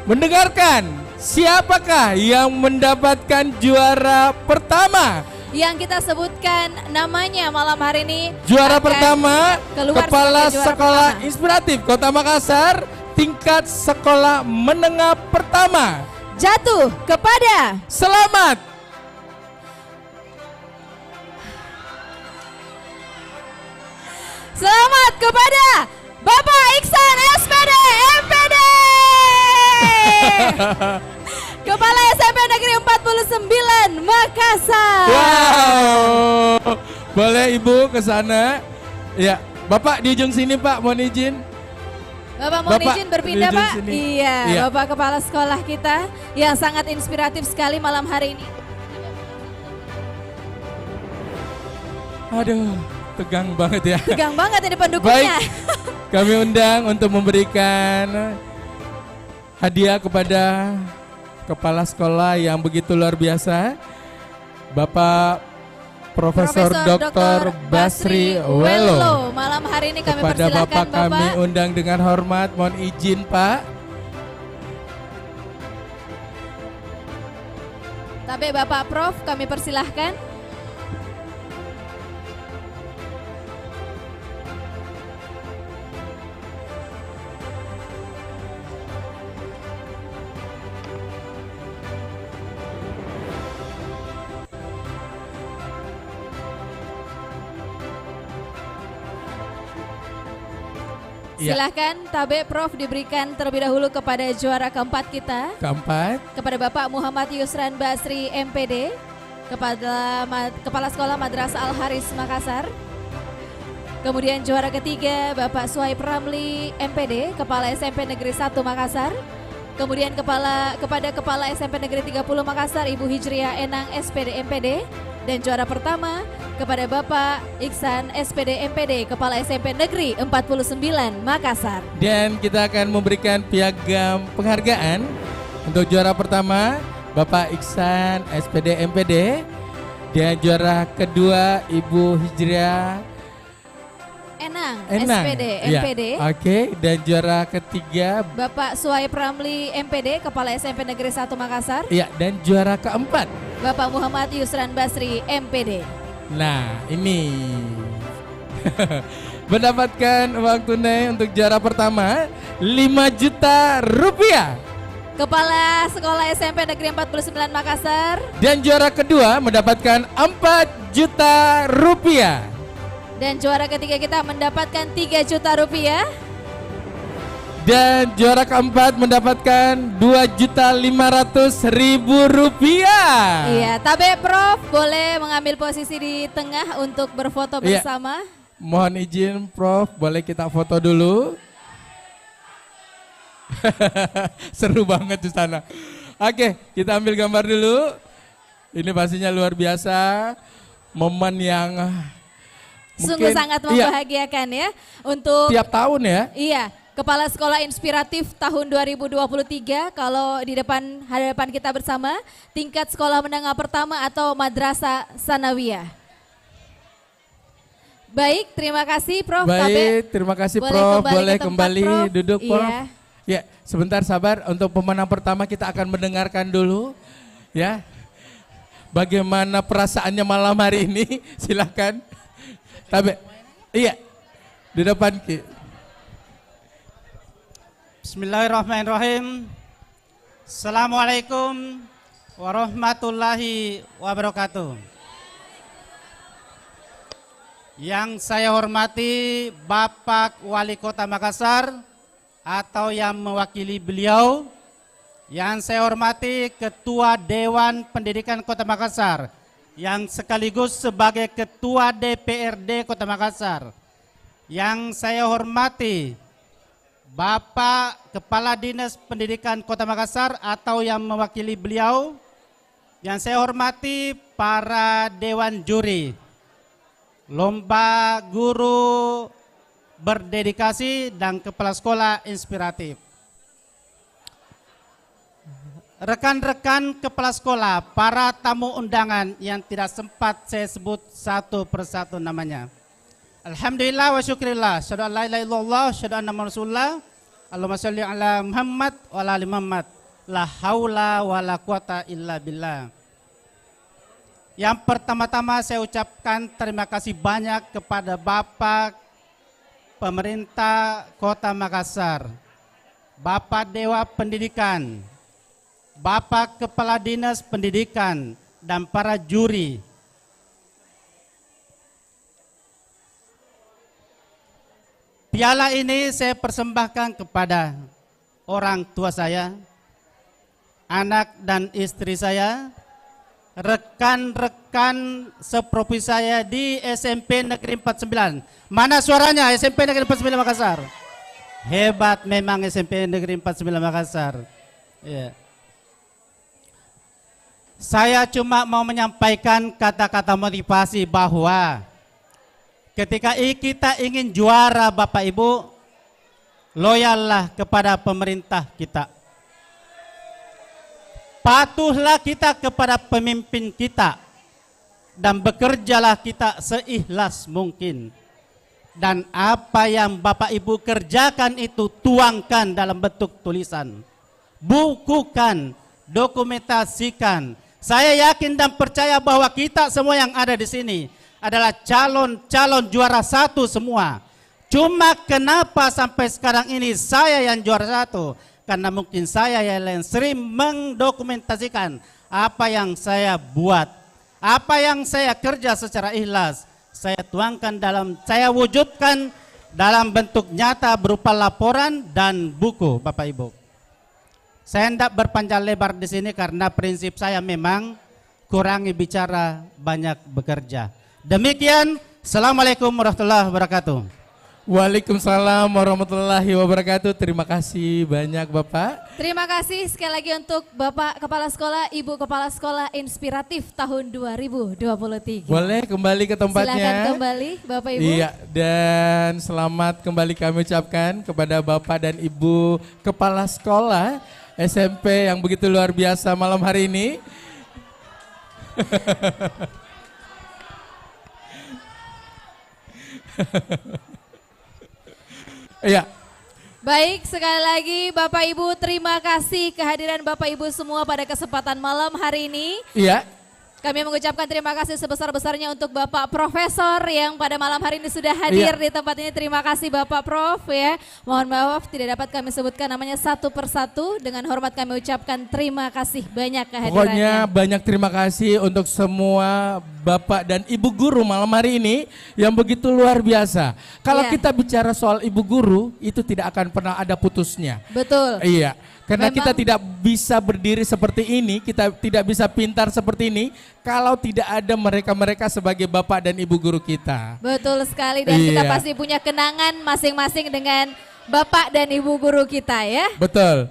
mendengarkan siapakah yang mendapatkan juara pertama. Yang kita sebutkan namanya malam hari ini. Juara akan pertama, keluar Kepala sebagai juara Sekolah pertama. Inspiratif Kota Makassar, tingkat sekolah menengah pertama. Jatuh kepada Selamat. Selamat kepada Bapak Iksan SPD MPD. Kepala SMP Negeri 49 Makassar. Wow. Boleh Ibu ke sana. Ya, Bapak di ujung sini Pak, mohon izin. Bapak mohon Bapak, izin berpindah di ujung Pak. sini. Iya, Iya. Bapak Kepala Sekolah kita yang sangat inspiratif sekali malam hari ini. Aduh, tegang banget ya. Tegang banget ini pendukungnya. Baik, kami undang untuk memberikan hadiah kepada Kepala Sekolah yang begitu luar biasa, Bapak Profesor Dr. Basri Welo. Malam hari ini kami Kepada persilakan Bapak kami Bapak. undang dengan hormat, mohon izin Pak. Tapi Bapak Prof kami persilahkan. Ya. Silahkan Tabe Prof diberikan terlebih dahulu kepada juara keempat kita. Keempat, Kepada Bapak Muhammad Yusran Basri MPD, kepada Kepala Sekolah Madrasah Al Haris Makassar. Kemudian juara ketiga Bapak Suhaib Ramli MPD, Kepala SMP Negeri 1 Makassar. Kemudian kepada Kepala SMP Negeri 30 Makassar Ibu Hijriah Enang SPD MPD. Dan juara pertama kepada Bapak Iksan SPD MPD, Kepala SMP Negeri 49 Makassar. dan kita akan memberikan piagam penghargaan untuk juara pertama Bapak Iksan SPD MPD, dan juara kedua Ibu Hijriah Enang, Enang. SPD Ya, MPD. Oke, dan juara ketiga Bapak Suhaib Ramli MPD, Kepala SMP Negeri 1 Makassar. ya, dan juara keempat. Bapak Muhammad Yusran Basri MPD. Nah, ini mendapatkan uang tunai untuk juara pertama 5 juta rupiah. Kepala Sekolah SMP Negeri 49 Makassar. Dan juara kedua mendapatkan 4 juta rupiah. Dan juara ketiga kita mendapatkan 3 juta rupiah. Dan juara keempat mendapatkan 2.500.000 rupiah. Iya, Tabe Prof boleh mengambil posisi di tengah untuk berfoto Iya. bersama. Mohon izin Prof, boleh kita foto dulu? Seru banget di sana. Oke, kita ambil gambar dulu. Ini pastinya luar biasa. Momen yang Sungguh mungkin- sangat iya, membahagiakan ya untuk tiap tahun ya. Iya, Kepala Sekolah Inspiratif tahun 2023 kalau di hadapan kita bersama tingkat sekolah menengah pertama atau Madrasah Sanawiyah. Baik, terima kasih Prof. Baik, terima kasih Boleh Prof. kembali Boleh ke tempat, kembali Prof. duduk Prof. Iya. Ya, sebentar sabar. Untuk pemenang pertama kita akan mendengarkan dulu. Ya, bagaimana perasaannya malam hari ini? Silakan. Tapi, iya, di depan Ki. Bismillahirrahmanirrahim. Assalamualaikum warahmatullahi wabarakatuh. Yang saya hormati Bapak Wali Kota Makassar atau yang mewakili beliau. Yang saya hormati Ketua Dewan Pendidikan Kota Makassar yang sekaligus sebagai Ketua DPRD Kota Makassar. Yang saya hormati Bapak Kepala Dinas Pendidikan Kota Makassar atau yang mewakili beliau. Yang saya hormati para Dewan Juri Lomba Guru Berdedikasi dan Kepala Sekolah Inspiratif. Rekan-rekan kepala sekolah, para tamu undangan yang tidak sempat saya sebut satu persatu namanya. Alhamdulillah wa syukrillah, syahadu an la ilaha illallah, syahadu anna Muhammadar Rasulullah, Allahumma sholli ala Muhammad wa ala ali Muhammad, la haula wa la quwata illa billah. Yang pertama-tama saya ucapkan terima kasih banyak kepada Bapak Pemerintah Kota Makassar, Bapak Dewa Pendidikan, Bapak Kepala Dinas Pendidikan, dan para juri. Piala ini saya persembahkan kepada orang tua saya, anak dan istri saya, rekan-rekan seprovinsi saya di SMP Negeri 49. Mana suaranya SMP Negeri 49 Makassar? Hebat memang SMP Negeri 49 Makassar. Ya. Saya cuma mau menyampaikan kata-kata motivasi bahwa ketika kita ingin juara Bapak Ibu, loyallah kepada pemerintah kita. Patuhlah kita kepada pemimpin kita dan bekerjalah kita seikhlas mungkin. Dan apa yang Bapak Ibu kerjakan itu tuangkan dalam bentuk tulisan. Bukukan, dokumentasikan. Saya yakin dan percaya bahwa kita semua yang ada di sini adalah calon-calon juara satu semua. Cuma kenapa sampai sekarang ini saya yang juara satu? Karena mungkin saya yang sering mendokumentasikan apa yang saya buat, apa yang saya kerja secara ikhlas, saya tuangkan saya wujudkan dalam bentuk nyata berupa laporan dan buku, Bapak Ibu. Saya hendak berpanjang lebar di sini karena prinsip saya memang kurangi bicara, banyak bekerja. Demikian, Assalamualaikum warahmatullahi wabarakatuh. Waalaikumsalam warahmatullahi wabarakatuh. Terima kasih banyak Bapak. Terima kasih sekali lagi untuk Bapak Kepala Sekolah, Ibu Kepala Sekolah Inspiratif tahun 2023. Boleh kembali ke tempatnya. Silakan kembali Bapak Ibu. Iya, dan selamat kembali kami ucapkan kepada Bapak dan Ibu Kepala Sekolah SMP yang begitu luar biasa malam hari ini. Iya. Baik, sekali lagi Bapak Ibu, terima kasih kehadiran Bapak Ibu semua pada kesempatan malam hari ini. Iya. Kami mengucapkan terima kasih sebesar-besarnya untuk Bapak Profesor yang pada malam hari ini sudah hadir di tempat ini. Terima kasih Bapak Prof ya. Mohon maaf tidak dapat kami sebutkan namanya satu persatu. Dengan hormat kami ucapkan terima kasih banyak kehadirannya. Pokoknya banyak terima kasih untuk semua Bapak dan Ibu Guru malam hari ini yang begitu luar biasa. Kalau kita bicara soal Ibu Guru itu tidak akan pernah ada putusnya. Betul. Iya. Karena Memang, kita tidak bisa berdiri seperti ini, kita tidak bisa pintar seperti ini kalau tidak ada mereka-mereka sebagai Bapak dan Ibu Guru kita. Betul sekali, dan kita pasti punya kenangan masing-masing dengan Bapak dan Ibu Guru kita ya. Betul.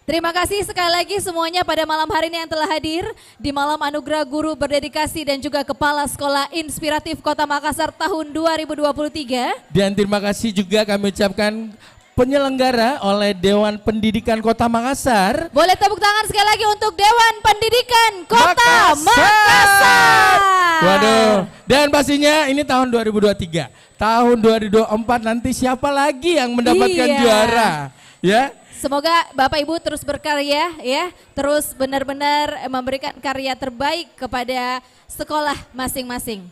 Terima kasih sekali lagi semuanya pada malam hari ini yang telah hadir di Malam Anugerah Guru Berdedikasi dan juga Kepala Sekolah Inspiratif Kota Makassar tahun 2023. Dan terima kasih juga kami ucapkan penyelenggara oleh Dewan Pendidikan Kota Makassar. Boleh tepuk tangan sekali lagi untuk Dewan Pendidikan Kota Makassar. Waduh, dan pastinya ini tahun 2023. Tahun 2024 nanti siapa lagi yang mendapatkan juara? Ya. Semoga Bapak Ibu terus berkarya ya, terus benar-benar memberikan karya terbaik kepada sekolah masing-masing.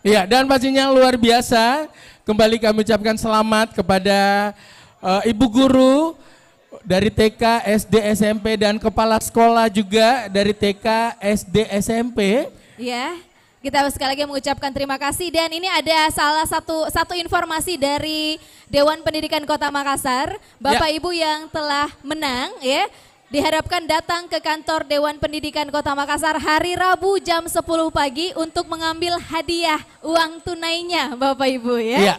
Iya, dan pastinya luar biasa. Kembali kami ucapkan selamat kepada Ibu Guru dari TK, SD, SMP dan Kepala Sekolah juga dari TK, SD, SMP. Ya, Kita sekali lagi mengucapkan terima kasih dan ini ada salah satu informasi dari Dewan Pendidikan Kota Makassar. Bapak Ibu yang telah menang ya, diharapkan datang ke kantor Dewan Pendidikan Kota Makassar hari Rabu jam 10 pagi untuk mengambil hadiah uang tunainya Bapak Ibu ya. Iya.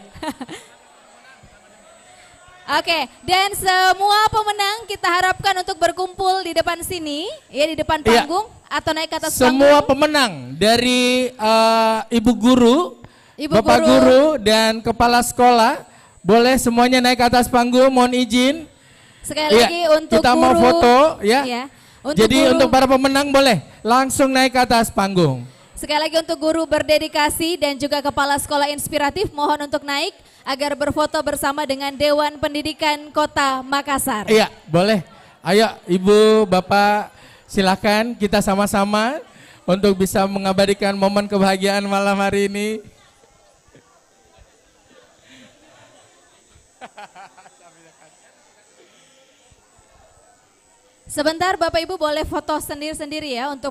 Oke, dan semua pemenang kita harapkan untuk berkumpul di depan sini, ya di depan panggung atau naik ke atas Semua panggung. pemenang dari Ibu Guru, Ibu Bapak Guru dan Kepala Sekolah, boleh semuanya naik ke atas panggung, mohon izin. Sekali lagi untuk kita guru, mau foto ya. guru, Jadi untuk para pemenang boleh langsung naik ke atas panggung. sekali lagi untuk guru berdedikasi dan juga Kepala Sekolah Inspiratif mohon untuk naik agar berfoto bersama dengan Dewan Pendidikan Kota Makassar. Iya, boleh. Ayo Ibu, Bapak, silakan kita sama-sama untuk bisa mengabadikan momen kebahagiaan malam hari ini. Sebentar Bapak Ibu boleh foto sendiri-sendiri ya untuk